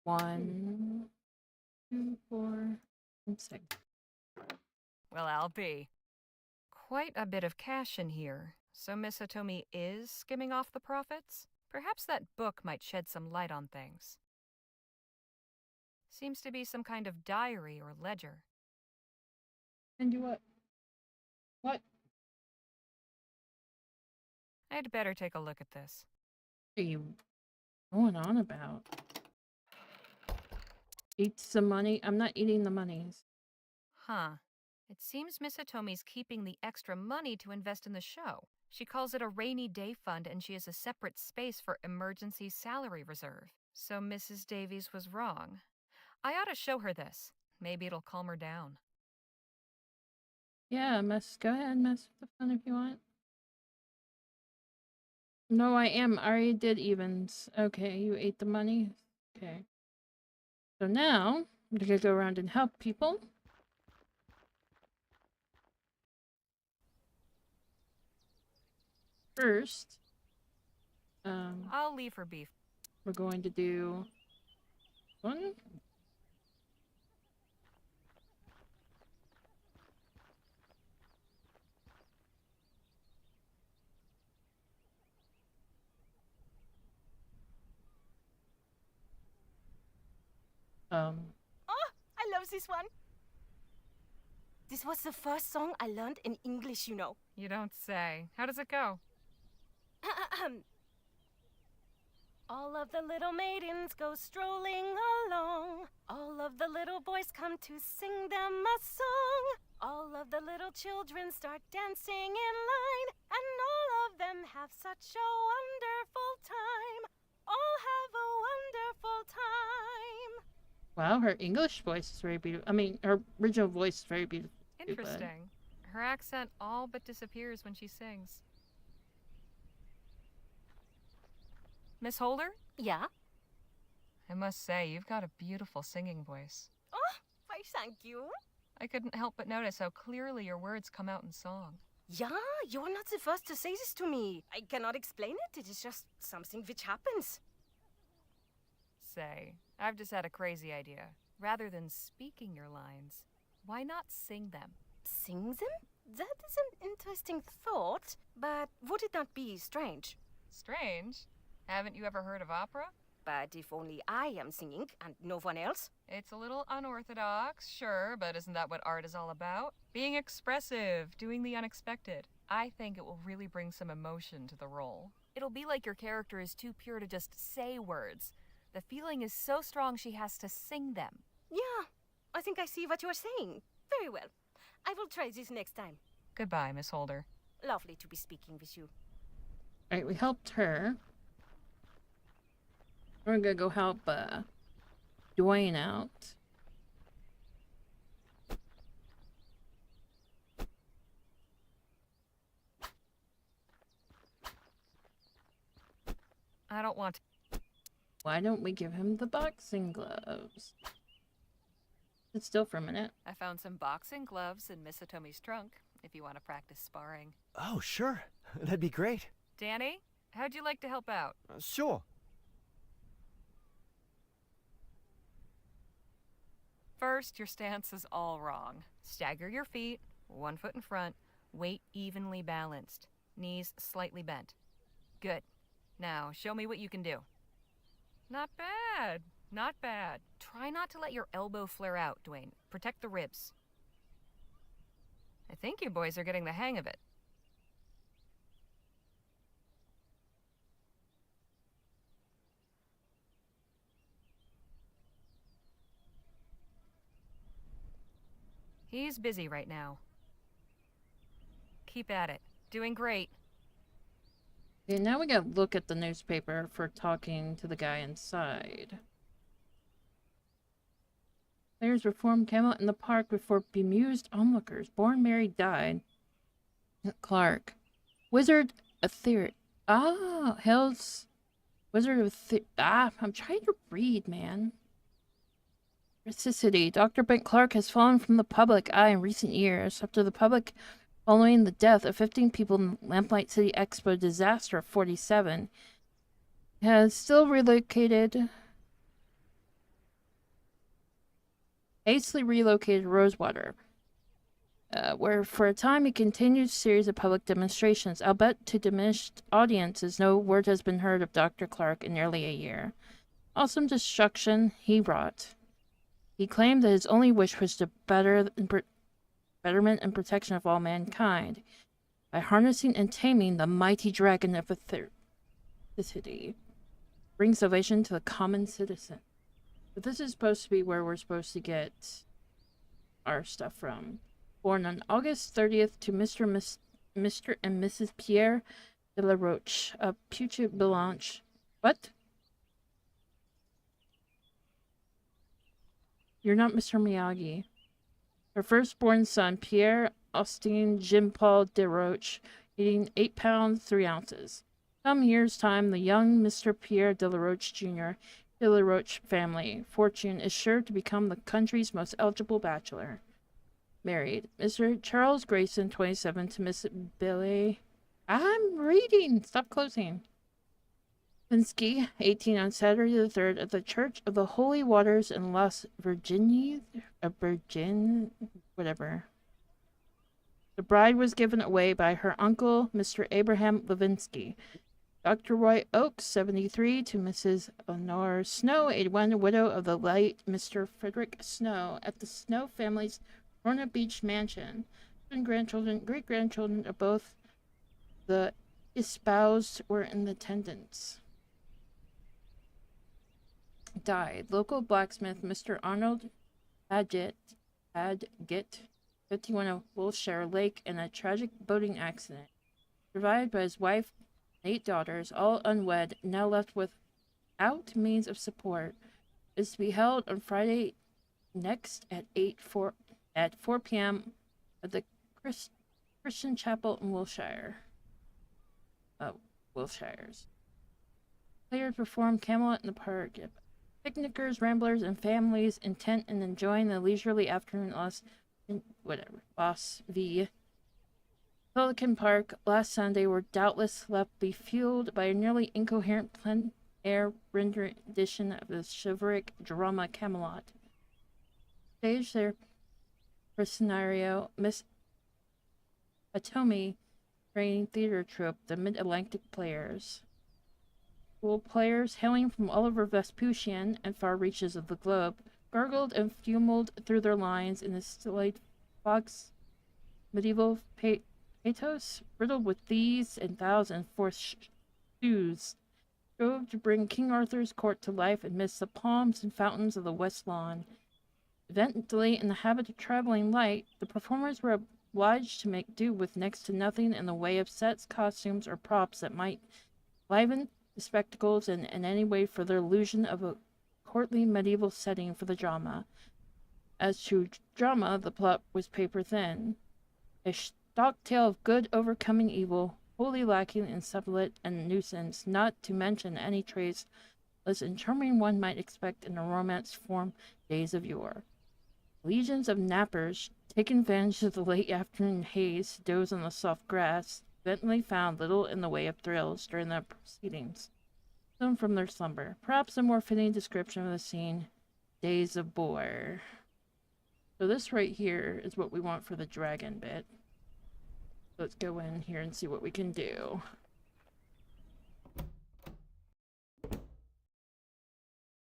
1, 2, 4, and 6. Well, I'll be. Quite a bit of cash in here. So Miss Hitomi is skimming off the profits? Perhaps that book might shed some light on things. Seems to be some kind of diary or ledger. And you what? What? I'd better take a look at this. What are you going on about? Eat some money? I'm not eating the monies. Huh. It seems Miss Hitomi's keeping the extra money to invest in the show. She calls it a rainy day fund, and she has a separate space for emergency salary reserve. So Mrs. Davies was wrong. I ought to show her this. Maybe it'll calm her down. Yeah, go ahead, mess with the fun if you want. No, I already did evens. Okay, you ate the money. Okay. So now, I'm gonna go around and help people. First, I'll leave her beef. we're going to do one. Oh, I love this one. This was the first song I learned in English, you know. You don't say. How does it go? All of the little maidens go strolling along. All of the little boys come to sing them a song. All of the little children start dancing in line, and all of them have such a wonderful time. All have a wonderful time. Wow, her English voice is very beautiful. I mean, her original voice is very beautiful. too, but- Interesting. Her accent all but disappears when she sings. Miss Holder? Yeah? I must say, you've got a beautiful singing voice. Oh, why thank you. I couldn't help but notice how clearly your words come out in song. Yeah, you are not the first to say this to me. I cannot explain it. It is just something which happens. Say, I've just had a crazy idea. Rather than speaking your lines, why not sing them? Sing them? That is an interesting thought, but would it not be strange? Strange? Haven't you ever heard of opera? But if only I am singing and no one else? It's a little unorthodox, sure, but isn't that what art is all about? Being expressive, doing the unexpected. I think it will really bring some emotion to the role. It'll be like your character is too pure to just say words. The feeling is so strong she has to sing them. Yeah, I think I see what you are saying. Very well. I will try this next time. Goodbye, Miss Holder. Lovely to be speaking with you. Alright, we helped her. We're gonna go help Dwayne out. I don't want to. Why don't we give him the boxing gloves? Sit still for a minute. I found some boxing gloves in Miss Otomi's trunk, if you want to practice sparring. Oh, sure. That'd be great. Danny, how'd you like to help out? Sure. First, your stance is all wrong. Stagger your feet, 1 foot in front, weight evenly balanced, knees slightly bent. Good. Now, show me what you can do. Not bad. Not bad. Try not to let your elbow flare out, Dwayne. Protect the ribs. I think you boys are getting the hang of it. He's busy right now. Keep at it. Doing great. Okay, now we gotta look at the newspaper for talking to the guy inside. Players reformed came out in the park before bemused onlookers. Born married died. Clark. Wizard Ethereal. Ah, Hell's Wizard of I'm trying to read, man. Necessity. Dr. Brent Clark has fallen from the public eye in recent years after the public following the death of 15 people in Lamplight City Expo disaster of 47. Has still relocated. Hastily relocated to RoseWater, where for a time he continued a series of public demonstrations, albeit to diminished audiences. No word has been heard of Dr. Clark in nearly a year. Awesome destruction he wrought. He claimed that his only wish was to betterment and protection of all mankind by harnessing and taming the mighty dragon of Aethericity. Bring salvation to the common citizen. But this is supposed to be where we're supposed to get our stuff from. Born on August 30th to Mr. and Mrs. Pierre de la Roche of Puget Blanche. What? You're not Mr. Miyagi. Her firstborn son, Pierre Austin Jean-Paul de Roche, eating 8 pounds 3 ounces. Some years' time, the young Mr. Pierre de la Roche Jr. de la Roche family fortune is sure to become the country's most eligible bachelor. Married, Mr. Charles Grayson, 27, to Miss Billy. I'm reading. Stop closing. Pinsky, 18, on Saturday the 3rd at the Church of the Holy Waters in Las Virginias, whatever. The bride was given away by her uncle, Mr. Abraham Levinsky. Dr. Roy Oakes, 73, to Mrs. Honora Snow, 81, widow of the late Mr. Frederick Snow, at the Snow family's Lorna Beach mansion. Grandchildren, great-grandchildren of both the espoused were in attendance. Died. Local blacksmith, Mr. Arnold Adgett, 51 of Wilshire Lake in a tragic boating accident. Survived by his wife and 8 daughters, all unwed, now left without means of support, is to be held on Friday next at 4 p.m. at the Christian Chapel in Wilshire. Wilshires. Players perform Camelot in the Park. Picnickers, ramblers, and families intent in enjoying the leisurely afternoon Loss v. Pelican Park last Sunday were doubtless left befueled by a nearly incoherent plein-air rendition of the chivalric drama Camelot. Staged their scenario, Miss Atomy training theater troupe, the Mid-Atlantic Players. School players hailing from all over Vespucian and far reaches of the globe gargled and fumeled through their lines in the still fox medieval pathos, riddled with these and thous and forth shoes, strove to bring King Arthur's court to life amidst the palms and fountains of the West Lawn. Evidently in the habit of traveling light, the performers were obliged to make do with next to nothing in the way of sets, costumes, or props that might liven the spectacles and in any way for their illusion of a courtly medieval setting for the drama. As to drama, the plot was paper thin. A stock tale of good overcoming evil, wholly lacking in subtlety and nuisance, not to mention any trace less and charming one might expect in a romance form days of yore. Legions of nappers, taking advantage of the late afternoon haze to doze on the soft grass, evidently found little in the way of thrills during the proceedings. Soon from their slumber, perhaps a more fitting description of the scene, days of bore. So this right here is what we want for the dragon bit. Let's go in here and see what we can do.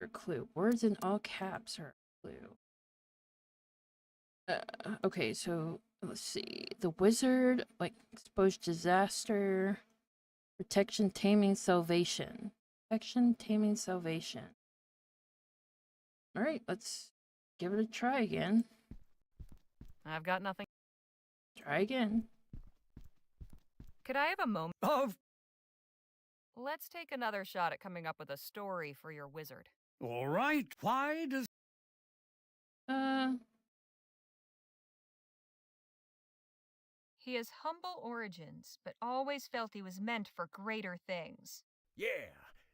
Your clue. Words in all caps are a clue. Okay, so let's see. The wizard, like, exposed disaster. Protection, taming, salvation. Protection, taming, salvation. Alright, let's give it a try again. I've got nothing. Try again. Could I have a moment? Oh, Let's take another shot at coming up with a story for your wizard. all right. Why does... He has humble origins, but always felt he was meant for greater things. Yeah,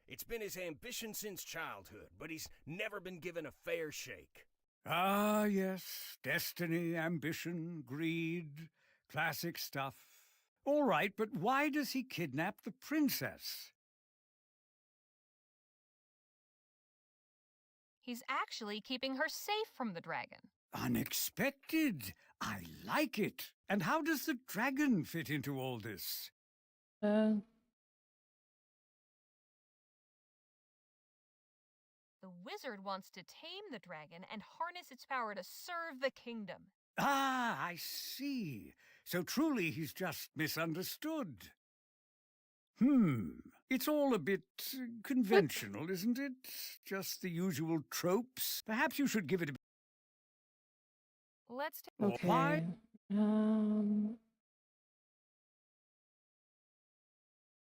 it's been his ambition since childhood, but he's never been given a fair shake. Ah, yes. Destiny, ambition, greed. Classic stuff. All right, but why does he kidnap the princess? He's actually keeping her safe from the dragon. Unexpected. I like it. And how does the dragon fit into all this? The wizard wants to tame the dragon and harness its power to serve the kingdom. Ah, I see. So truly he's just misunderstood. It's all a bit conventional, isn't it? Just the usual tropes. Perhaps you should give it a... Let's take... Okay. Why?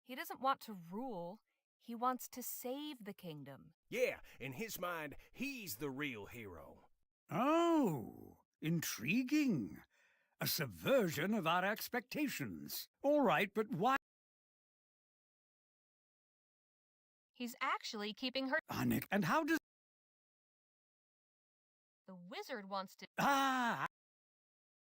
He doesn't want to rule. He wants to save the kingdom. Yeah, in his mind, he's the real hero. Oh, intriguing. A subversion of our expectations. All right, but why? He's actually keeping her... And how does... The wizard wants to... Ah!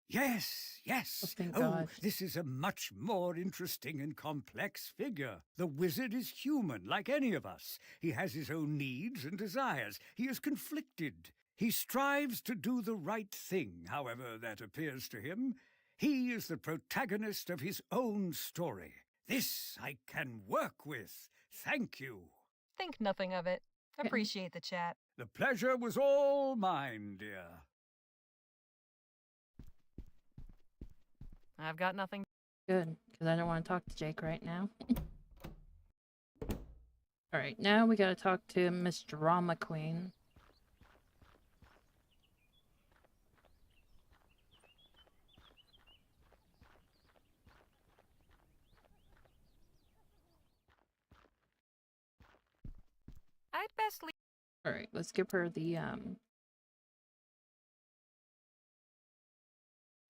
Yes, yes. Oh, thank God. This is a much more interesting and complex figure. The wizard is human, like any of us. He has his own needs and desires. He is conflicted. He strives to do the right thing, however that appears to him. He is the protagonist of his own story. This I can work with. Thank you. Think nothing of it. Appreciate the chat. The pleasure was all mine, dear. I've got nothing. Good, because I don't want to talk to Jake right now. Alright, now we gotta talk to Miss Drama Queen. Alright, let's give her the,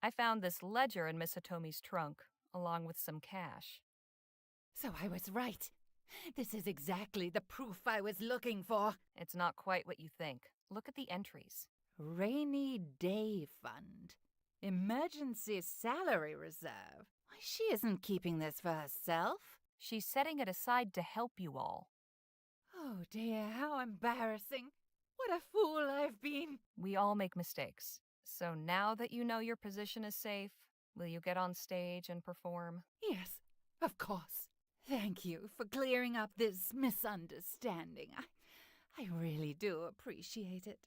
I found this ledger in Miss Hitomi's trunk, along with some cash. So I was right. This is exactly the proof I was looking for. It's not quite what you think. Look at the entries. Rainy Day Fund. Emergency Salary Reserve. Why, she isn't keeping this for herself. She's setting it aside to help you all. Oh dear, how embarrassing. What a fool I've been. We all make mistakes. So now that you know your position is safe, will you get on stage and perform? Yes, of course. Thank you for clearing up this misunderstanding. I really do appreciate it.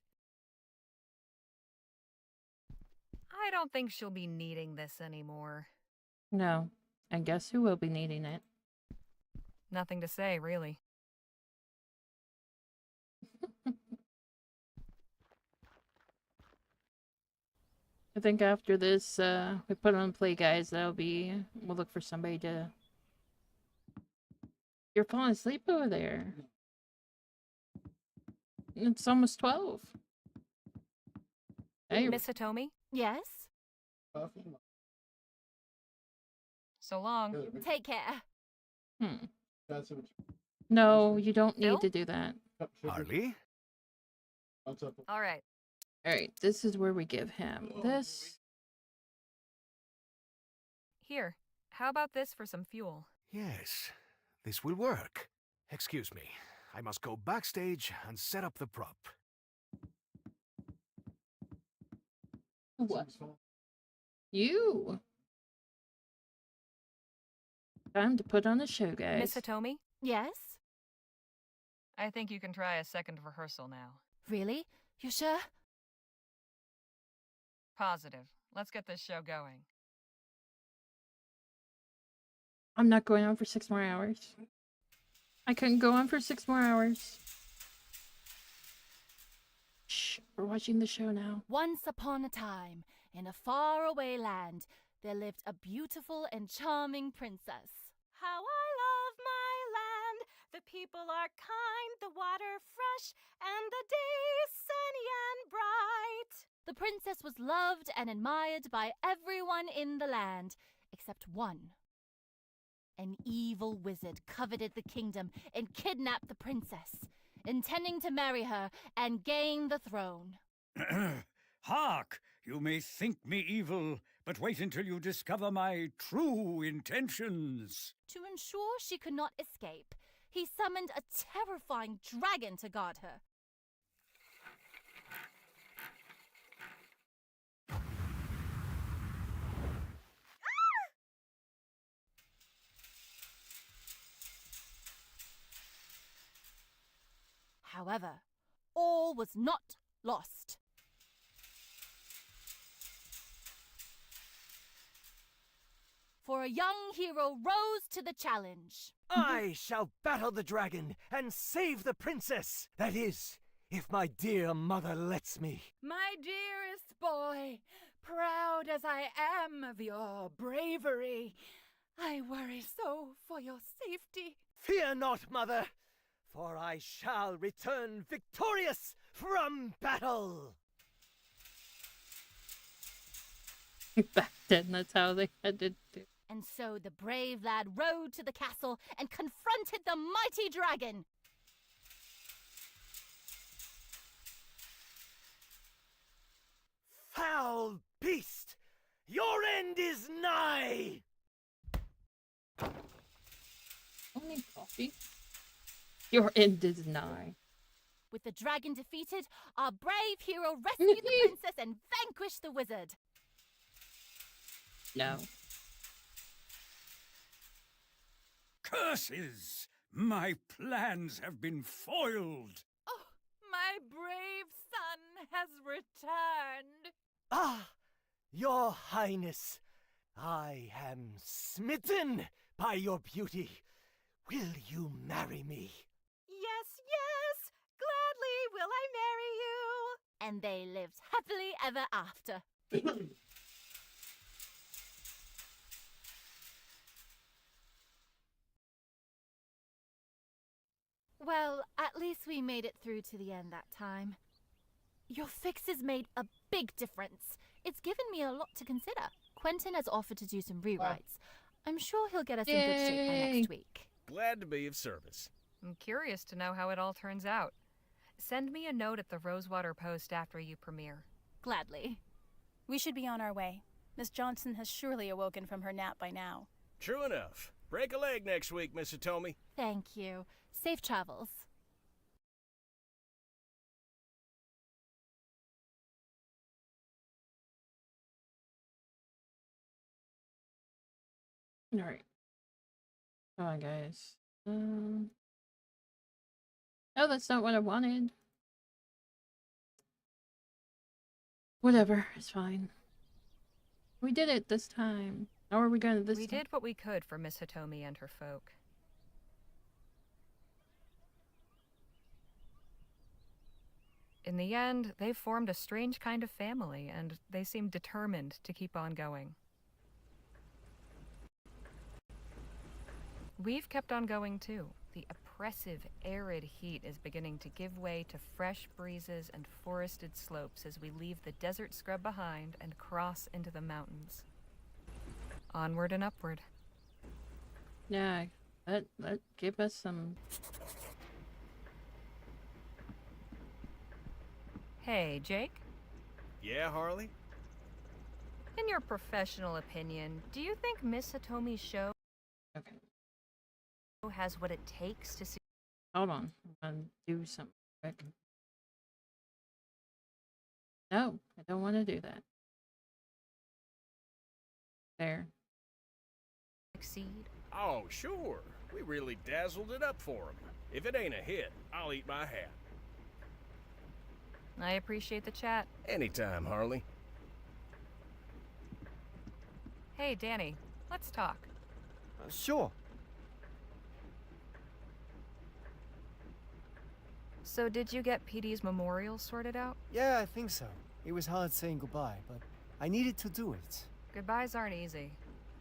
I don't think she'll be needing this anymore. no. And guess who will be needing it? Nothing to say, really. I think after this, we put on play, guys, we'll look for somebody to... You're falling asleep over there. It's almost 12. Hey, Miss Hitomi? Yes? So long. Take care. No, you don't need Bill? to do that. Harley? All right. Alright, this is where we give him this. Here, how about this for some fuel? Yes, this will work. Excuse me. I must go backstage and set up the prop. What? You! Time to put on a show, guys. Miss Hitomi? Yes? I think you can try a second rehearsal now. Really? You sure? Positive. Let's get this show going. I'm not going on for 6 more hours. I couldn't go on for 6 more hours. Shh, we're watching the show now. Once upon a time, in a faraway land, there lived a beautiful and charming princess. How I love my land. The people are kind, the water fresh, and the day sunny and bright. The princess was loved and admired by everyone in the land, except one. An evil wizard coveted the kingdom and kidnapped the princess, intending to marry her and gain the throne. Hark! You may think me evil, but wait until you discover my true intentions. To ensure she could not escape, he summoned a terrifying dragon to guard her. However, all was not lost. For a young hero rose to the challenge. I shall battle the dragon and save the princess. That is, if my dear mother lets me. My dearest boy, proud as I am of your bravery, I worry so for your safety. Fear not, mother, for I shall return victorious from battle. Back then, that's how they had to do. And so the brave lad rode to the castle and confronted the mighty dragon. Foul beast! Your end is nigh! Only coffee. Your end is nigh. With the dragon defeated, our brave hero rescued the princess and vanquished the wizard. No. Curses! My plans have been foiled. Oh, my brave son has returned. Ah, your highness, I am smitten by your beauty. Will you marry me? Yes, yes, gladly will I marry you. And they lived happily ever after. Well, at least we made it through to the end that time. Your fixes made a big difference. It's given me a lot to consider. Quentin has offered to do some rewrites. I'm sure he'll get us in good shape by Yay. next week. Glad to be of service. I'm curious to know how it all turns out. Send me a note at the RoseWater Post after you premiere. Gladly. We should be on our way. Miss Johnson has surely awoken from her nap by now. True enough. Break a leg next week, Miss Hitomi. Thank you. Safe travels. Alright. Come on, guys. Oh, that's not what I wanted. Whatever, it's fine. We did it this time. How are we gonna this We time? did what we could for Miss Hitomi and her folk. In the end, they formed a strange kind of family, and they seem determined to keep on going. We've kept on going too. The oppressive, arid heat is beginning to give way to fresh breezes and forested slopes as we leave the desert scrub behind and cross into the mountains. Onward and upward. Yeah, let give us some. Hey, Jake? Yeah, Harley? In your professional opinion, do you think Miss Hitomi's show has what it takes to see? Hold on, I'm gonna do something quick. No, I don't want to do that. There. Succeed? Oh, sure. We really dazzled it up for him. If it ain't a hit, I'll eat my hat. I appreciate the chat. Anytime, Harley. Hey, Danny, let's talk. Sure. So did you get PD's memorial sorted out? Yeah, I think so. It was hard saying goodbye, but I needed to do it. Goodbyes aren't easy.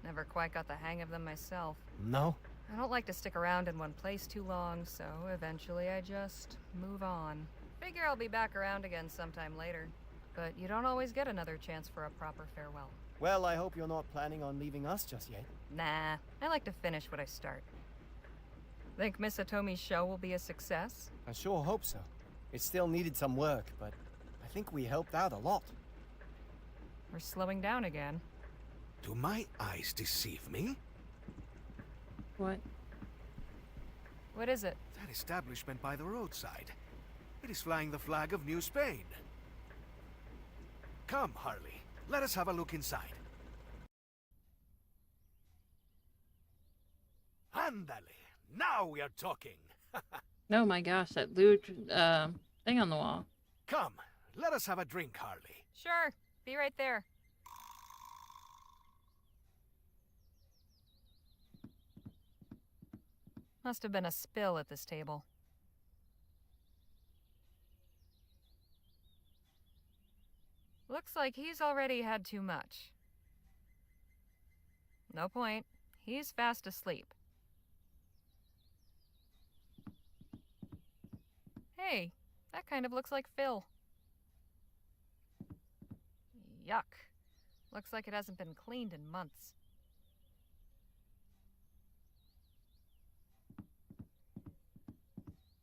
Never quite got the hang of them myself. No? I don't like to stick around in one place too long, so eventually I just move on. Figure I'll be back around again sometime later. But you don't always get another chance for a proper farewell. Well, I hope you're not planning on leaving us just yet. Nah, I like to finish what I start. Think Miss Hitomi's show will be a success? I sure hope so. It still needed some work, but I think we helped out a lot. We're slowing down again. Do my eyes deceive me? What? What is it? That establishment by the roadside. It is flying the flag of New Spain. Come, Harley. Let us have a look inside. Ándale. Now we are talking. Oh my gosh, that lewd thing on the wall. Come, let us have a drink, Harley. Sure, be right there. Must have been a spill at this table. Looks like he's already had too much. No point. He's fast asleep. Hey, that kind of looks like Phil. Yuck. Looks like it hasn't been cleaned in months.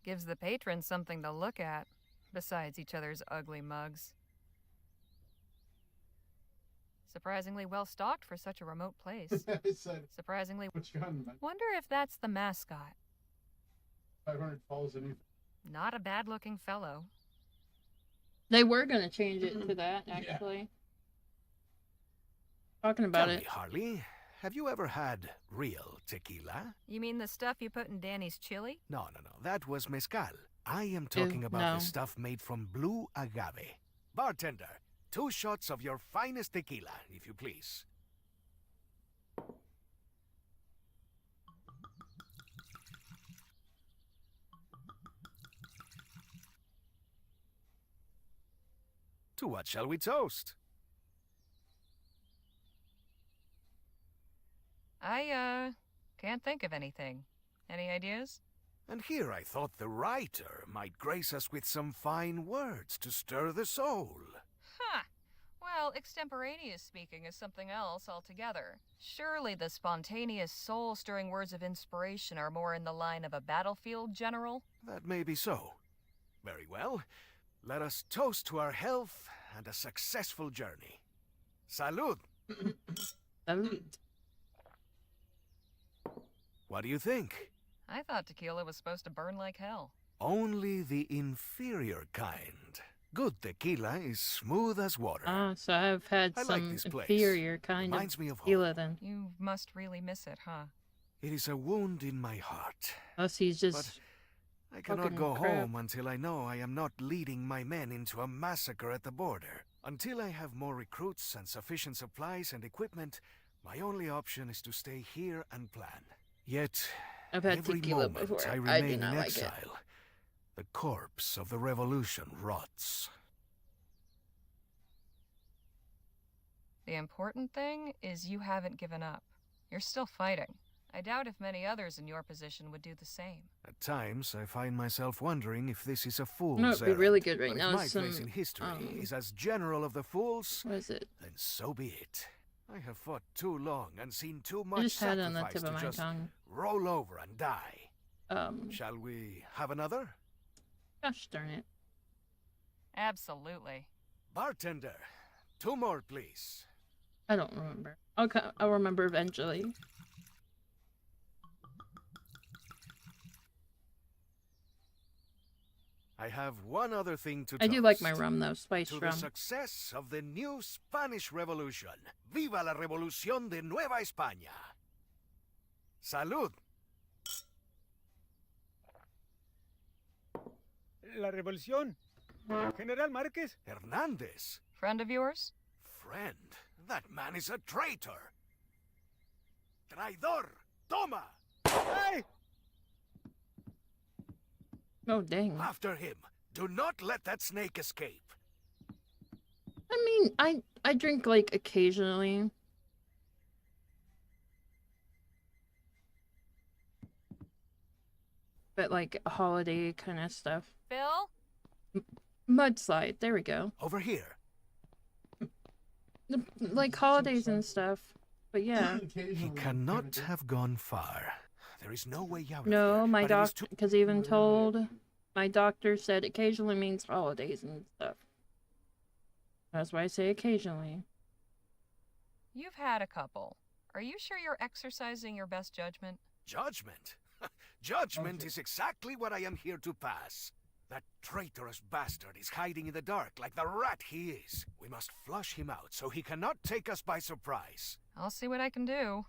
Gives the patrons something to look at, besides each other's ugly mugs. Surprisingly well stocked for such a remote place. Surprisingly. Wonder if that's the mascot. 500 falls anything. Not a bad looking fellow. They were gonna change it to that, actually. Talking about Tell it. me, Harley, have you ever had real tequila? You mean the stuff you put in Danny's chili? No. That was mezcal. I am talking about no. the stuff made from blue agave. Bartender, 2 shots of your finest tequila, if you please. To what shall we toast? I, can't think of anything. Any ideas? And here I thought the writer might grace us with some fine words to stir the soul. Huh. Well, extemporaneous speaking is something else altogether. Surely the spontaneous soul-stirring words of inspiration are more in the line of a battlefield general? That may be so. Very well. Let us toast to our health and a successful journey. Salud! Salud. What do you think? I thought tequila was supposed to burn like hell. Only the inferior kind. Good tequila is smooth as water. Ah, so I've had I like some this place. inferior kind Reminds of me of home. tequila then. You must really miss it, huh? It is a wound in my heart. Unless he's just I cannot fucking go crap. home until I know I am not leading my men into a massacre at the border. Until I have more recruits and sufficient supplies and equipment, my only option is to stay here and plan. Yet, I've had every tequila moment before. I I remain do in not like it. exile, the corpse of the revolution rots. The important thing is you haven't given up. You're still fighting. I doubt if many others in your position would do the same. At times, I find myself wondering if this is a fool's No, it'd be errand. really good right But now if my is some, place in history is as general of the fools, what is it? then so be it. I have fought too long and seen too I much just had it on the sacrifice tip of to my just tongue. roll over and die. Shall we have another? Gosh darn it. Absolutely. Bartender, 2 more, please. I don't remember. I'll remember eventually. I have one other thing to I do toast. like my rum though, spiced To rum. the success of the new Spanish Revolution. Viva la Revolución de Nueva España. Salud. La Revolución. General Márquez. Hernández. Friend of yours? Friend? That man is a traitor. Traidor. Toma. Hey! Oh, dang. After him. Do not let that snake escape. I mean, I drink like occasionally. But like holiday kind of stuff. Bill? Mudslide, there we go. Over here. Like holidays and stuff. But yeah. He cannot have gone far. There is no way out. No, my but it is doctor, because even told, my doctor said occasionally means holidays and stuff. That's why I say occasionally. You've had a couple. Are you sure you're exercising your best judgment? Judgment? Judgment is exactly what I am here to pass. That traitorous bastard is hiding in the dark like the rat he is. We must flush him out so he cannot take us by surprise. I'll see what I can do.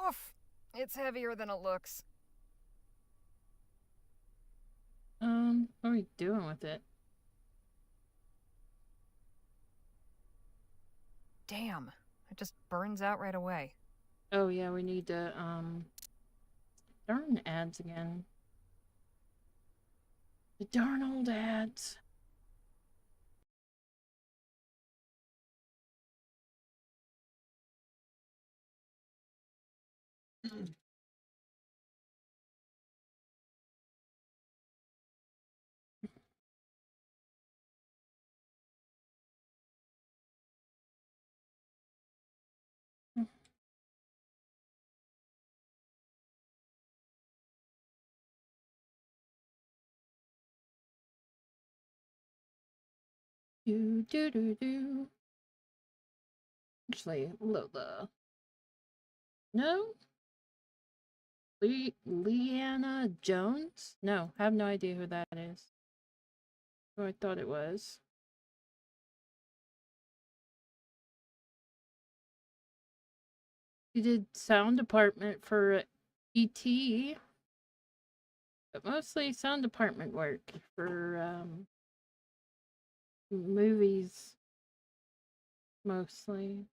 Oof! It's heavier than it looks. What are we doing with it? Damn. It just burns out right away. Oh yeah, we need to, darn ads again. The darn old ads. Do. Actually, Lola. No? Leanna Jones? No, I have no idea who that is. Who I thought it was. She did sound department for E.T., but mostly sound department work for movies, mostly.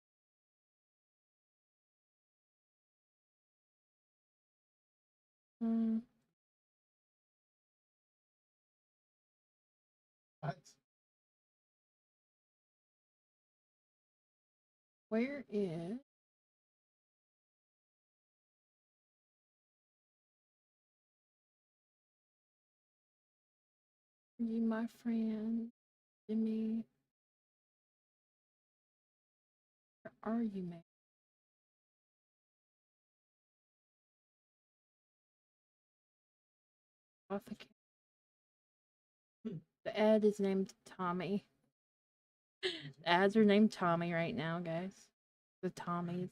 What? Where is... You, my friend, Jimmy. Where are you, man? Authentic. The ad is named Tommy. The ads are named Tommy right now, guys. The Tommies.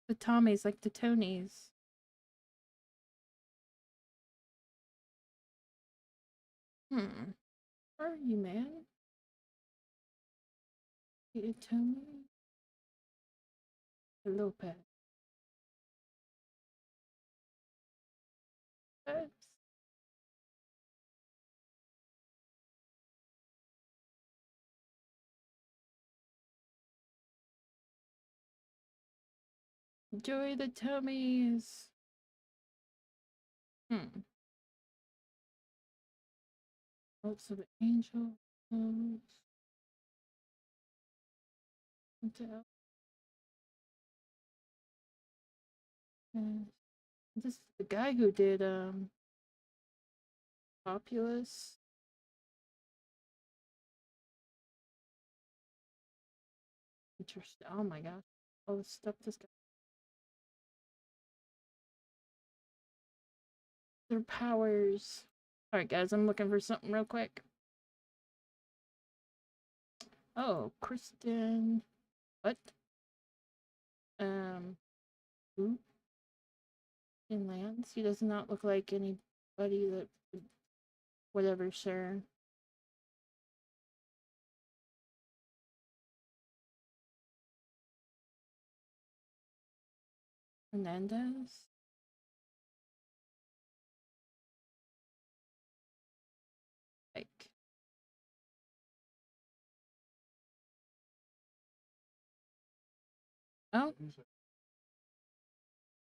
The Tommies, like the Tonys. Where are you, man? You a Tony? Hello, pet. Oops. Enjoy the tummies. Notes of the angel. This is the guy who did Populous. Interesting. Oh my gosh. All the stuff this guy. Their powers. Alright guys, I'm looking for something real quick. Oh, Kristen. What? Who? In Lance? He does not look like anybody that would... Whatever, sure. Hernandez? Like... Oh.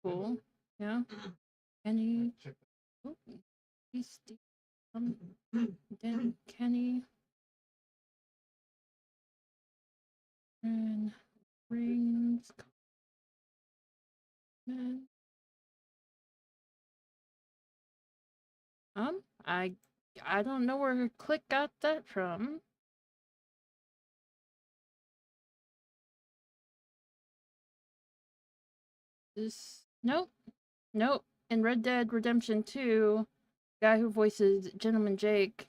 Cool. Yeah. Kenny. Oh, he's then Kenny. And rings. Man. I don't know where Click got that from. Nope. In Red Dead Redemption 2, guy who voices Gentleman Jake,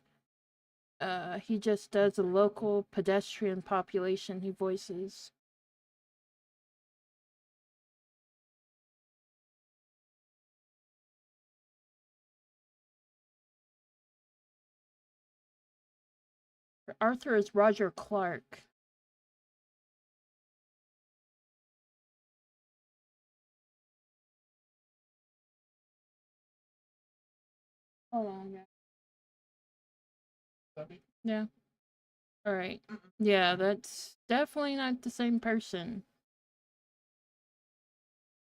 he just does a local pedestrian population he voices. Arthur is Roger Clark. Hold on, yeah. Alright. Yeah, that's definitely not the same person.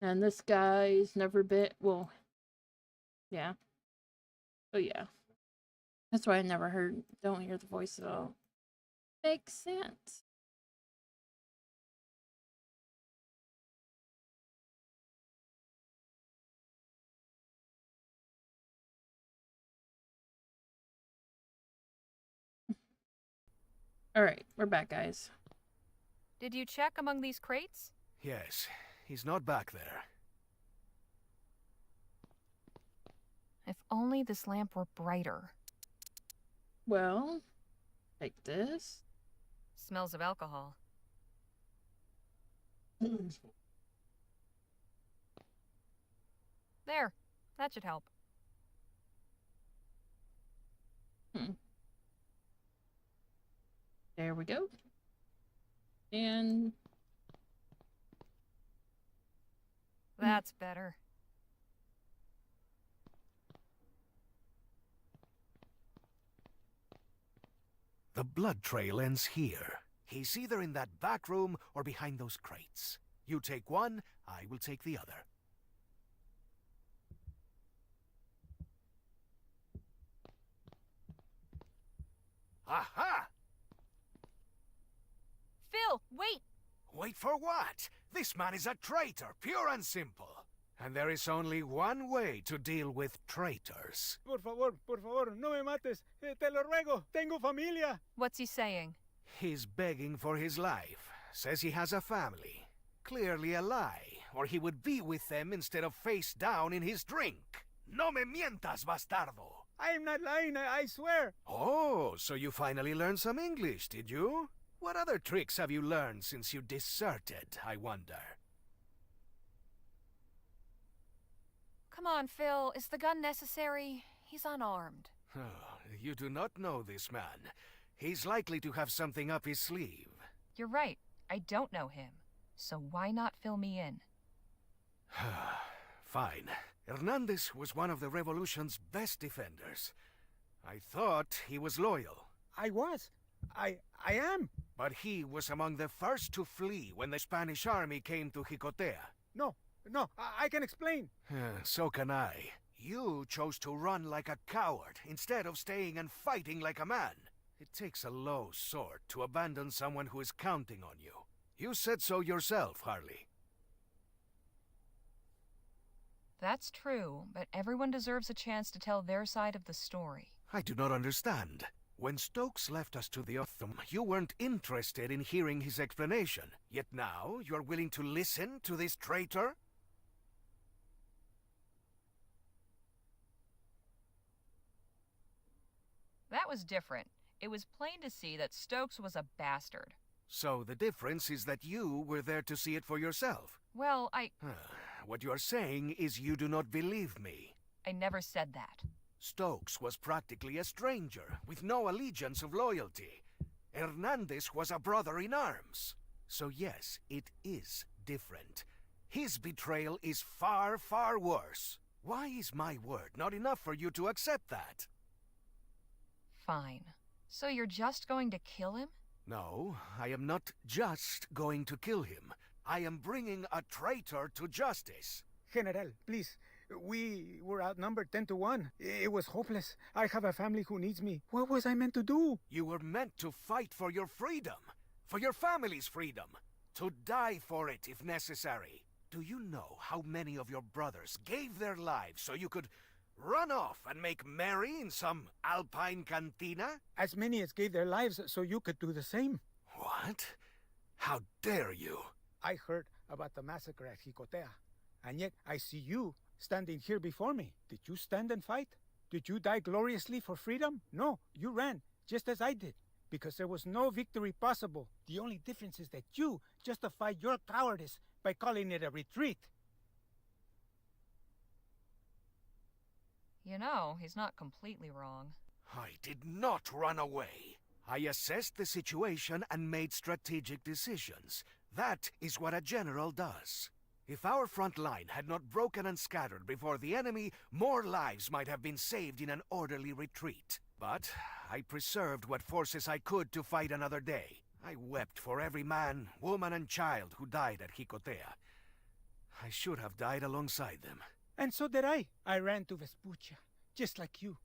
And this guy's never been... Well, yeah. Oh, yeah. That's why I never don't hear the voice at all. Makes sense. Alright, we're back, guys. Did you check among these crates? Yes, he's not back there. If only this lamp were brighter. Well, like this. Smells of alcohol. There. That should help. There we go. And... That's better. The blood trail ends here. He's either in that back room or behind those crates. You take one, I will take the other. Aha! Phil! Fight for what? This man is a traitor, pure and simple. And there is only one way to deal with traitors. Por favor, no me mates. Te lo ruego. Tengo familia. What's he saying? He's begging for his life. Says he has a family. Clearly a lie, or he would be with them instead of face down in his drink. No me mientas, bastardo. I am not lying, I swear. Oh, so you finally learned some English, did you? What other tricks have you learned since you deserted, I wonder? Come on, Phil. Is the gun necessary? He's unarmed. Oh, you do not know this man. He's likely to have something up his sleeve. You're right. I don't know him. So why not fill me in? Fine. Hernandez was one of the revolution's best defenders. I thought he was loyal. I was. I am. But he was among the first to flee when the Spanish army came to Jicotea. No, I can explain. So can I. You chose to run like a coward instead of staying and fighting like a man. It takes a low sort to abandon someone who is counting on you. You said so yourself, Harley. That's true, but everyone deserves a chance to tell their side of the story. I do not understand. When Stokes left us to the Otham, you weren't interested in hearing his explanation. Yet now, you're willing to listen to this traitor? That was different. It was plain to see that Stokes was a bastard. So the difference is that you were there to see it for yourself. Well, What you are saying is you do not believe me. I never said that. Stokes was practically a stranger, with no allegiance of loyalty. Hernandez was a brother in arms. So yes, it is different. His betrayal is far, far worse. Why is my word not enough for you to accept that? Fine. So you're just going to kill him? No, I am not just going to kill him. I am bringing a traitor to justice. General, please. We were outnumbered 10-1. It was hopeless. I have a family who needs me. What was I meant to do? You were meant to fight for your freedom. For your family's freedom. To die for it if necessary. Do you know how many of your brothers gave their lives so you could run off and make merry in some alpine cantina? As many as gave their lives so you could do the same. What? How dare you? I heard about the massacre at Jicotea, and yet I see you standing here before me. Did you stand and fight? Did you die gloriously for freedom? No, you ran, just as I did, because there was no victory possible. The only difference is that you justified your cowardice by calling it a retreat. You know, he's not completely wrong. I did not run away. I assessed the situation and made strategic decisions. That is what a general does. If our front line had not broken and scattered before the enemy, more lives might have been saved in an orderly retreat. But I preserved what forces I could to fight another day. I wept for every man, woman, and child who died at Jicotea. I should have died alongside them. And so did I. I ran to Vespuccia, just like you,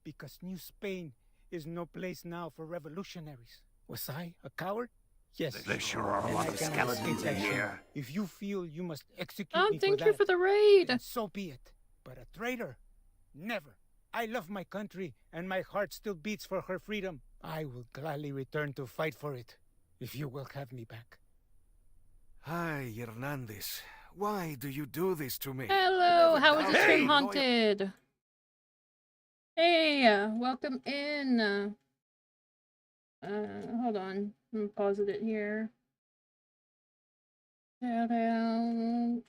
because New Spain is no place now for revolutionaries. Was I a coward? Yes. There sure are a lot of skeletons in here. If you feel you must execute me thank you for the raid. then so be it. But a traitor? Never. I love my country, and my heart still beats for her freedom. I will gladly return to fight for it, if you will have me back. Hi, Hernandez. Why do you do this to me? Hello, how is the stream haunted? Hey, welcome in. Hold on. I'm gonna pause it here. Shout out.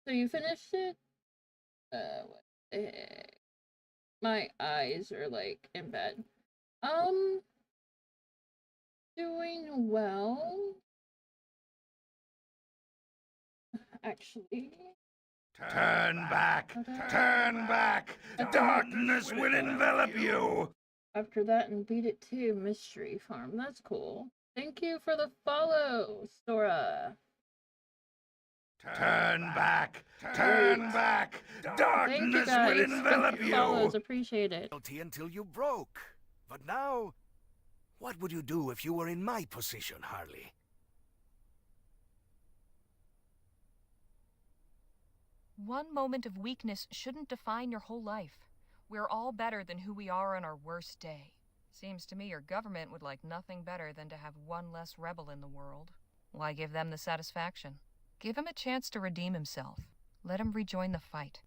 So you finished it? What the heck? My eyes are like in bed. Doing well. Actually. Turn back! Turn back! Darkness will envelop you! After that and beat it too, Mystery Farm. That's cool. Thank you for the follow, Sora. Turn back! Turn back! Darkness will envelop you! Follows, appreciate it. Until you broke. But now, What would you do if you were in my position, Harley? One moment of weakness shouldn't define your whole life. We're all better than who we are on our worst day. Seems to me your government would like nothing better than to have one less rebel in the world. Why give them the satisfaction? Give him a chance to redeem himself. Let him rejoin the fight.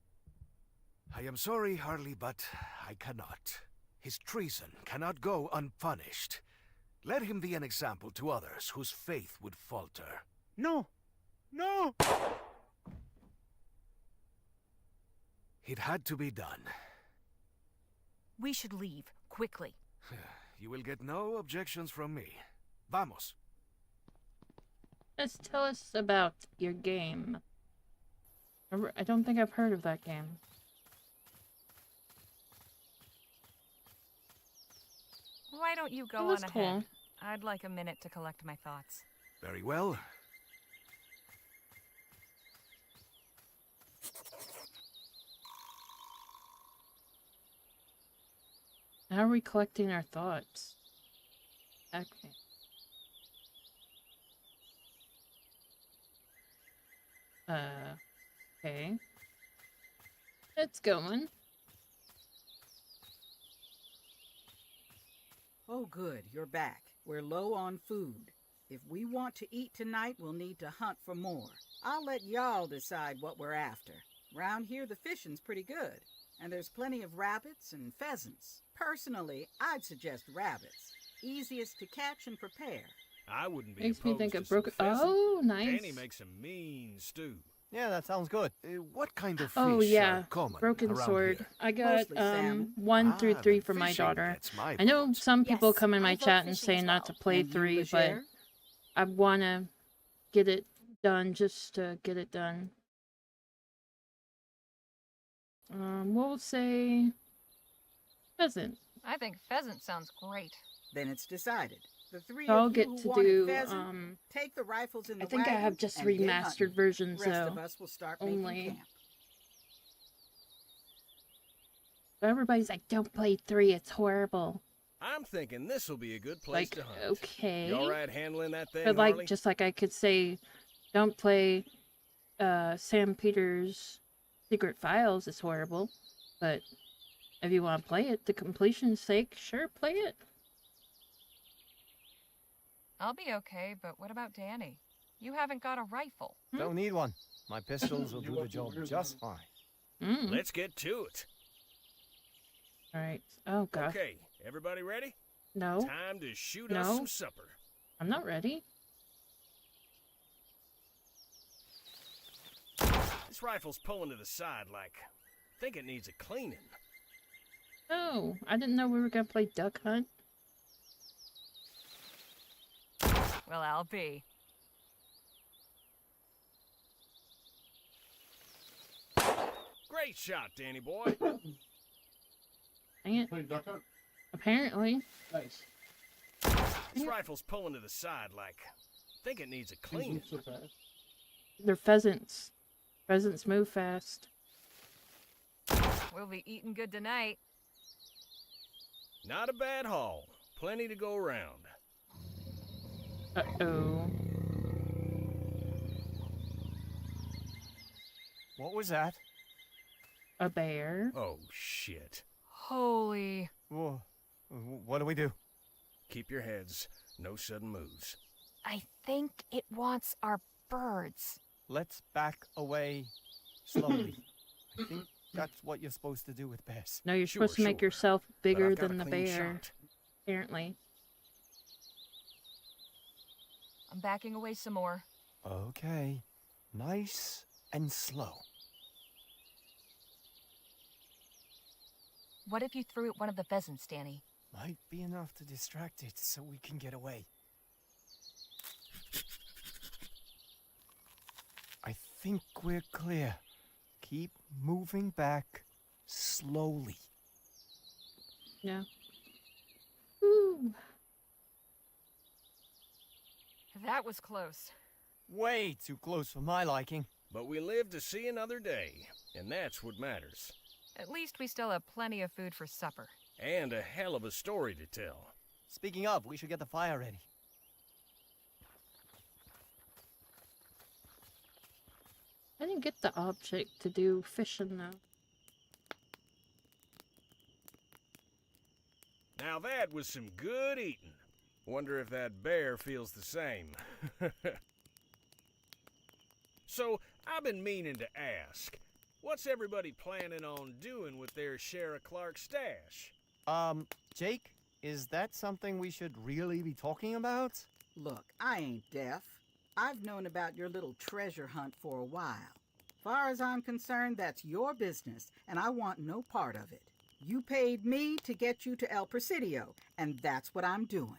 I am sorry, Harley, but I cannot. His treason cannot go unpunished. Let him be an example to others whose faith would falter. No! No! It had to be done. We should leave, quickly. You will get no objections from me. Vamos. Just tell us about your game. I don't think I've heard of that game. Why don't you go That on was ahead? cool. I'd like a minute to collect my thoughts. Very well. How are we collecting our thoughts? Okay. Okay. It's going. Oh, good, you're back. We're low on food. If we want to eat tonight, we'll need to hunt for more. I'll let y'all decide what we're after. Round here, the fishing's pretty good, and there's plenty of rabbits and pheasants. Personally, I'd suggest rabbits. Easiest to catch and prepare. I wouldn't be Makes me opposed think to of some broken. pheasant. Oh, nice. Danny makes a mean stew. Yeah, that sounds good. What kind of fish Oh yeah, are common broken around sword. here? I got Mostly salmon. 1 through 3 then for my fishing daughter. gets my I know vote. some people Yes, come in my I vote chat and fishing say as not well. to play And you, 3, but Legere? I wanna get it done just to get it done. We'll say pheasant. I think pheasant sounds great. Then it's decided. The three So I'll of you get who to wanted do, pheasant, take the rifles in the I think I wagon have just and get remastered hunting. versions Rest though. of us will start Only. making camp. But everybody's like, don't play 3, it's horrible. I'm thinking this'll be a good place Like, to hunt. okay. You all right handling that thing, But like, Harley? just like I could say, don't play Sam Peters' Secret Files, it's horrible. But if you want to play it, the completion's sake, sure, play it. I'll be okay, but what about Danny? You haven't got a rifle. Don't need one. My pistols will do the job just fine. Mm. Let's get to it. Alright. Oh, God. Okay, everybody ready? No. Time to shoot us No. some supper. I'm not ready. This rifle's pulling to the side like, I think it needs a cleaning. Oh, I didn't know we were going to play Duck Hunt. Well, I'll be. Great shot, Danny boy. Dang it. Play duck hunt? Apparently. Nice. This rifle's pulling to the side like, I think it needs a These cleaning. move so fast. They're pheasants. Pheasants move fast. We'll be eating good tonight. Not a bad haul. Plenty to go around. Uh-oh. What was that? A bear. Oh, shit. Holy. Whoa. What do we do? Keep your heads. No sudden moves. I think it wants our birds. Let's back away slowly. I think that's what you're supposed to do with bears. No, you're Sure, supposed to make sure. yourself But bigger I've got than a the clean bear. shot. Apparently. I'm backing away some more. Okay. Nice and slow. What if you threw at one of the pheasants, Danny? Might be enough to distract it so we can get away. I think we're clear. Keep moving back slowly. Yeah. Ooh. That was close. Way too close for my liking. But we live to see another day, and that's what matters. At least we still have plenty of food for supper. And a hell of a story to tell. Speaking of, we should get the fire ready. I didn't get the object to do fishing though. Now that was some good eating. Wonder if that bear feels the same. So, I've been meaning to ask, what's everybody planning on doing with their share of Clark's stash? Jake, is that something we should really be talking about? Look, I ain't deaf. I've known about your little treasure hunt for a while. Far as I'm concerned, that's your business, and I want no part of it. You paid me to get you to El Presidio, and that's what I'm doing.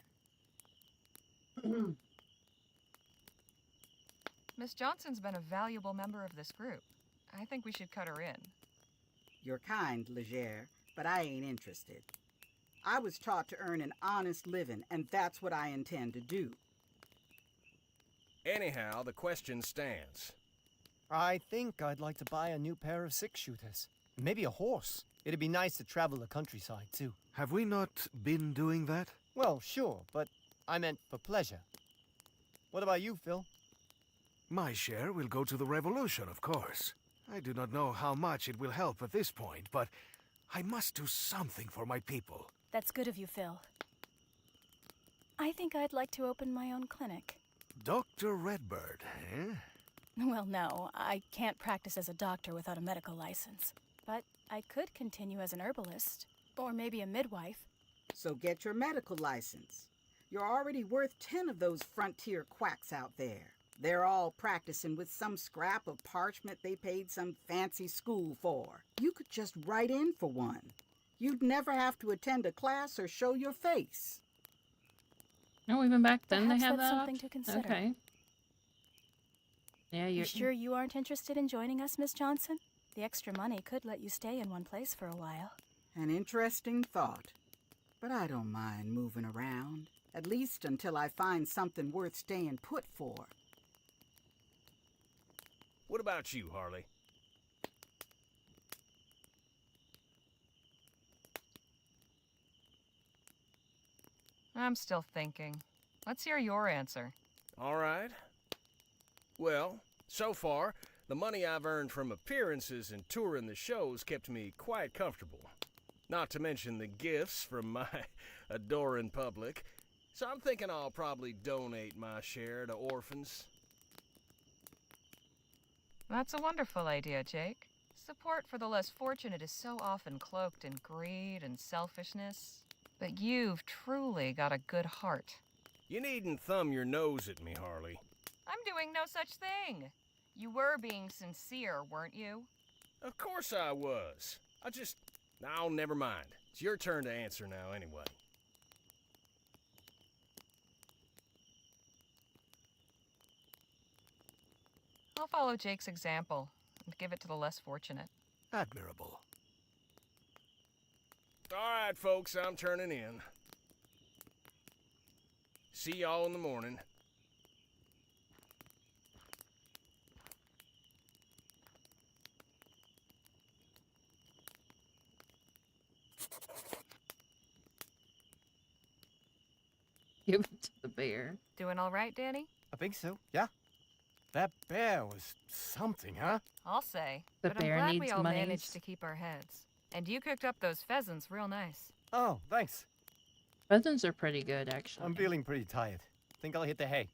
Miss Johnson's been a valuable member of this group. I think we should cut her in. You're kind, Legere, but I ain't interested. I was taught to earn an honest living, and that's what I intend to do. Anyhow, the question stands. I think I'd like to buy a new pair of six-shooters. Maybe a horse. It'd be nice to travel the countryside, too. Have we not been doing that? Well, sure, but I meant for pleasure. What about you, Phil? My share will go to the revolution, of course. I do not know how much it will help at this point, but I must do something for my people. That's good of you, Phil. I think I'd like to open my own clinic. Dr. Redbird, eh? Well, no, I can't practice as a doctor without a medical license. But I could continue as an herbalist, or maybe a midwife. So get your medical license. You're already worth 10 of those frontier quacks out there. They're all practicing with some scrap of parchment they paid some fancy school for. You could just write in for one. You'd never have to attend a class or show your face. Oh, even back then Perhaps they have that's that something option? to consider. Okay. Yeah, You you're sure you aren't interested in joining us, Miss Johnson? The extra money could let you stay in one place for a while. An interesting thought. But I don't mind moving around, at least until I find something worth staying put for. What about you, Harley? I'm still thinking. Let's hear your answer. All right. Well, so far, the money I've earned from appearances and touring the shows kept me quite comfortable. Not to mention the gifts from my adoring public. So I'm thinking I'll probably donate my share to orphans. That's a wonderful idea, Jake. Support for the less fortunate is so often cloaked in greed and selfishness. But you've truly got a good heart. You needn't thumb your nose at me, Harley. I'm doing no such thing. You were being sincere, weren't you? Of course I was. Oh, never mind. It's your turn to answer now, anyway. I'll follow Jake's example and give it to the less fortunate. Admirable. All right, folks, I'm turning in. See y'all in the morning. give it to the bear. Doing all right, Danny? I think so, yeah. That bear was something, huh? I'll say. The but bear I'm glad needs we all monies. managed to keep our heads. And you cooked up those pheasants real nice. Oh, thanks. Pheasants are pretty good, actually. I'm feeling pretty tired. Think I'll hit the hay.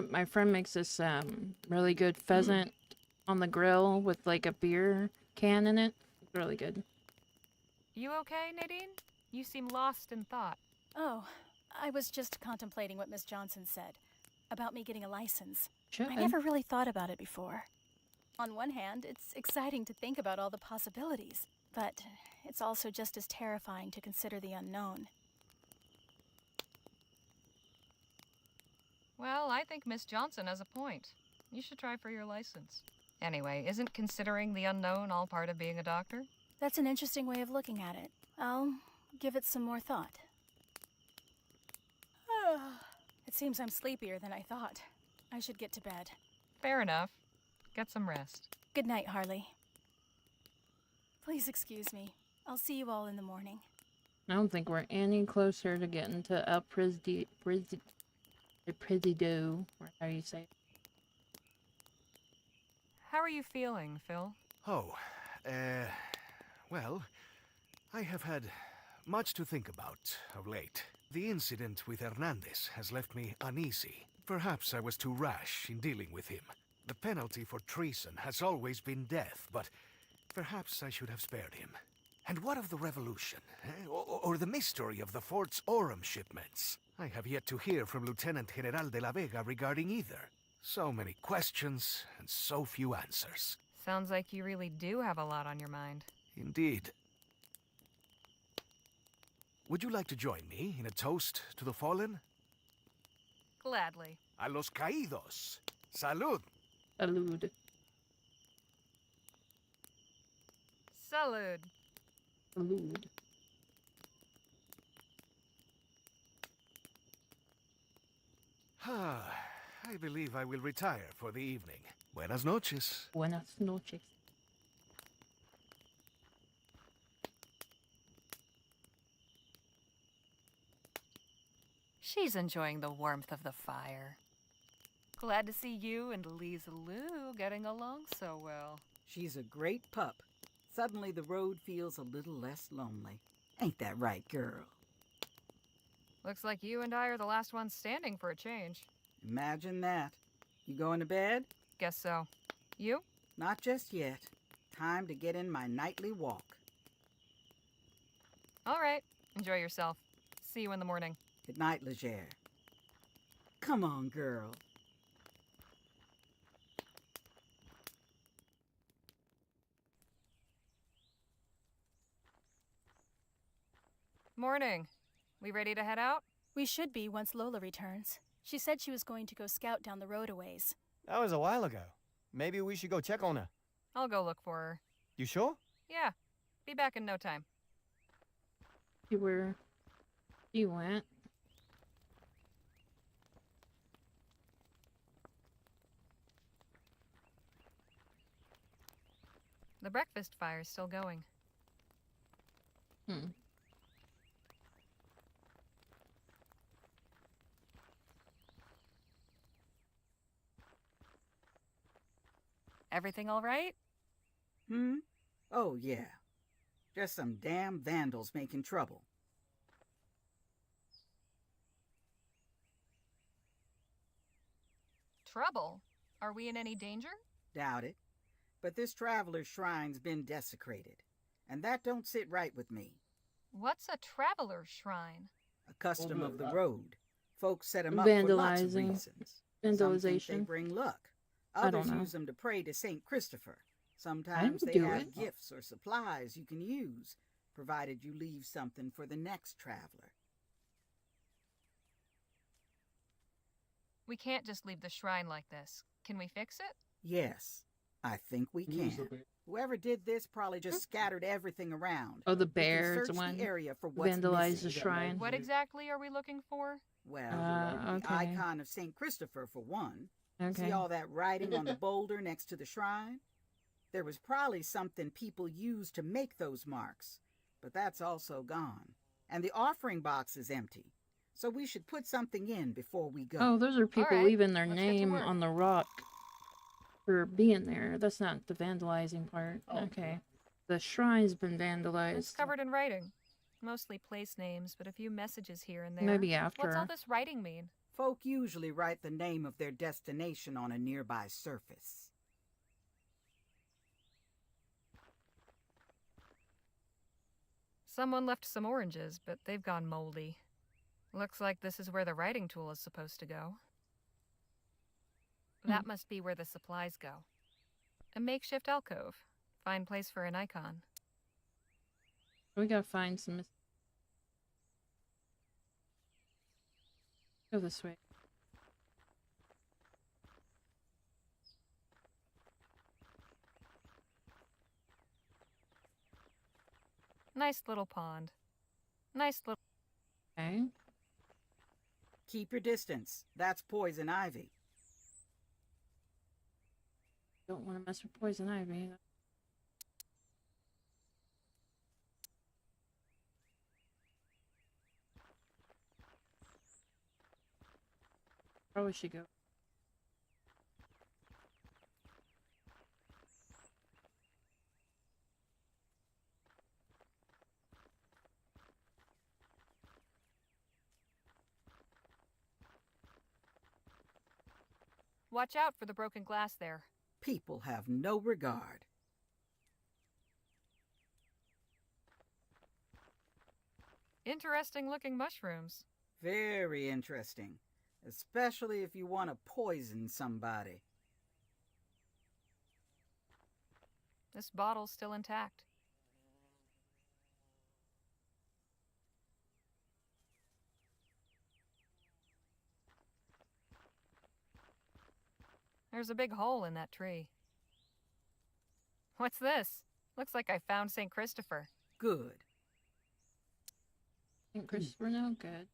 My friend makes this really good pheasant on the grill with like a beer can in it. It's really good. You okay, Nadine? You seem lost in thought. Oh, I was just contemplating what Miss Johnson said about me getting a license. Sure. I never really thought about it before. On one hand, it's exciting to think about all the possibilities, but it's also just as terrifying to consider the unknown. Well, I think Miss Johnson has a point. You should try for your license. Anyway, isn't considering the unknown all part of being a doctor? That's an interesting way of looking at it. I'll give it some more thought. It seems I'm sleepier than I thought. I should get to bed. Fair enough. Get some rest. Good night, Harley. Please excuse me. I'll see you all in the morning. I don't think we're any closer to getting to El Presidio, or how you say it. How are you feeling, Phil? Oh, well, I have had much to think about of late. The incident with Hernandez has left me uneasy. Perhaps I was too rash in dealing with him. The penalty for treason has always been death, but perhaps I should have spared him. And what of the revolution? Or the mystery of the fort's Aurum shipments? I have yet to hear from Lieutenant General de la Vega regarding either. So many questions and so few answers. Sounds like you really do have a lot on your mind. Indeed. Would you like to join me in a toast to the fallen? Gladly. A los caídos. Salud. Salud. Salud. Salud. I believe I will retire for the evening. Buenas noches. Buenas noches. She's enjoying the warmth of the fire. Glad to see you and Lisa Lou getting along so well. She's a great pup. Suddenly the road feels a little less lonely. Ain't that right, girl? Looks like you and I are the last ones standing for a change. Imagine that. You going to bed? Guess so. You? Not just yet. Time to get in my nightly walk. All right. Enjoy yourself. See you in the morning. Good night, Legere. Come on, girl. Morning. We ready to head out? We should be once Lola returns. She said she was going to go scout down the road a ways. That was a while ago. Maybe we should go check on her. I'll go look for her. You sure? Yeah. Be back in no time. You went. The breakfast fire's still going. Everything all right? Oh, yeah. Just some damn vandals making trouble. Trouble? Are we in any danger? Doubt it. But this traveler's shrine's been desecrated. And that don't sit right with me. What's a traveler's shrine? A custom of the road. Folks set 'em up for lots of reasons. Some think they bring luck. Others use them to pray to St. Christopher. Sometimes they have gifts or supplies you can use, provided you leave something for the next traveler. We can't just leave the shrine like this. Can we fix it? Yes, I think we can. Whoever did this probably just scattered everything around. Oh, the bears one the area for what's vandalized missing. the shrine. What exactly are we looking for? Well, okay. the icon of St. Christopher for one. Okay. See all that writing on the boulder next to the shrine? There was probably something people used to make those marks, but that's also gone. And the offering box is empty, so we should put something in before we go. Oh, those are people leaving their name on the rock for being there. That's not the vandalizing part. Okay. The shrine's been vandalized. It's covered in writing. Mostly place names, but a few messages here and there. Maybe after. What's all this writing mean? Folk usually write the name of their destination on a nearby surface. Someone left some oranges, but they've gone moldy. Looks like this is where the writing tool is supposed to go. That must be where the supplies go. A makeshift alcove. Fine place for an icon. We gotta find some... Go this way. Nice little pond. Nice little... Okay. Keep your distance. That's poison ivy. Don't want to mess with poison ivy. Probably should go. Watch out for the broken glass there. People have no regard. Interesting looking mushrooms. Very interesting. Especially if you want to poison somebody. This bottle's still intact. There's a big hole in that tree. What's this? Looks like I found St. Christopher. Good. St. Christopher now? Good.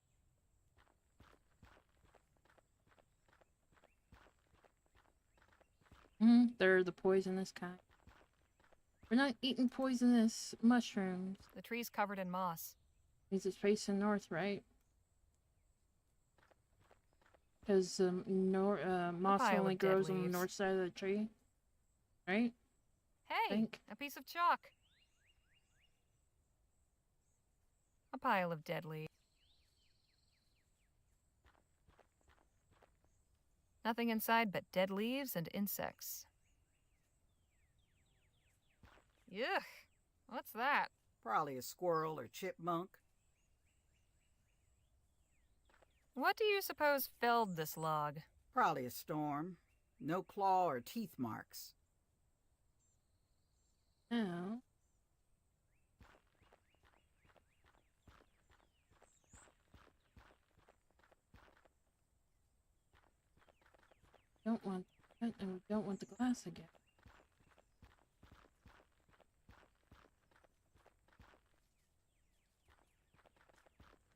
They're the poisonous kind. We're not eating poisonous mushrooms. The tree's covered in moss. Means it's facing north, right? Because moss pile only of dead grows on the leaves. north side of the tree, right? Hey, a piece of chalk. A pile of dead leaves. Nothing inside but dead leaves and insects. Yuck! What's that? Probably a squirrel or chipmunk. What do you suppose felled this log? Probably a storm. No claw or teeth marks. No. Don't want that, and we don't want the glass again.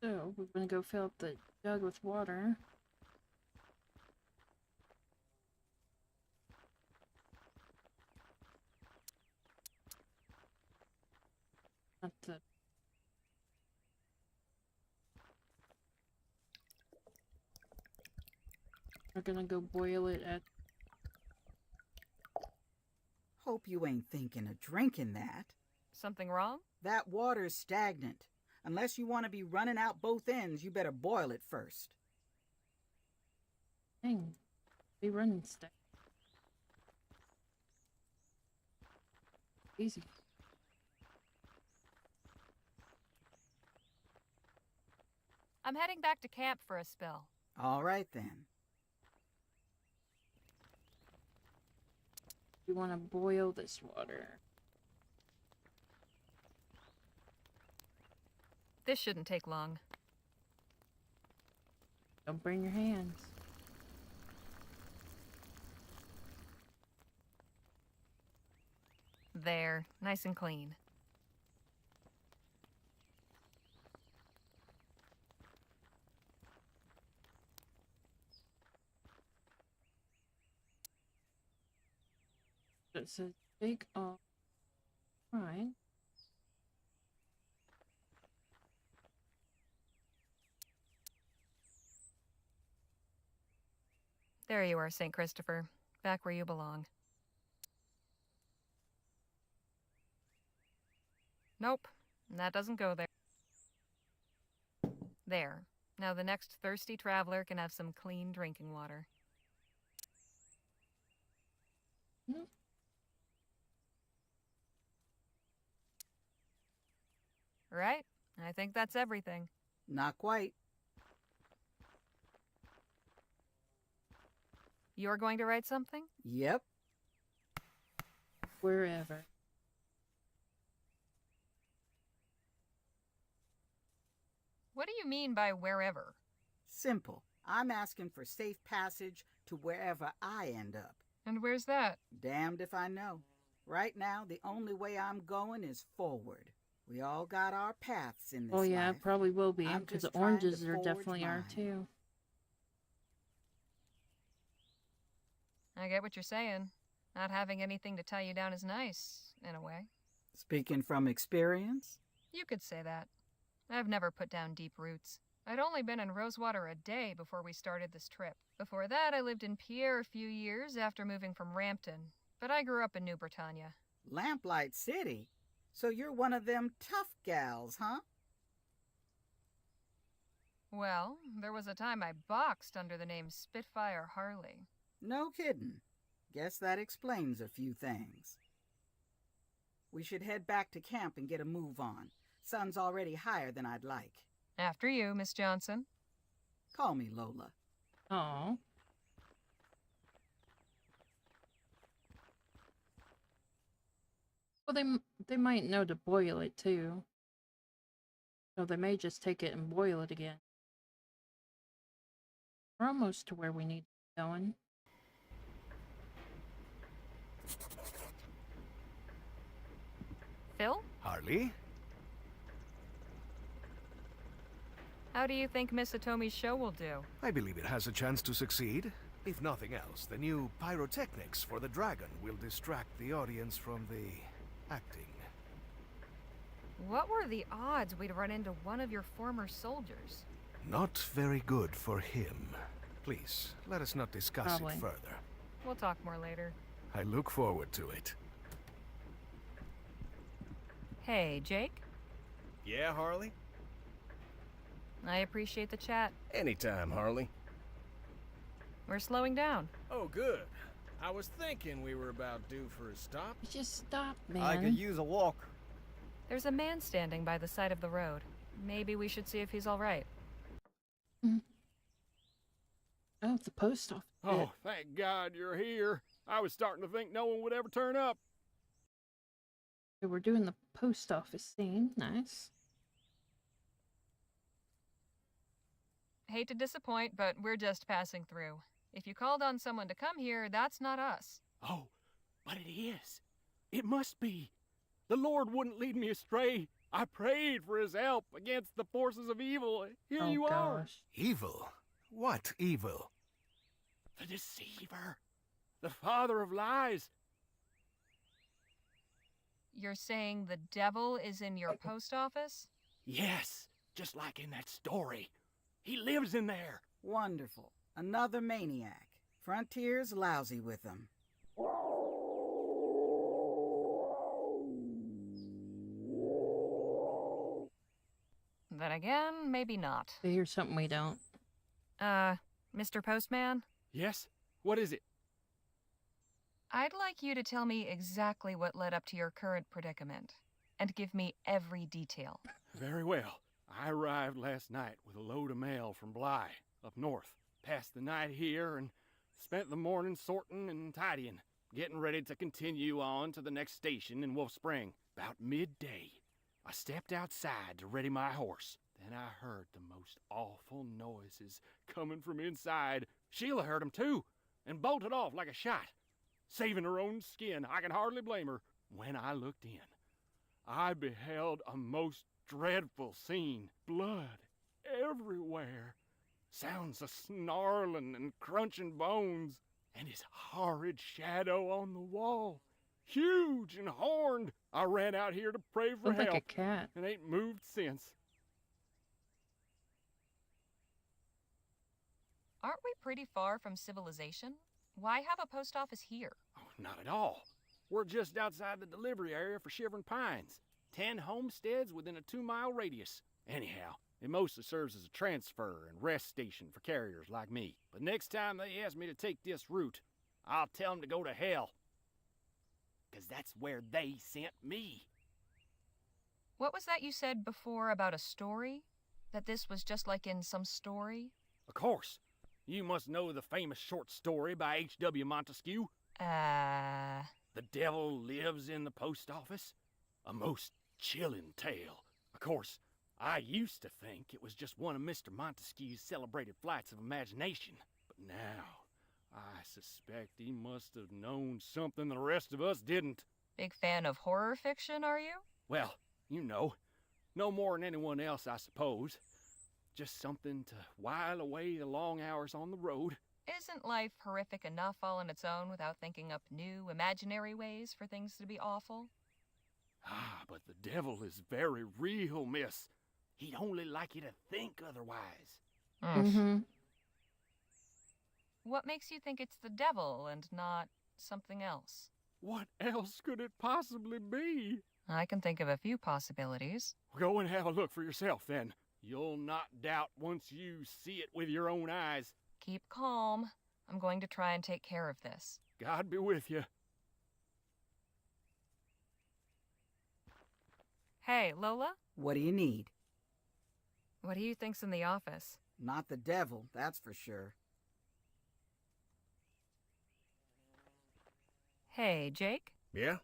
So we're gonna go fill up the jug with water. Not the. We're gonna go boil it at. Hope you ain't thinking of drinking that. Something wrong? That water's stagnant. Unless you want to be running out both ends, you better boil it first. Dang. Be running stuff. Easy. I'm heading back to camp for a spell. All right, then. You want to boil this water. This shouldn't take long. Don't burn your hands. There, nice and clean. It says bake all right. There you are, St. Christopher. Back where you belong. Nope, that doesn't go there. There. Now the next thirsty traveler can have some clean drinking water. Right? I think that's everything. Not quite. You're going to write something? Yep. Wherever. What do you mean by wherever? Simple. I'm asking for safe passage to wherever I end up. And where's that? Damned if I know. Right now, the only way I'm going is forward. We all got our paths in this Oh yeah, life. it probably will be, I'm because the just trying to oranges are forge definitely are mine. too. I get what you're saying. Not having anything to tie you down is nice, in a way. Speaking from experience? You could say that. I've never put down deep roots. I'd only been in RoseWater a day before we started this trip. Before that, I lived in Pierre a few years after moving from Rampton. But I grew up in New Britannia. Lamplight City? So you're one of them tough gals, huh? Well, there was a time I boxed under the name Spitfire Harley. No kidding. Guess that explains a few things. We should head back to camp and get a move on. Sun's already higher than I'd like. After you, Miss Johnson. Call me Lola. Aw. Well, they might know to boil it too. So they may just take it and boil it again. We're almost to where we need to be going. Phil? Harley? How do you think Miss Atomi's show will do? I believe it has a chance to succeed. If nothing else, the new pyrotechnics for the dragon will distract the audience from the acting. What were the odds we'd run into one of your former soldiers? Not very good for him. Please, let us not discuss it further. We'll talk more later. I look forward to it. Hey, Jake? Yeah, Harley? I appreciate the chat. Anytime, Harley. We're slowing down. Oh, good. I was thinking we were about due for a stop. Just stop, man. I could use a walk. There's a man standing by the side of the road. Maybe we should see if he's all right. Oh, the post office. Oh, thank God you're here. I was starting to think no one would ever turn up. So we're doing the post office scene. Nice. Hate to disappoint, but we're just passing through. If you called on someone to come here, that's not us. Oh, but it is. It must be. The Lord wouldn't lead me astray. I prayed for his help against the forces of evil. Here you are. Evil? What evil? The deceiver. The father of lies. You're saying the devil is in your post office? Yes, just like in that story. He lives in there. Wonderful. Another maniac. Frontier's lousy with them. Then again, maybe not. They hear something we don't. Mr. Postman? Yes? What is it? I'd like you to tell me exactly what led up to your current predicament, and give me every detail. Very well. I arrived last night with a load of mail from Bly, up north. Passed the night here and spent the morning sorting and tidying, getting ready to continue on to the next station in Wolf Spring. About midday, I stepped outside to ready my horse. Then I heard the most awful noises coming from inside. Sheila heard them too, and bolted off like a shot. Saving her own skin, I can hardly blame her. When I looked in, I beheld a most dreadful scene. Blood everywhere. Sounds of snarling and crunching bones. And his horrid shadow on the wall. Huge and horned. I ran out here to pray for Looked help. like a cat. And ain't moved since. Aren't we pretty far from civilization? Why have a post office here? Oh, not at all. We're just outside the delivery area for Shivering Pines. 10 homesteads within a 2-mile radius. Anyhow, it mostly serves as a transfer and rest station for carriers like me. But next time they ask me to take this route, I'll tell them to go to hell. 'Cause that's where they sent me. What was that you said before about a story? That this was just like in some story? Of course. You must know the famous short story by H.W. Montesquieu. The Devil Lives in the Post Office. A most chilling tale. Of course, I used to think it was just one of Mr. Montesquieu's celebrated flights of imagination. But now, I suspect he must have known something the rest of us didn't. Big fan of horror fiction, are you? Well, you know, no more than anyone else, I suppose. Just something to while away the long hours on the road. Isn't life horrific enough all on its own without thinking up new, imaginary ways for things to be awful? Ah, but the devil is very real, miss. He'd only like you to think otherwise. Mm-hmm. What makes you think it's the devil and not something else? What else could it possibly be? I can think of a few possibilities. Go and have a look for yourself, then. You'll not doubt once you see it with your own eyes. Keep calm. I'm going to try and take care of this. God be with you. Hey, Lola? What do you need? What do you think's in the office? Not the devil, that's for sure. Hey, Jake? Yeah?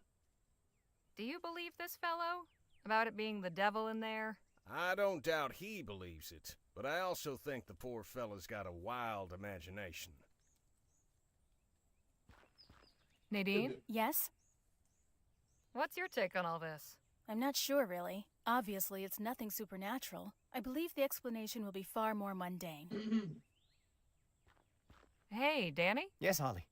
Do you believe this fellow? About it being the devil in there? I don't doubt he believes it, but I also think the poor fella's got a wild imagination. Nadine? Yes? What's your take on all this? I'm not sure, really. Obviously, it's nothing supernatural. I believe the explanation will be far more mundane. Hey, Danny? Yes, Holly.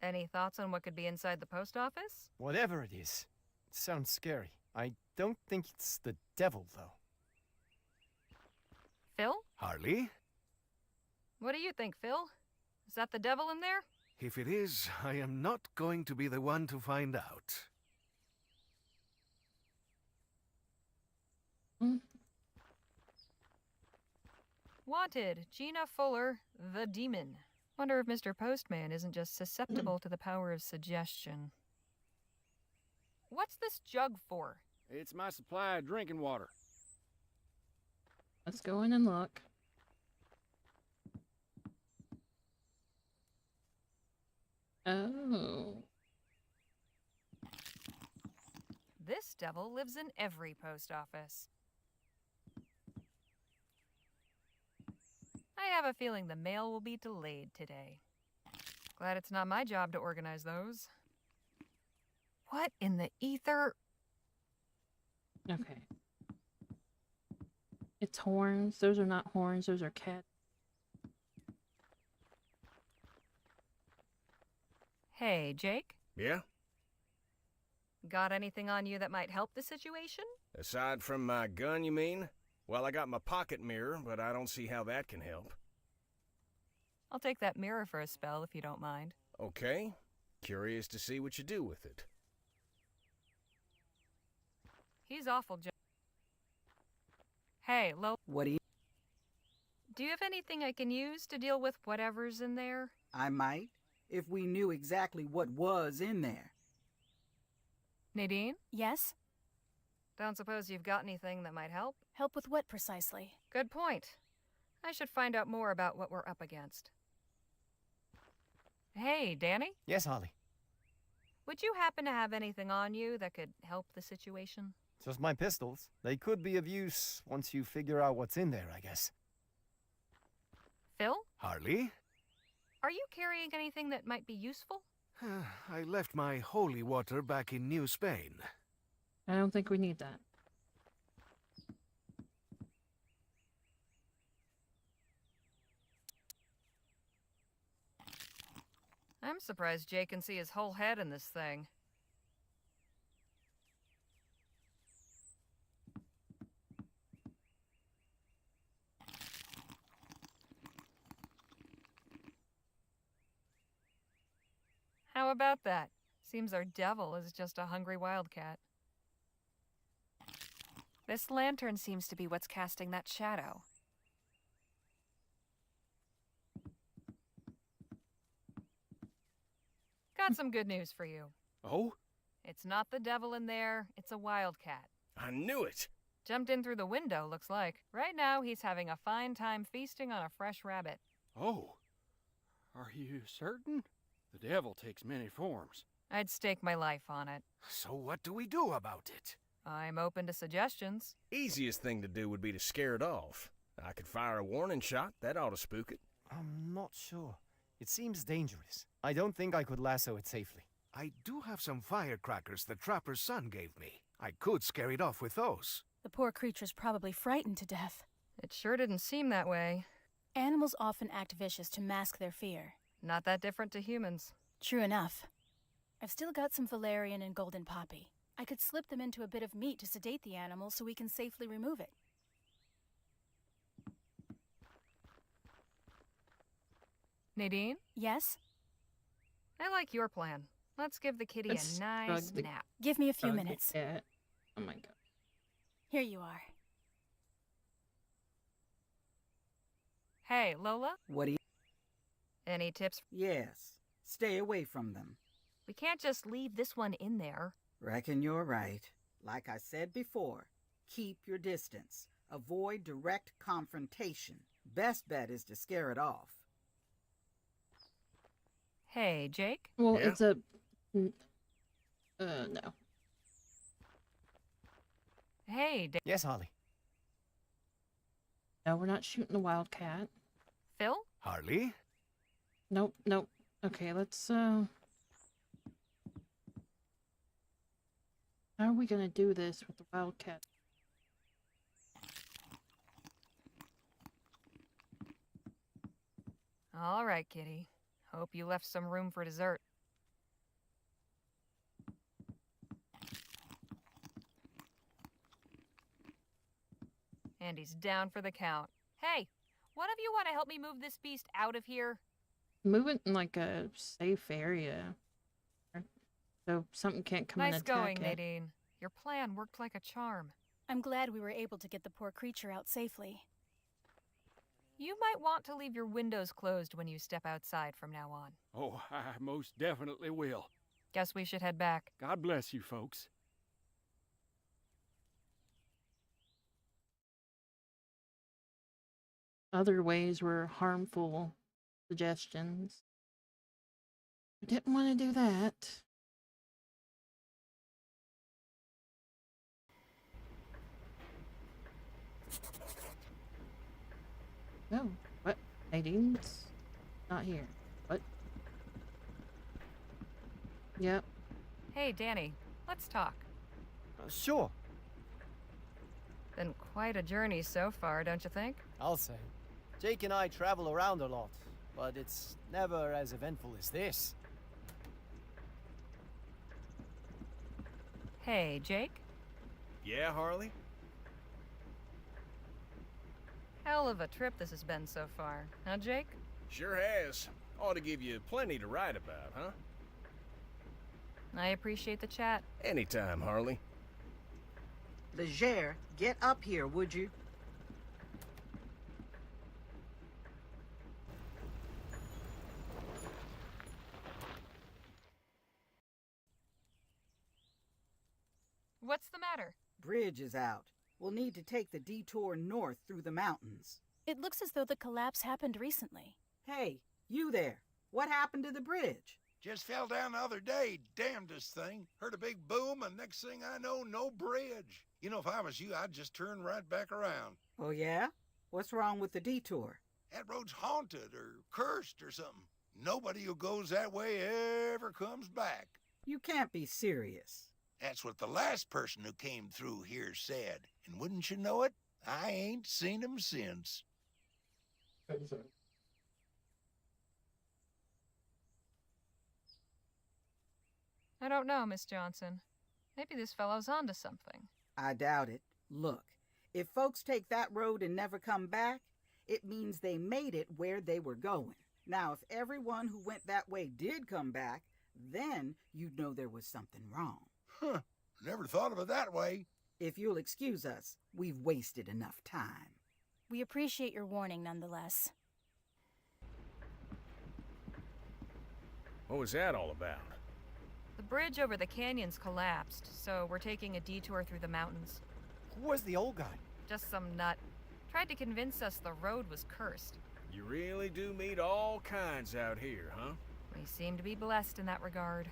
Any thoughts on what could be inside the post office? Whatever it is, it sounds scary. I don't think it's the devil, though. Phil? Harley? What do you think, Phil? Is that the devil in there? If it is, I am not going to be the one to find out. Wanted, Gina Fuller, the demon. Wonder if Mr. Postman isn't just susceptible to the power of suggestion. What's this jug for? It's my supply of drinking water. Let's go in and look. Oh. This devil lives in every post office. I have a feeling the mail will be delayed today. Glad it's not my job to organize those. What in the ether? Okay. It's horns. Those are not horns. Those are cats. Hey, Jake? Yeah? Got anything on you that might help the situation? Aside from my gun, you mean? Well, I got my pocket mirror, but I don't see how that can help. I'll take that mirror for a spell if you don't mind. Okay. Curious to see what you do with it. He's awful, Jake. Hey, Lo. What do you... Do you have anything I can use to deal with whatever's in there? I might, if we knew exactly what was in there. Nadine? Yes? Don't suppose you've got anything that might help? Help with what precisely? Good point. I should find out more about what we're up against. Hey, Danny? Yes, Holly. Would you happen to have anything on you that could help the situation? Just my pistols. They could be of use once you figure out what's in there, I guess. Phil? Harley? Are you carrying anything that might be useful? I left my holy water back in New Spain. I don't think we need that. I'm surprised Jake can see his whole head in this thing. How about that? Seems our devil is just a hungry wildcat. This lantern seems to be what's casting that shadow. Got some good news for you. Oh? It's not the devil in there, it's a wildcat. I knew it! Jumped in through the window, looks like. Right now, he's having a fine time feasting on a fresh rabbit. Oh. Are you certain? The devil takes many forms. I'd stake my life on it. So what do we do about it? I'm open to suggestions. Easiest thing to do would be to scare it off. I could fire a warning shot, that ought to spook it. I'm not sure. It seems dangerous. I don't think I could lasso it safely. I do have some firecrackers the trapper's son gave me. I could scare it off with those. The poor creature's probably frightened to death. It sure didn't seem that way. Animals often act vicious to mask their fear. Not that different to humans. True enough. I've still got some valerian and golden poppy. I could slip them into a bit of meat to sedate the animal so we can safely remove it. Nadine? Yes? I like your plan. Let's give the kitty Let's a nice drug the- nap. Give me a few Drug the minutes. cat. Oh my god. Here you are. Hey, Lola? What do you... Any tips? Yes. Stay away from them. We can't just leave this one in there. Reckon you're right. Like I said before, keep your distance. Avoid direct confrontation. Best bet is to scare it off. Hey, Jake? Well, Yeah? it's a... no. Hey, Yes, Holly. No, we're not shooting the wildcat. Phil? Harley? Nope, nope. Okay, let's, How are we gonna do this with the wildcat? All right, kitty. Hope you left some room for dessert. And he's down for the count. Hey, one of you want to help me move this beast out of here? Move it in, like, a safe area. So something can't come and Nice attack going, it. Nadine. Your plan worked like a charm. I'm glad we were able to get the poor creature out safely. You might want to leave your windows closed when you step outside from now on. Oh, I most definitely will. Guess we should head back. God bless you, folks. Other ways were harmful suggestions. I didn't want to do that. Oh, what? Nadine's not here. What? Yep. Hey, Danny, let's talk. Sure. Been quite a journey so far, don't you think? I'll say. Jake and I travel around a lot, but it's never as eventful as this. Hey, Jake? Yeah, Harley? Hell of a trip this has been so far, huh, Jake? Sure has. Ought to give you plenty to write about, huh? I appreciate the chat. Anytime, Harley. Leger, get up here, would you? What's the matter? Bridge is out. We'll need to take the detour north through the mountains. It looks as though the collapse happened recently. Hey, you there. What happened to the bridge? Just fell down the other day, damnedest thing. Heard a big boom, and next thing I know, no bridge. You know, if I was you, I'd just turn right back around. Oh, yeah? What's wrong with the detour? That road's haunted or cursed or something. Nobody who goes that way ever comes back. You can't be serious. That's what the last person who came through here said. And wouldn't you know it, I ain't seen him since. I don't know, Miss Johnson. Maybe this fellow's onto something. I doubt it. Look, if folks take that road and never come back, it means they made it where they were going. Now, if everyone who went that way did come back, then you'd know there was something wrong. Huh. Never thought of it that way. If you'll excuse us, we've wasted enough time. We appreciate your warning nonetheless. What was that all about? The bridge over the canyon's collapsed, so we're taking a detour through the mountains. Who was the old guy? Just some nut. Tried to convince us the road was cursed. You really do meet all kinds out here, huh? We seem to be blessed in that regard.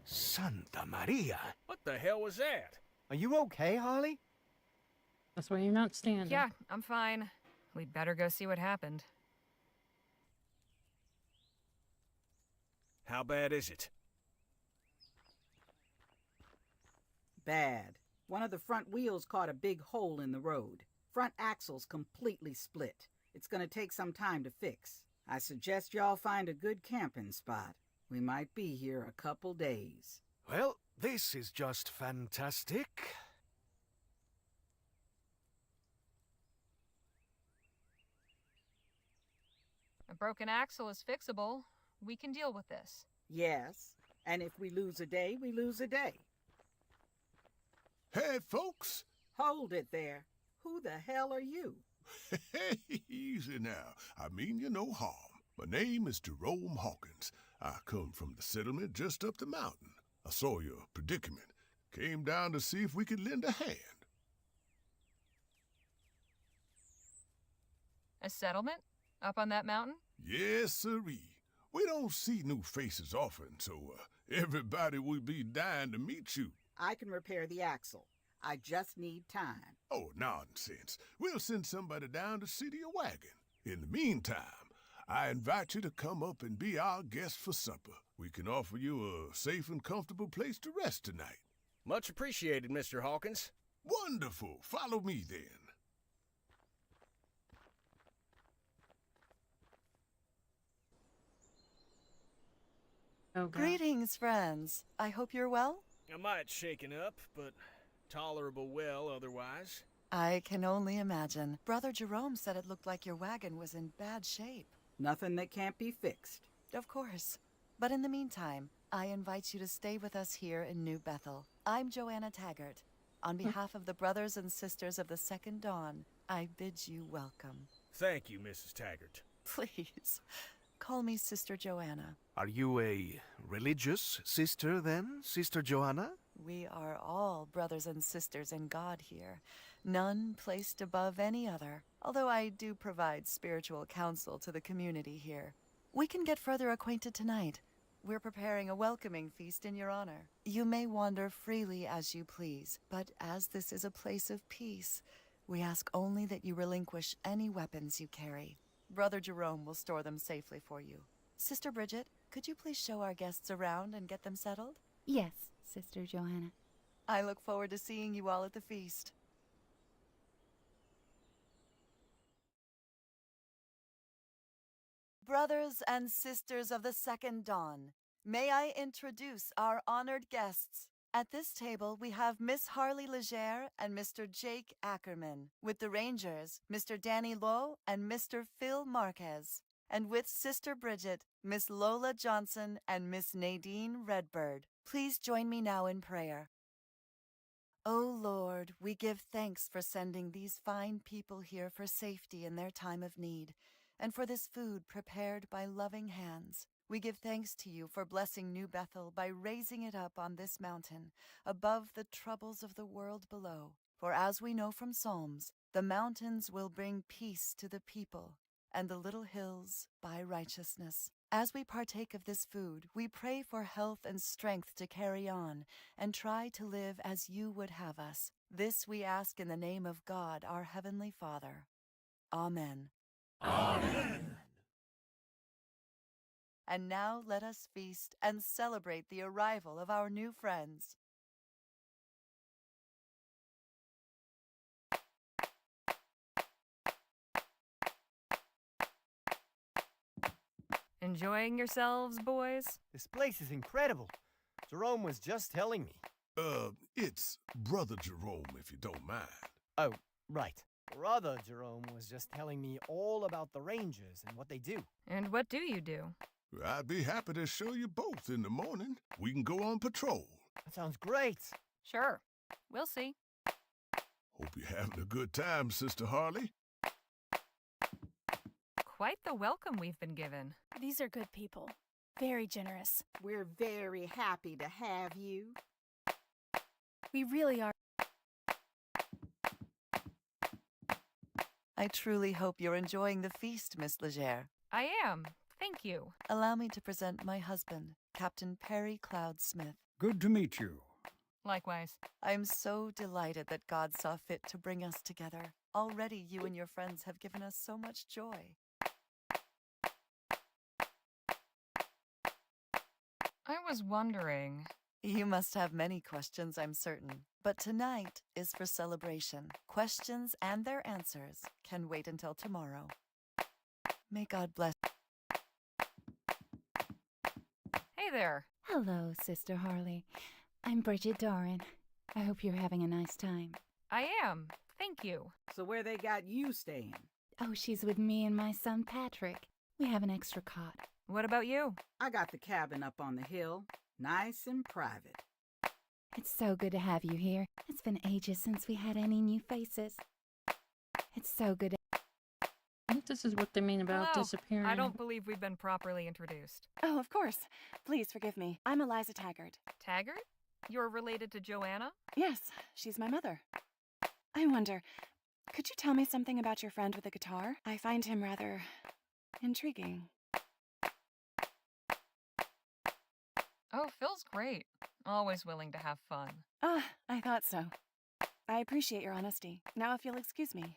Santa Maria! What the hell was that? Are you okay, Harley? That's why you're not standing. Yeah, I'm fine. We'd better go see what happened. How bad is it? Bad. One of the front wheels caught a big hole in the road. front axle's completely split. It's gonna take some time to fix. I suggest y'all find a good camping spot. We might be here a couple days. Well, this is just fantastic. A broken axle is fixable. We can deal with this. Yes, and if we lose a day, we lose a day. Hey, folks. Hold it there. Who the hell are you? Hey, easy now. I mean you no harm. My name is Jerome Hawkins. I come from the settlement just up the mountain. I saw your predicament. Came down to see if we could lend a hand. A settlement? Up on that mountain? Yes, sirree. We don't see new faces often, so everybody would be dying to meet you. I can repair the axle. I just need time. Oh, nonsense. We'll send somebody down to see to your wagon. In the meantime, I invite you to come up and be our guest for supper. We can offer you a safe and comfortable place to rest tonight. Much appreciated, Mr. Hawkins. Wonderful. Follow me then. Oh, God. Greetings, friends. I hope you're well. I might shaken up, but tolerable well otherwise. I can only imagine. Brother Jerome said it looked like your wagon was in bad shape. Nothing that can't be fixed. Of course. But in the meantime, I invite you to stay with us here in New Bethel. I'm Joanna Taggart. On behalf of the brothers and sisters of the Second Dawn, I bid you welcome. Thank you, Mrs. Taggart. Please, call me Sister Joanna. Are you a religious sister then, Sister Joanna? We are all brothers and sisters in God here, none placed above any other, although I do provide spiritual counsel to the community here. We can get further acquainted tonight. We're preparing a welcoming feast in your honor. You may wander freely as you please, but as this is a place of peace, we ask only that you relinquish any weapons you carry. Brother Jerome will store them safely for you. Sister Bridget, could you please show our guests around and get them settled? Yes, Sister Joanna. I look forward to seeing you all at the feast. Brothers and sisters of the Second Dawn, may I introduce our honored guests. At this table, we have Miss Harley Legere and Mr. Jake Ackerman. With the Rangers, Mr. Danny Lowe and Mr. Phil Marquez. And with Sister Bridget, Miss Lola Johnson and Miss Nadine Redbird. Please join me now in prayer. O Lord, we give thanks for sending these fine people here for safety in their time of need, and for this food prepared by loving hands. We give thanks to you for blessing New Bethel by raising it up on this mountain, above the troubles of the world below. For as we know from Psalms, the mountains will bring peace to the people, and the little hills by righteousness. As we partake of this food, we pray for health and strength to carry on, and try to live as you would have us. This we ask in the name of God, our Heavenly Father. Amen. Amen. And now let us feast and celebrate the arrival of our new friends. Enjoying yourselves, boys? This place is incredible. Jerome was just telling me. It's Brother Jerome, if you don't mind. Oh, right. Brother Jerome was just telling me all about the Rangers and what they do. And what do you do? I'd be happy to show you both in the morning. We can go on patrol. That sounds great. Sure. We'll see. Hope you're having a good time, Sister Harley. Quite the welcome we've been given. These are good people. Very generous. We're very happy to have you. We really are. I truly hope you're enjoying the feast, Miss Legere. I am. Thank you. Allow me to present my husband, Captain Perry Cloud Smith. Good to meet you. Likewise. I am so delighted that God saw fit to bring us together. Already you and your friends have given us so much joy. I was wondering... You must have many questions, I'm certain. But tonight is for celebration. Questions and their answers can wait until tomorrow. May God bless. Hey there. Hello, Sister Harley. I'm Bridget Doran. I hope you're having a nice time. I am. Thank you. So where they got you staying? Oh, she's with me and my son Patrick. We have an extra cot. What about you? I got the cabin up on the hill, nice and private. It's so good to have you here. It's been ages since we had any new faces. It's so good. I think this is what they mean about Hello. disappearing. I don't believe we've been properly introduced. Oh, of course. Please forgive me. I'm Eliza Taggart. Taggart? You're related to Joanna? Yes, she's my mother. I wonder, could you tell me something about your friend with the guitar? I find him rather intriguing. Oh, Phil's great. Always willing to have fun. Ah, I thought so. I appreciate your honesty. Now if you'll excuse me.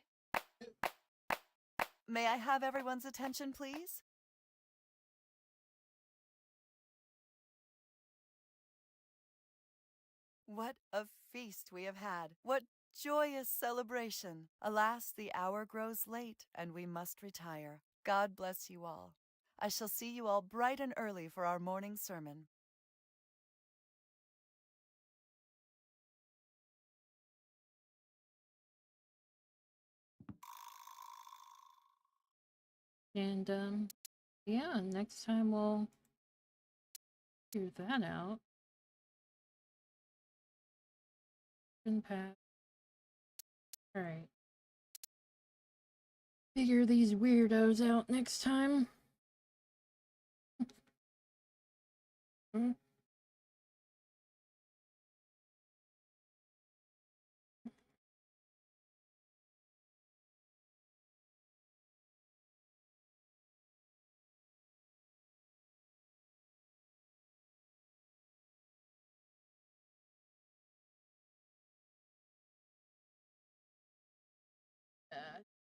May I have everyone's attention, please? What a feast we have had. What joyous celebration. Alas, the hour grows late, and we must retire. God bless you all. I shall see you all bright and early for our morning sermon. And, yeah, next time we'll figure that out. Pat. Alright. Figure these weirdos out next time. Hmm?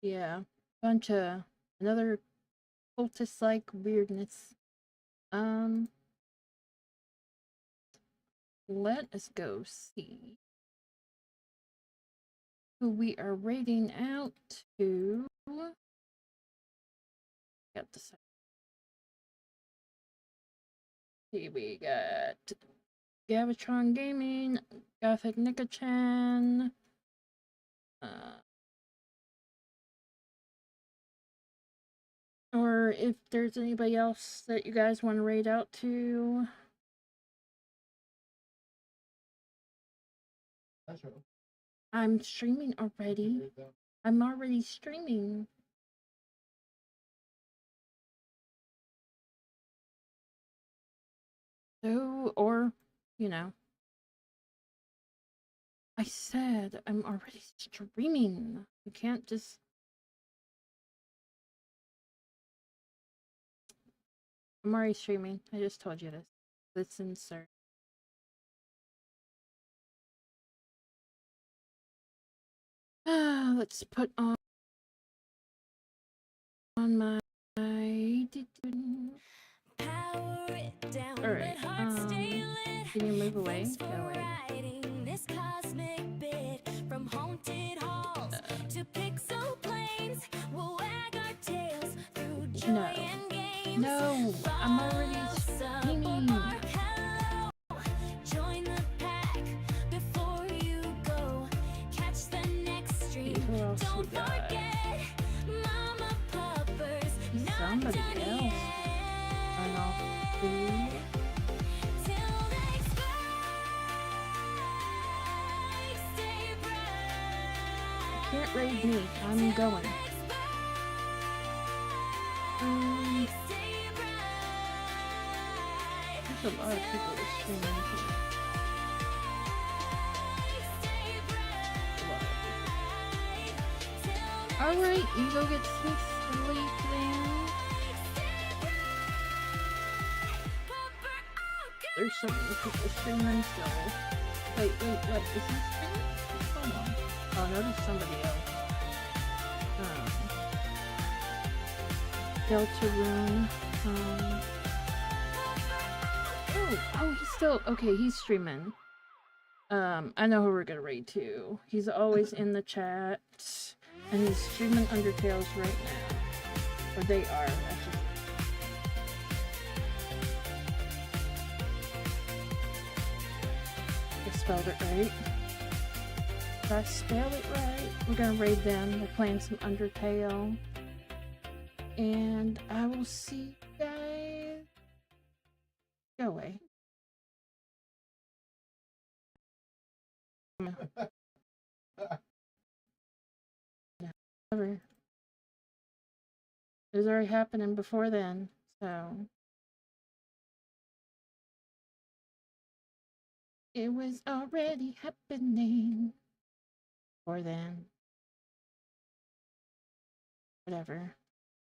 Yeah, bunch of another cultist-like weirdness. Let us go see who we are raiding out to. Got the see, we got Gavatron Gaming, Gothic Nika-chan, or if there's anybody else that you guys want to raid out to. I'm streaming already. I'm already streaming. So, or, you know. I said I'm already streaming. You can't just... I'm already streaming. I just told you this. Listen, sir. Let's put on my... Alright, can you move away? Go away. No. No, I'm already streaming. Who else we got? Somebody else. Run off food. Can't raid me. I'm going. There's a lot of people streaming. Alright, you go get some sleep then. There's so many people streaming still. Wait, what? Is he streaming? Hold on. Oh, no, there's somebody else. Deltarune. Oh, he's still... Okay, he's streaming. I know who we're gonna raid too. He's always in the chat, and he's streaming Undertales right now. Or they are, actually. I spelled it right. Did I spell it right? We're gonna raid them. We're playing some Undertale. And I will see you guys. Go away. Whatever. It was already happening before then, so. It was already happening before then. Whatever.